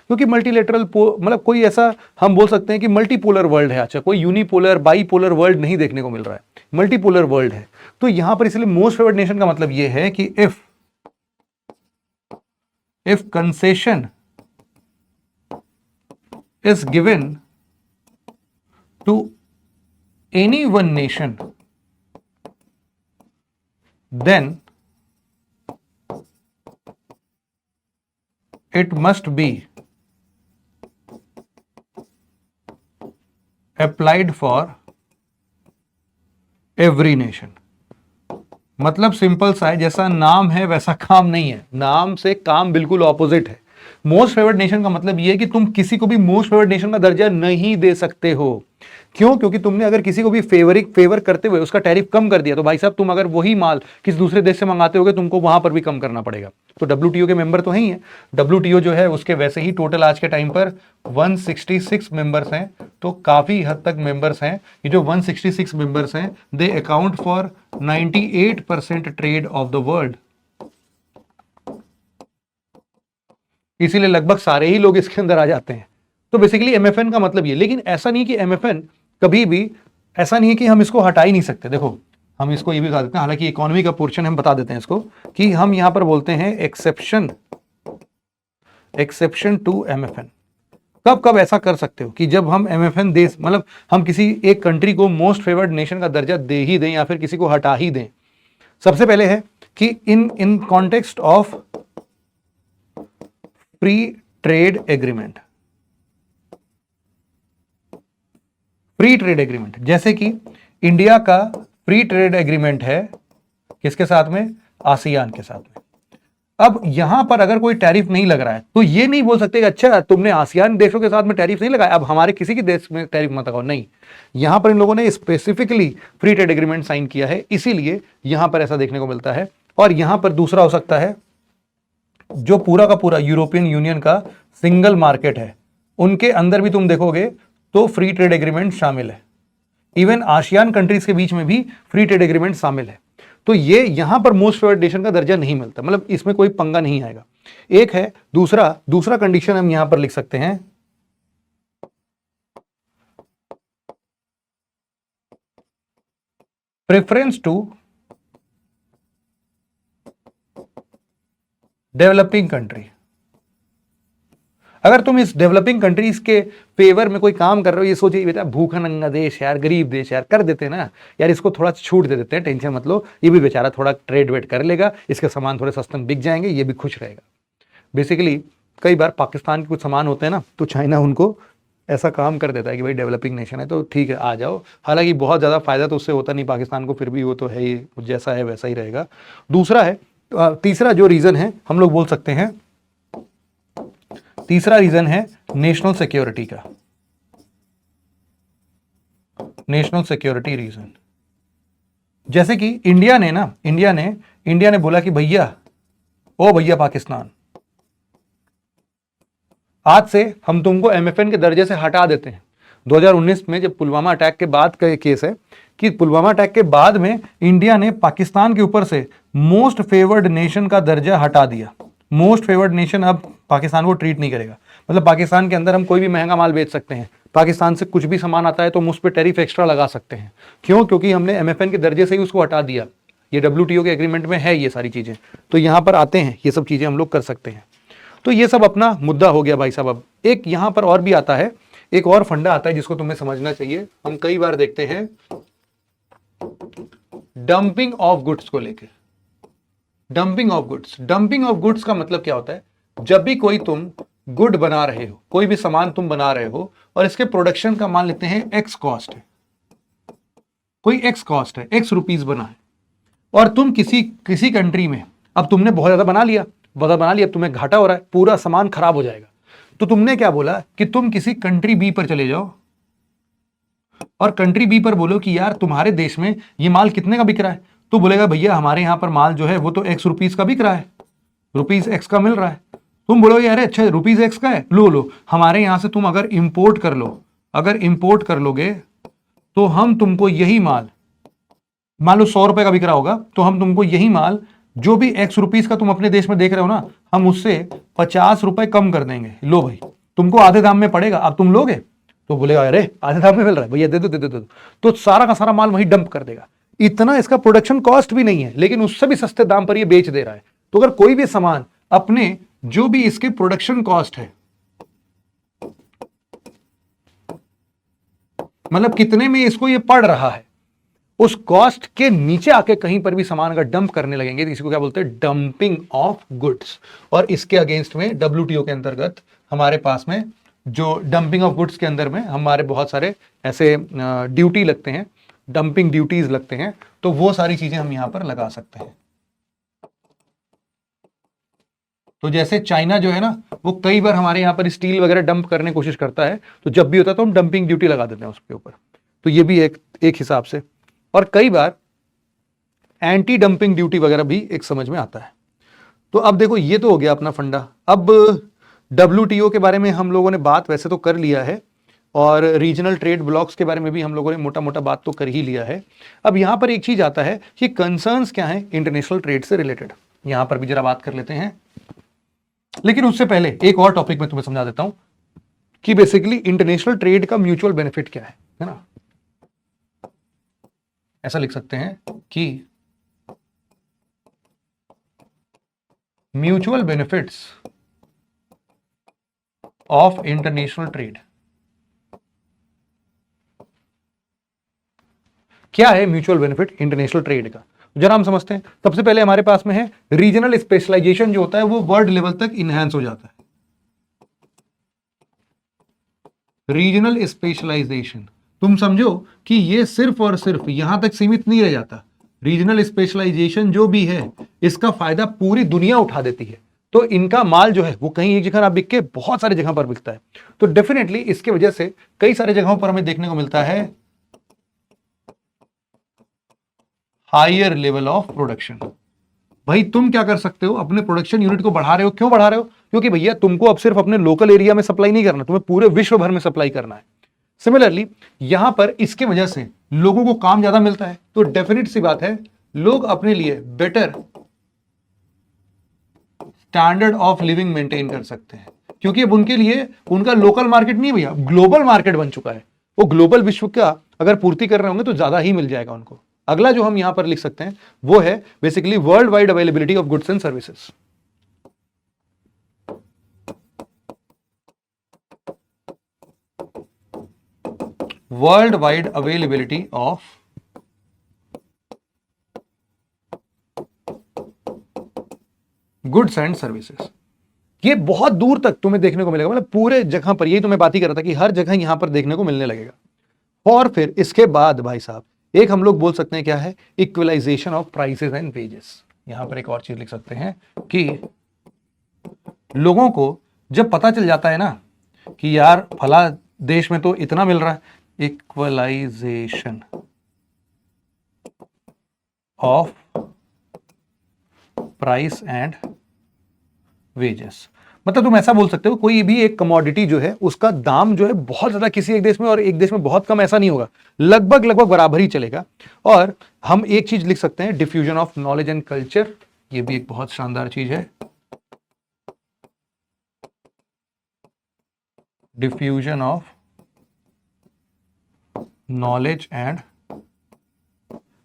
क्योंकि मल्टीलेटरल मतलब कोई ऐसा हम बोल सकते हैं कि मल्टीपोलर वर्ल्ड है। अच्छा, कोई यूनिपोलर बाईपोलर वर्ल्ड नहीं देखने को मिल रहा है, मल्टीपोलर वर्ल्ड है। तो यहां पर इसलिए मोस्ट फेवर्ड नेशन का मतलब यह है कि if concession is given to any one nation, then it must be applied for every nation। मतलब सिंपल सा है, जैसा नाम है वैसा काम नहीं है, नाम से काम बिल्कुल ऑपोजिट है। मोस्ट फेवर्ड नेशन का मतलब यह है कि तुम किसी को भी मोस्ट फेवर्ड नेशन का दर्जा नहीं दे सकते हो। क्यों? क्योंकि तुमने अगर किसी को भी फेवर करते हुए उसका टैरिफ कम कर दिया तो भाई साहब, तुम अगर वही माल किसी दूसरे देश से मंगाते होगे तुमको वहां पर भी कम करना पड़ेगा। तो WTO के मेंबर तो है ही है। WTO जो है उसके वैसे ही टोटल आज के टाइम पर 166 मेंबर्स हैं, तो काफी हद तक मेंबर्स हैं। ये जो 166 मेंबर्स हैं, they account for 98% trade of the world. इसीलिए लगभग सारे ही लोग इसके अंदर आ जाते हैं। तो बेसिकली MFN का मतलब ये, लेकिन ऐसा नहीं कि MFN कभी भी ऐसा नहीं है कि हम इसको हटा ही नहीं सकते। देखो, हम इसको ये भी बता देते हैं, हालांकि इकोनॉमी का पोर्शन हम बता देते हैं इसको, कि हम यहां पर बोलते हैं एक्सेप्शन टू MFN। कब कब ऐसा कर सकते हो कि जब हम MFN देश, मतलब हम किसी एक कंट्री को मोस्ट फेवर्ड नेशन का दर्जा दे ही दें या फिर किसी को हटा ही दें। सबसे पहले है कि in context of free trade agreement. Free trade agreement, जैसे कि इंडिया का फ्री ट्रेड एग्रीमेंट है किसके साथ में? आसियान के साथ में। अब यहां पर अगर कोई टैरिफ नहीं लग रहा है तो ये नहीं बोल सकते कि अच्छा तुमने आसियान देशों के साथ में टैरिफ नहीं लगाया, अब हमारे किसी के देश में टैरिफ मत लगाओ। नहीं, यहां पर इन लोगों ने specifically free trade agreement sign किया है, इसीलिए यहां पर ऐसा देखने को मिलता है। और यहां पर दूसरा हो सकता है, जो पूरा का पूरा यूरोपियन यूनियन का सिंगल मार्केट है, उनके अंदर भी तुम देखोगे तो फ्री ट्रेड एग्रीमेंट शामिल है। इवन आसियान कंट्रीज के बीच में भी फ्री ट्रेड एग्रीमेंट शामिल है। तो ये यहां पर मोस्ट फेवर्ड नेशन का दर्जा नहीं मिलता, मतलब इसमें कोई पंगा नहीं आएगा। एक है। दूसरा कंडीशन हम यहां पर लिख सकते हैं, प्रेफरेंस टू डेवलपिंग कंट्री। अगर तुम इस डेवलपिंग कंट्रीज के फेवर में कोई काम कर रहे हो, ये सोचिए बेटा भूखा नंगा देश यार, गरीब देश यार, कर देते हैं ना यार, इसको थोड़ा छूट दे देते हैं, टेंशन मत लो, ये भी बेचारा थोड़ा ट्रेड वेड कर लेगा, इसके सामान थोड़े सस्ते में बिक जाएंगे, ये भी खुश रहेगा। बेसिकली कई बार पाकिस्तान के कुछ सामान होते हैं ना, तो चाइना उनको ऐसा काम कर देता है कि भाई डेवलपिंग नेशन है तो ठीक है आ जाओ। हालांकि बहुत ज़्यादा फायदा तो उससे होता नहीं पाकिस्तान को, फिर भी वो तो है ही, जैसा है वैसा ही रहेगा। दूसरा है, तीसरा जो रीज़न है हम लोग बोल सकते हैं, तीसरा रीजन है नेशनल सिक्योरिटी का, नेशनल सिक्योरिटी रीजन। जैसे कि इंडिया ने बोला कि भैया, ओ भैया पाकिस्तान, आज से हम तुमको MFN के दर्जे से हटा देते हैं। 2019 में जब पुलवामा अटैक के बाद का ये केस है कि पुलवामा अटैक के बाद में इंडिया ने पाकिस्तान के ऊपर से मोस्ट फेवर्ड नेशन का दर्जा हटा दिया। मोस्ट फेवर्ड नेशन अब पाकिस्तान को ट्रीट नहीं करेगा। मतलब पाकिस्तान के अंदर हम कोई भी महंगा माल बेच सकते हैं, पाकिस्तान से कुछ भी सामान आता है तो हम उस पर टैरिफ एक्स्ट्रा लगा सकते हैं। क्यों? क्योंकि हमने MFN के दर्जे से ही उसको हटा दिया, ये WTO के एग्रीमेंट में है ये सारी चीजें, तो यहां पर आते हैं ये सब चीजें हम लोग कर सकते हैं। तो ये सब अपना मुद्दा हो गया भाई साहब। अब एक यहां पर और भी आता है, एक और फंडा आता है जिसको तुम्हें समझना चाहिए। हम कई बार देखते हैं डंपिंग ऑफ गुड्स को लेकर। Dumping of goods, dumping of goods का मतलब क्या होता है? जब भी कोई तुम गुड बना रहे हो, कोई भी सामान तुम बना रहे हो और इसके प्रोडक्शन का मान लेते हैं एक्स कॉस्ट है, कोई एक्स कॉस्ट है, एक्स रुपीस बना है, और तुम किसी कंट्री में, अब तुमने बहुत ज्यादा बना लिया, अब तुम्हें घाटा हो रहा है, पूरा सामान खराब हो जाएगा, तो तुमने क्या बोला कि तुम किसी कंट्री बी पर चले जाओ और कंट्री बी पर बोलो कि यार तुम्हारे देश में ये माल कितने का बिक रहा है? तो बोलेगा भैया हमारे यहां पर माल जो है वो तो एक्स रुपीस का बिक रहा है, रुपीस एक्स का मिल रहा है। तुम बोलोगे अरे अच्छा रुपीस एक्स का है, लो हमारे यहां से तुम अगर इंपोर्ट कर लो, अगर इंपोर्ट कर लोगे तो हम तुमको यही माल, मान लो 100 रुपए का बिक रहा होगा, तो हम तुमको यही माल जो भी एक्स रुपीस का तुम अपने देश में देख रहे हो ना, हम उससे 50 रुपए कम कर देंगे। लो भाई तुमको आधे दाम में पड़ेगा, अब तुम लोगे? तो बोलेगा अरे आधे दाम में मिल रहा है भैया, दे दो। तो सारा का सारा माल वही डंप कर देगा। इतना इसका प्रोडक्शन कॉस्ट भी नहीं है, लेकिन उससे भी सस्ते दाम पर ये बेच दे रहा है। तो अगर कोई भी सामान अपने जो भी इसके प्रोडक्शन कॉस्ट है, मतलब कितने में इसको ये पड़ रहा है, उस कॉस्ट के नीचे आके कहीं पर भी सामान अगर डंप करने लगेंगे तो इसको क्या बोलते हैं? Dumping of goods. और इसके अगेंस्ट में WTO के अंतर्गत हमारे पास में जो डंपिंग ऑफ गुड्स के अंदर में हमारे बहुत सारे ऐसे ड्यूटी लगते हैं, डंपिंग ड्यूटीज लगते हैं, तो वो सारी चीजें हम यहां पर लगा सकते हैं। तो जैसे चाइना जो है ना, वो कई बार हमारे यहां पर स्टील वगैरह डंप करने की कोशिश करता है, तो जब भी होता है तो हम डंपिंग ड्यूटी लगा देते हैं उसके ऊपर। तो ये भी एक हिसाब से, और कई बार एंटी डंपिंग ड्यूटी वगैरह भी एक समझ में आता है। तो अब देखो ये तो हो गया अपना फंडा। अब WTO के बारे में हम लोगों ने बात वैसे तो कर लिया है, और रीजनल ट्रेड ब्लॉक्स के बारे में भी हम लोगों ने मोटा मोटा बात तो कर ही लिया है। अब यहां पर एक चीज आता है कि कंसर्न्स क्या है इंटरनेशनल ट्रेड से रिलेटेड, यहां पर भी जरा बात कर लेते हैं। लेकिन उससे पहले एक और टॉपिक मैं तुम्हें समझा देता हूं कि बेसिकली इंटरनेशनल ट्रेड का म्यूचुअल बेनिफिट क्या है ना। ऐसा लिख सकते हैं कि mutual benefits of international trade. क्या है म्यूचुअल बेनिफिट इंटरनेशनल ट्रेड का? जरा हम समझते हैं। सबसे पहले हमारे पास में है रीजनल स्पेशलाइजेशन, जो होता है वो वर्ल्ड लेवल तक इनहैंस हो जाता है। रीजनल स्पेशलाइजेशन तुम समझो कि ये सिर्फ और सिर्फ यहां तक सीमित नहीं रह जाता। रीजनल स्पेशलाइजेशन जो भी है इसका फायदा पूरी दुनिया उठा देती है। तो इनका माल जो है वो कहीं एक जगह ना बिक के बहुत सारी जगह पर बिकता है। तो डेफिनेटली इसके वजह से कई सारी जगहों पर हमें देखने को मिलता है हायर लेवल ऑफ प्रोडक्शन। भाई तुम क्या कर सकते हो, अपने प्रोडक्शन यूनिट को बढ़ा रहे हो। क्यों बढ़ा रहे हो? क्योंकि भैया तुमको अब सिर्फ अपने लोकल एरिया में सप्लाई नहीं करना, तुम्हें पूरे विश्व भर में सप्लाई करना है। सिमिलरली यहां पर इसके वजह से लोगों को काम ज्यादा मिलता है, तो डेफिनेट सी बात है लोग अपने लिए better standard of living maintain कर सकते हैं, क्योंकि अब उनके लिए उनका लोकल मार्केट नहीं भैया, ग्लोबल मार्केट बन चुका है। वो ग्लोबल विश्व का अगर पूर्ति कर रहे होंगे तो ज्यादा ही मिल जाएगा उनको। अगला जो हम यहां पर लिख सकते हैं वो है basically world wide availability of goods and services. World wide availability of goods and services. ये बहुत दूर तक तुम्हें देखने को मिलेगा, मतलब पूरे जगह पर, यही तो मैं बात ही कर रहा था कि हर जगह यहां पर देखने को मिलने लगेगा। और फिर इसके बाद भाई साहब एक हम लोग बोल सकते हैं क्या है, equalisation of prices and wages. यहां पर एक और चीज लिख सकते हैं कि लोगों को जब पता चल जाता है ना कि यार फला देश में तो इतना मिल रहा है, equalisation of price and wages. मतलब तुम ऐसा बोल सकते हो कोई भी एक कमोडिटी जो है उसका दाम जो है बहुत ज्यादा किसी एक देश में और एक देश में बहुत कम, ऐसा नहीं होगा, लगभग लगभग बराबर ही चलेगा। और हम एक चीज लिख सकते हैं diffusion of knowledge and culture, ये भी एक बहुत शानदार चीज है। Diffusion of knowledge and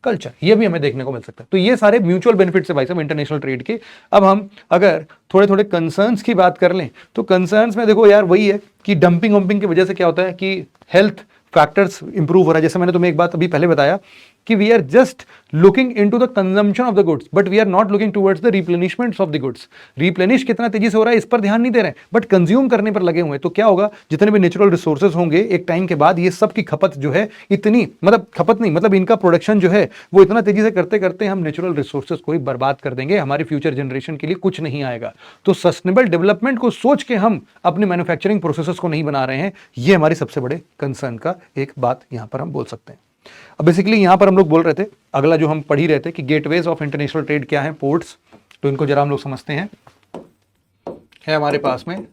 culture, ये भी हमें देखने को मिल सकता है। तो ये सारे म्यूचुअल बेनिफिट्स है भाई साहब इंटरनेशनल ट्रेड के। अब हम अगर थोड़े थोड़े कंसर्न्स की बात कर लें तो कंसर्न्स में देखो यार वही है कि डंपिंग वंपिंग की वजह से क्या होता है कि हेल्थ फैक्टर्स इंप्रूव हो रहा है। जैसे मैंने तुम्हें एक बात अभी पहले बताया कि we are just looking into the consumption of the goods but we are not looking towards the replenishment of the goods. Replenish कितना तेजी से हो रहा है इस पर ध्यान नहीं दे रहे हैं, बट कंज्यूम करने पर लगे हुए हैं। तो क्या होगा, जितने भी नेचुरल रिसोर्सेज होंगे एक टाइम के बाद ये सब की खपत जो है इतनी, मतलब खपत नहीं मतलब इनका प्रोडक्शन जो है वो इतना तेजी से करते करते हम नेचुरल रिसोर्सेज को ही बर्बाद कर देंगे, हमारी फ्यूचर जनरेशन के लिए कुछ नहीं आएगा। तो सस्टेनेबल डेवलपमेंट को सोच के हम अपने मैन्युफैक्चरिंग प्रोसेसेस को नहीं बना रहे हैं, ये हमारी सबसे बड़े कंसर्न का एक बात यहां पर हम बोल सकते हैं। अब बेसिकली यहां पर हम लोग बोल रहे थे, अगला जो हम पढ़ ही रहे थे कि गेटवेज ऑफ इंटरनेशनल ट्रेड क्या है, पोर्ट्स। तो इनको जरा हम लोग समझते हैं। है हमारे पास में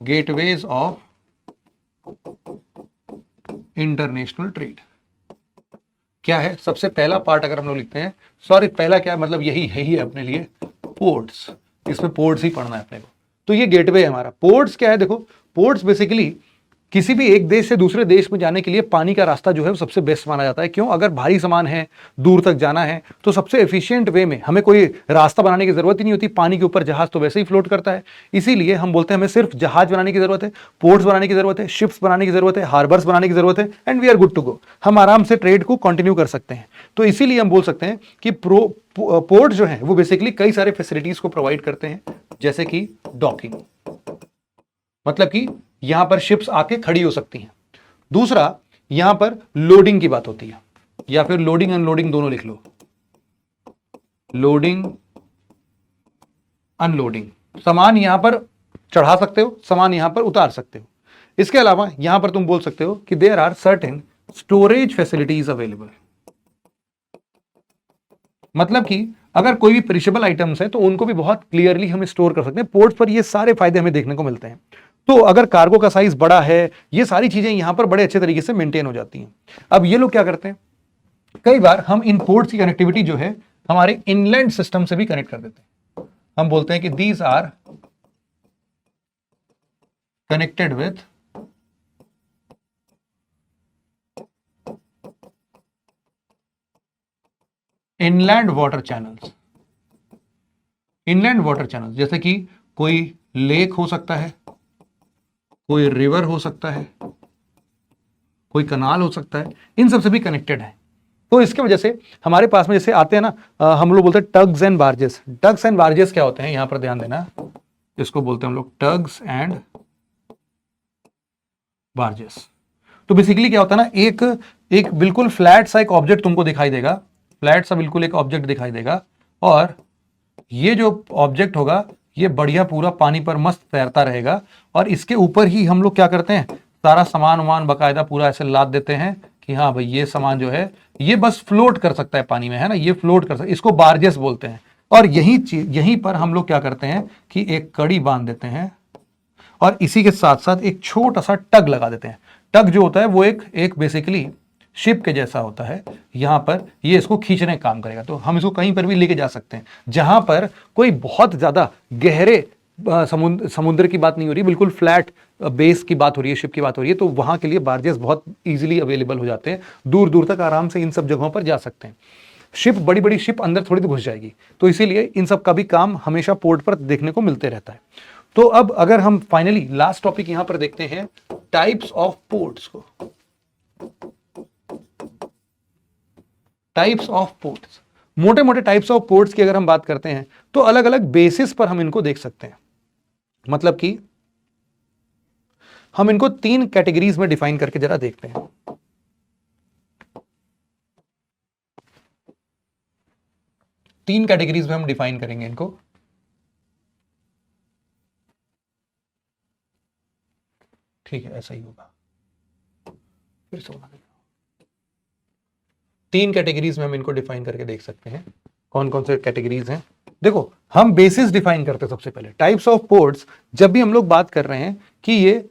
गेटवेज ऑफ इंटरनेशनल ट्रेड क्या है। सबसे पहला पार्ट अगर हम लोग लिखते हैं, सॉरी पहला क्या मतलब यही है अपने लिए, पोर्ट्स। इसमें पोर्ट्स ही पढ़ना है अपने को। तो ये गेटवे है हमारा। पोर्ट्स क्या है, देखो पोर्ट्स बेसिकली किसी भी एक देश से दूसरे देश में जाने के लिए पानी का रास्ता जो है वो सबसे बेस्ट माना जाता है। क्यों, अगर भारी सामान है, दूर तक जाना है, तो सबसे एफिशिएंट वे में हमें कोई रास्ता बनाने की जरूरत ही नहीं होती। पानी के ऊपर जहाज तो वैसे ही फ्लोट करता है, इसीलिए हम बोलते हैं हमें सिर्फ जहाज बनाने की जरूरत है, पोर्ट्स बनाने की जरूरत है, शिप्स बनाने की जरूरत है, हार्बर्स बनाने की जरूरत है, and we are good to go. हम आराम से ट्रेड को कंटिन्यू कर सकते हैं। तो इसीलिए हम बोल सकते हैं कि पोर्ट जो है वो बेसिकली कई सारे फैसिलिटीज को प्रोवाइड करते हैं, जैसे कि डॉकिंग, मतलब कि यहां पर शिप्स आके खड़ी हो सकती हैं। दूसरा, यहां पर लोडिंग की बात होती है, या फिर लोडिंग अनलोडिंग दोनों लिख लो, लोडिंग अनलोडिंग। सामान यहां पर चढ़ा सकते हो, सामान यहां पर उतार सकते हो। इसके अलावा यहां पर तुम बोल सकते हो कि there are certain storage facilities available, मतलब कि अगर कोई भी पेरिशेबल आइटम्स है तो उनको भी बहुत क्लियरली हम स्टोर कर सकते हैं। पोर्ट्स पर ये सारे फायदे हमें देखने को मिलते हैं। तो अगर कार्गो का साइज बड़ा है, ये सारी चीजें यहां पर बड़े अच्छे तरीके से मेंटेन हो जाती हैं। अब ये लोग क्या करते हैं, कई बार हम इन पोर्ट्स की कनेक्टिविटी जो है हमारे इनलैंड सिस्टम से भी कनेक्ट कर देते हैं। हम बोलते हैं कि these are connected with inland water channels. Inland water channels जैसे कि कोई लेक हो सकता है, कोई रिवर हो सकता है, कोई कनाल हो सकता है, इन सब से भी कनेक्टेड है। तो इसके वजह से हमारे पास में जैसे आते हैं ना, हम लोग बोलते हैं tugs and barges. Tugs and barges क्या होते हैं, यहां पर ध्यान देना, इसको बोलते हैं हम लोग टग्स एंड बार्जेस। तो बेसिकली क्या होता है ना, एक बिल्कुल फ्लैट सा एक ऑब्जेक्ट तुमको दिखाई देगा, फ्लैट सा बिल्कुल एक ऑब्जेक्ट दिखाई देगा, और ये जो ऑब्जेक्ट होगा ये बढ़िया पूरा पानी पर मस्त तैरता रहेगा, और इसके ऊपर ही हम लोग क्या करते हैं, सारा सामान वामान बकायदा पूरा ऐसे लाद देते हैं कि हाँ भाई ये सामान जो है ये बस फ्लोट कर सकता है पानी में, है ना, ये फ्लोट कर सकता है, इसको बार्जेस बोलते हैं। और यहीं पर हम लोग क्या करते हैं कि एक कड़ी बांध देते हैं, और इसी के साथ साथ एक छोटा सा टग लगा देते हैं। टग जो होता है वो एक बेसिकली शिप के जैसा होता है, यहां पर ये इसको खींचने का काम करेगा। तो हम इसको कहीं पर भी लेके जा सकते हैं, जहां पर कोई बहुत ज्यादा गहरे समुद्र की बात नहीं हो रही, बिल्कुल फ्लैट बेस की बात हो रही है, शिप की बात हो रही है, तो वहां के लिए बार्जेस बहुत इजीली अवेलेबल हो जाते हैं। दूर दूर तक आराम से इन सब जगहों पर जा सकते हैं। शिप, बड़ी बड़ी शिप अंदर थोड़ी तो घुस जाएगी, तो इसीलिए इन सब का भी काम हमेशा पोर्ट पर देखने को मिलते रहता है। तो अब अगर हम फाइनली लास्ट टॉपिक यहां पर देखते हैं, टाइप्स ऑफ पोर्ट्स को। टाइप्स ऑफ पोर्ट्स, मोटे मोटे टाइप्स ऑफ पोर्ट्स की अगर हम बात करते हैं तो अलग अलग बेसिस पर हम इनको देख सकते हैं। मतलब कि हम इनको 3 कैटेगरीज में डिफाइन करके जरा देखते हैं। तीन कैटेगरीज में हम डिफाइन करेंगे इनको। ठीक है, ऐसा ही होगा, फिर से होना। 3 कैटेगरीज में हम इनको डिफाइन करके देख सकते हैं। कौन कौन से कैटेगरीज हैं, देखो हम बेसिस डिफाइन करते हैं। सबसे पहले टाइप्स ऑफ पोर्ट्स, जब भी हम लोग बात कर रहे हैं कि ये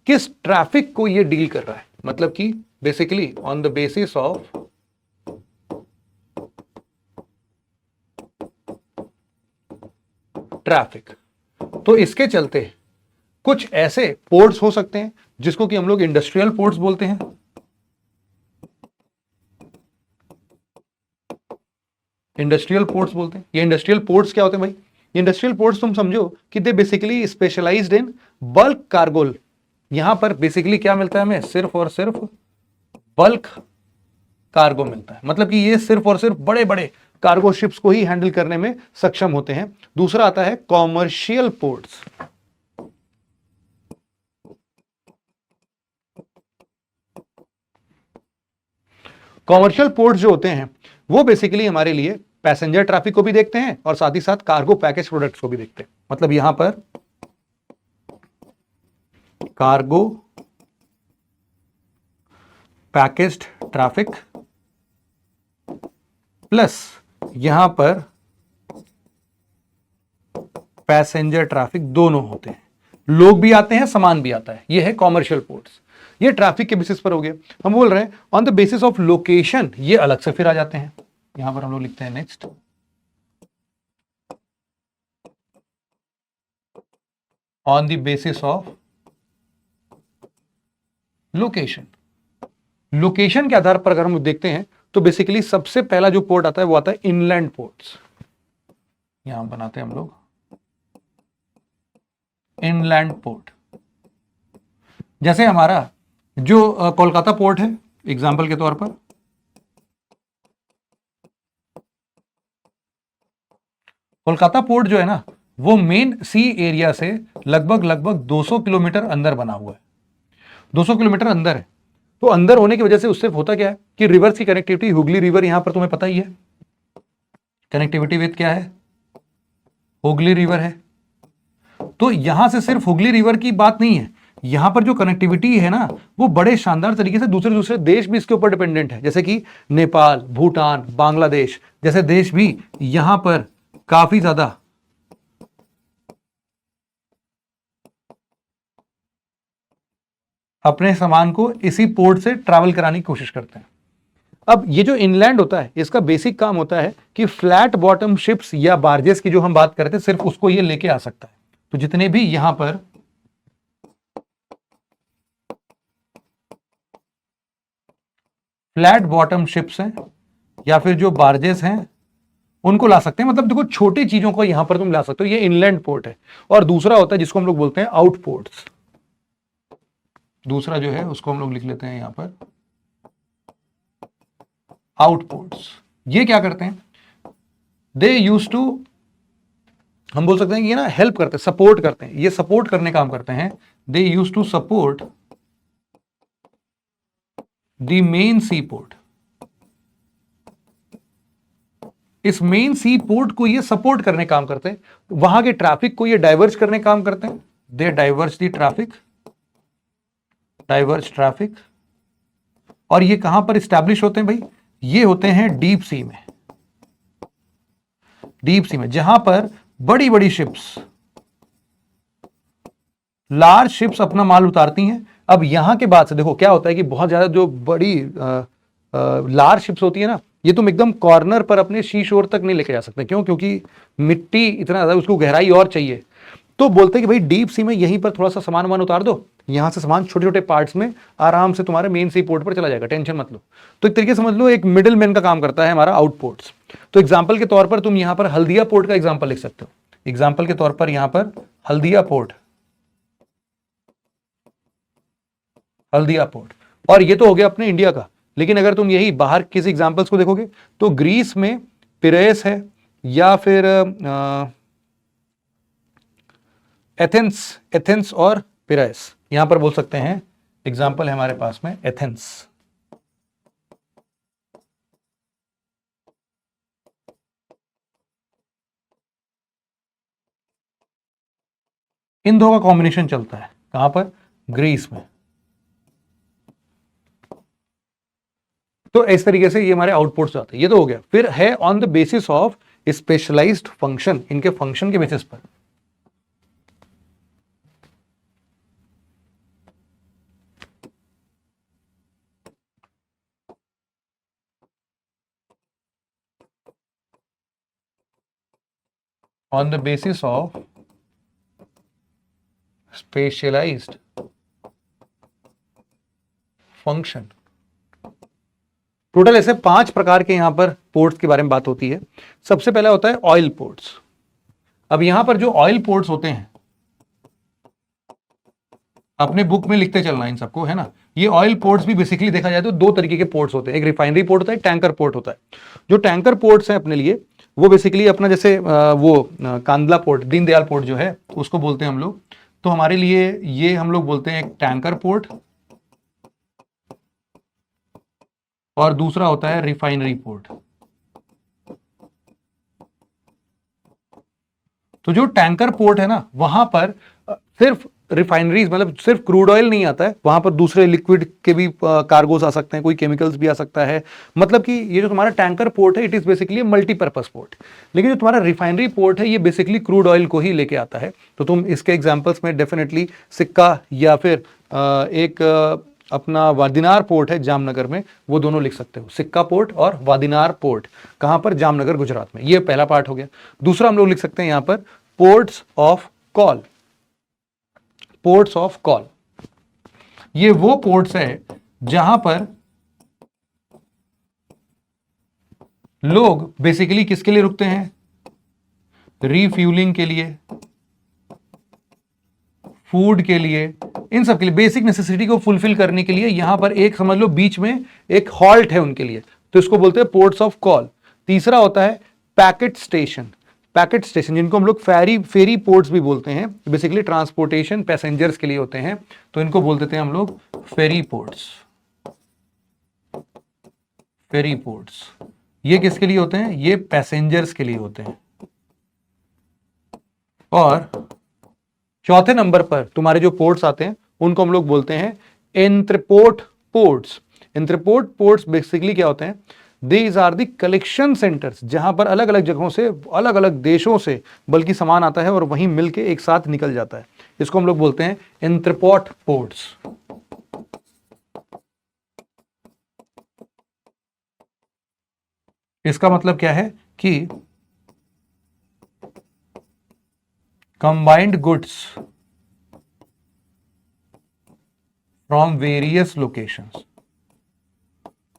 किस ट्रैफिक को ये डील कर रहा है, मतलब कि basically on the basis of traffic. तो इसके चलते कुछ ऐसे पोर्ट्स हो सकते हैं जिसको कि हम लोग इंडस्ट्रियल पोर्ट्स बोलते हैं। इंडस्ट्रियल पोर्ट्स बोलते हैं। ये इंडस्ट्रियल पोर्ट्स क्या होते हैं भाई? ये इंडस्ट्रियल पोर्ट्स तुम समझो कि they basically specialised in bulk cargo. यहां पर बेसिकली क्या मिलता है हमें? सिर्फ और सिर्फ बल्क कार्गो मिलता है। मतलब कि ये सिर्फ और सिर्फ बड़े बड़े कार्गो शिप्स को ही हैंडल करने में सक्षम होते हैं। दूसरा आता है कॉमर्शियल पोर्ट्स। कॉमर्शियल पोर्ट्स जो होते हैं वो बेसिकली हमारे लिए पैसेंजर ट्रैफिक को भी देखते हैं और साथ ही साथ कार्गो पैकेज प्रोडक्ट्स को भी देखते हैं। मतलब यहां पर कार्गो पैकेज्ड ट्रैफिक प्लस यहां पर पैसेंजर ट्रैफिक दोनों होते हैं। लोग भी आते हैं, सामान भी आता है। ये है कॉमर्शियल पोर्ट्स। ये ट्रैफिक के बेसिस पर हो गया। हम बोल रहे हैं on the basis of location, ये अलग से फिर आ जाते हैं। यहां पर हम लोग लिखते हैं next, on the basis of location. Location के आधार पर अगर हम देखते हैं तो बेसिकली सबसे पहला जो पोर्ट आता है वो आता है इनलैंड पोर्ट्स। यहां बनाते हैं हम लोग इनलैंड पोर्ट। जैसे हमारा जो कोलकाता पोर्ट है एग्जांपल के तौर पर, कोलकाता पोर्ट जो है ना वो मेन सी एरिया से लगभग 200 किलोमीटर अंदर बना हुआ है। 200 किलोमीटर अंदर है। तो अंदर होने की वजह से उससे होता क्या है कि रिवर्स की कनेक्टिविटी, हुगली रिवर यहां पर तुम्हें पता ही है, कनेक्टिविटी विद क्या है? हुगली रिवर है। तो यहां से सिर्फ हुगली रिवर की बात नहीं है, यहां पर जो कनेक्टिविटी है ना वो बड़े शानदार तरीके से दूसरे दूसरे देश भी इसके ऊपर डिपेंडेंट है। जैसे कि नेपाल, भूटान, बांग्लादेश जैसे देश भी यहां पर काफी ज्यादा अपने सामान को इसी पोर्ट से ट्रैवल कराने की कोशिश करते हैं। अब ये जो इनलैंड होता है इसका बेसिक काम होता है कि फ्लैट बॉटम शिप्स या बार्जेस की जो हम बात करते हैं सिर्फ उसको ये लेके आ सकता है। तो जितने भी यहां पर फ्लैट बॉटम शिप्स हैं या फिर जो बार्जेस हैं उनको ला सकते हैं। मतलब देखो छोटी चीजों को यहां पर तुम ला सकते हो, ये इनलैंड पोर्ट है। और दूसरा होता है जिसको हम लोग बोलते हैं आउटपोर्ट्स। दूसरा जो है उसको हम लोग लिख लेते हैं यहां पर आउटपोर्ट्स। ये क्या करते हैं? दे यूज टू, हम बोल सकते हैं कि ये ना हेल्प करते हैं, सपोर्ट करते हैं। ये सपोर्ट करने काम करते हैं। They use to support the main sea port. इस मेन सी पोर्ट को ये सपोर्ट करने काम करते हैं। वहां के ट्रैफिक को ये डाइवर्ज करने काम करते हैं। They diverge the traffic, diverge traffic. और ये कहां पर स्टैब्लिश होते हैं भाई? ये होते हैं डीप सी में। डीप सी में जहां पर बड़ी बड़ी शिप्स, लार्ज शिप्स अपना माल उतारती हैं। अब यहां के बाद से देखो क्या होता है कि बहुत ज्यादा जो बड़ी लार्ज शिप्स होती है ना, ये तुम एकदम कॉर्नर पर अपने शी शोर तक नहीं लेके जा सकते। क्यों? क्योंकि मिट्टी इतना ज्यादा, उसको गहराई और चाहिए। तो बोलते हैं कि भाई डीप सी में यहीं पर थोड़ा सा सामान वामान उतार दो, यहां से सामान छोटे छोटे पार्ट्स में आराम से तुम्हारे मेन सी पोर्ट पर चला जाएगा, टेंशन मत लो। तो एक तरीके समझ लो एक मिडिल मैन का काम करता है हमारा आउटपोर्ट्स। तो एग्जाम्पल के तौर पर तुम यहां पर हल्दिया पोर्ट का एग्जाम्पल लिख सकते हो। एग्जाम्पल के तौर पर यहां पर हल्दिया पोर्ट, हल्दिया पोर्ट। और ये तो हो गया अपने इंडिया का। लेकिन अगर तुम यही बाहर किसी एग्जाम्पल्स को देखोगे तो ग्रीस में पिरेस है, या फिर एथेंस, एथेंस और पिरेस यहां पर बोल सकते हैं। एग्जाम्पल है हमारे पास में एथेंस। इन दो का कॉम्बिनेशन चलता है कहां पर? ग्रीस में। तो इस तरीके से ये हमारे आउटपुट्स आते हैं। ये तो हो गया। फिर है on the basis of specialised function, इनके फंक्शन के बेसिस पर। On the basis of specialised function. Total ऐसे 5 प्रकार के यहां पर पोर्ट्स के बारे में बात होती है। सबसे पहला होता है ऑयल पोर्ट्स। अब यहां पर जो ऑयल पोर्ट्स होते हैं, अपने बुक में लिखते चलना इन सबको, है ना। ये ऑयल पोर्ट्स भी बेसिकली देखा जाए तो 2 तरीके के पोर्ट्स होते हैं, एक रिफाइनरी पोर्ट होता है, टैंकर पोर्ट होता है। जो टैंकर पोर्ट्स हैं अपने लिए, वो बेसिकली अपना जैसे कांदला पोर्ट, दीनदयाल पोर्ट जो है उसको बोलते हैं हम लोग। तो हमारे लिए ये हम लोग बोलते हैं एक टैंकर पोर्ट, और दूसरा होता है रिफाइनरी पोर्ट। तो जो टैंकर पोर्ट है ना, वहां पर सिर्फ रिफाइनरीज, मतलब सिर्फ क्रूड ऑयल नहीं आता है, वहां पर दूसरे लिक्विड के भी कार्गोस आ सकते हैं, कोई केमिकल्स भी आ सकता है। मतलब कि ये जो तुम्हारा टैंकर पोर्ट है, it is basically multipurpose port. लेकिन जो तुम्हारा रिफाइनरी पोर्ट है, ये बेसिकली क्रूड ऑयल को ही लेके आता है। तो तुम इसके एग्जांपल्स में डेफिनेटली सिक्का या फिर एक अपना वादिनार पोर्ट है जामनगर में, वो दोनों लिख सकते हो। सिक्का पोर्ट और वादिनार पोर्ट कहां पर? जामनगर, गुजरात में। ये पहला पार्ट हो गया। दूसरा हम लोग लिख सकते हैं यहां पर ports of call. Ports of call, ये वो पोर्ट्स है जहां पर लोग बेसिकली किसके लिए रुकते हैं? रिफ्यूलिंग के लिए, फूड के लिए, इन सब के लिए, बेसिक नेसेसिटी को फुलफिल करने के लिए यहां पर एक समझ लो बीच में एक हॉल्ट है उनके लिए, तो इसको बोलते हैं पोर्ट्स ऑफ कॉल। तीसरा होता है पैकेट स्टेशन। पैकेट स्टेशन जिनको हम लोग फेरी पोर्ट्स भी बोलते हैं, बेसिकली ट्रांसपोर्टेशन पैसेंजर्स के लिए होते हैं, तो इनको बोल देते हैं हम लोग फेरी पोर्ट्स। फेरी पोर्ट्स ये किसके लिए होते हैं? ये पैसेंजर्स के लिए होते हैं। और चौथे नंबर पर तुम्हारे जो पोर्ट्स आते हैं उनको हम लोग बोलते हैं entrepot ports. Entrepot ports basically क्या होते हैं? These are the collection centres, जहां पर अलग अलग जगहों से, अलग अलग देशों से बल्कि सामान आता है और वहीं मिलके एक साथ निकल जाता है। इसको हम लोग बोलते हैं एंट्रपोर्ट पोर्ट्स। इसका मतलब क्या है कि combined goods from various locations.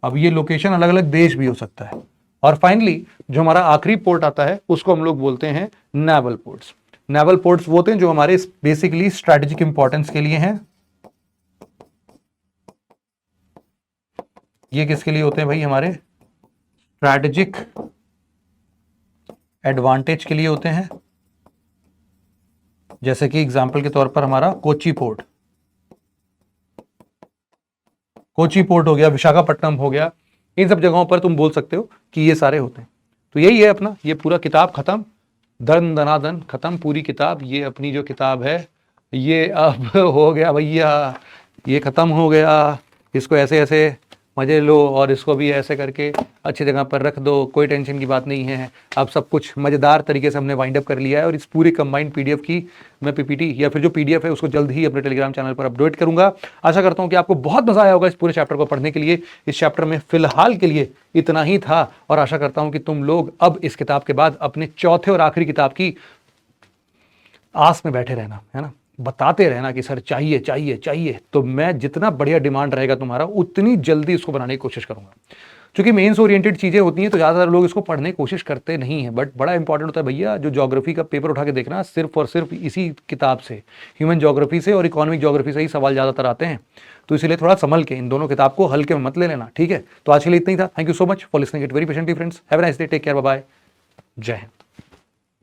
अब ये लोकेशन अलग अलग देश भी हो सकता है। और फाइनली जो हमारा आखिरी पोर्ट आता है उसको हम लोग बोलते हैं नेवल पोर्ट्स। नेवल पोर्ट्स वो होते हैं जो हमारे बेसिकली स्ट्रैटेजिक इंपॉर्टेंस के लिए हैं। ये किसके लिए होते हैं भाई? हमारे स्ट्रैटेजिक एडवांटेज के लिए होते हैं। जैसे कि एग्जांपल के तौर पर हमारा कोची पोर्ट, कोची पोर्ट हो गया, विशाखापट्टनम हो गया, इन सब जगहों पर तुम बोल सकते हो कि ये सारे होते हैं। तो यही है अपना, ये पूरा किताब खत्म, दन दनादन खत्म पूरी किताब। ये अपनी जो किताब है ये अब हो गया भैया, ये खत्म हो गया। इसको ऐसे ऐसे मजे लो और इसको भी ऐसे करके अच्छी जगह पर रख दो, कोई टेंशन की बात नहीं है। अब सब कुछ मज़ेदार तरीके से हमने वाइंड अप कर लिया है और इस पूरी कंबाइंड पीडीएफ की मैं पीपीटी या फिर जो पीडीएफ है उसको जल्द ही अपने टेलीग्राम चैनल पर अपडेट करूंगा। आशा करता हूं कि आपको बहुत मजा आया होगा इस पूरे चैप्टर को पढ़ने के लिए। इस चैप्टर में फिलहाल के लिए इतना ही था और आशा करता हूं कि तुम लोग अब इस किताब के बाद अपने चौथे और आखिरी किताब की आस में बैठे रहना, है ना, बताते रहना कि सर चाहिए चाहिए चाहिए। तो मैं जितना बढ़िया डिमांड रहेगा तुम्हारा उतनी जल्दी इसको बनाने की कोशिश करूंगा। क्योंकि मेंस ओरिएंटेड चीजें होती हैं तो ज़्यादातर लोग इसको पढ़ने की कोशिश करते नहीं हैं, बट बड़ा इंपॉर्टेंट होता है भैया जो ज्योग्राफी का पेपर उठा के देखना, सिर्फ और सिर्फ इसी किताब से, ह्यूमन ज्योग्राफी से और इकोनॉमिक ज्योग्राफी से ही सवाल ज़्यादातर आते हैं। तो इसलिए थोड़ा संभल के इन दोनों किताब को हल्के में मत ले लेना, ठीक है। तो आज के लिए इतना ही था। Thank you so much for listening it very patiently friends. Have a nice day, take care, bye bye, जय हिंद।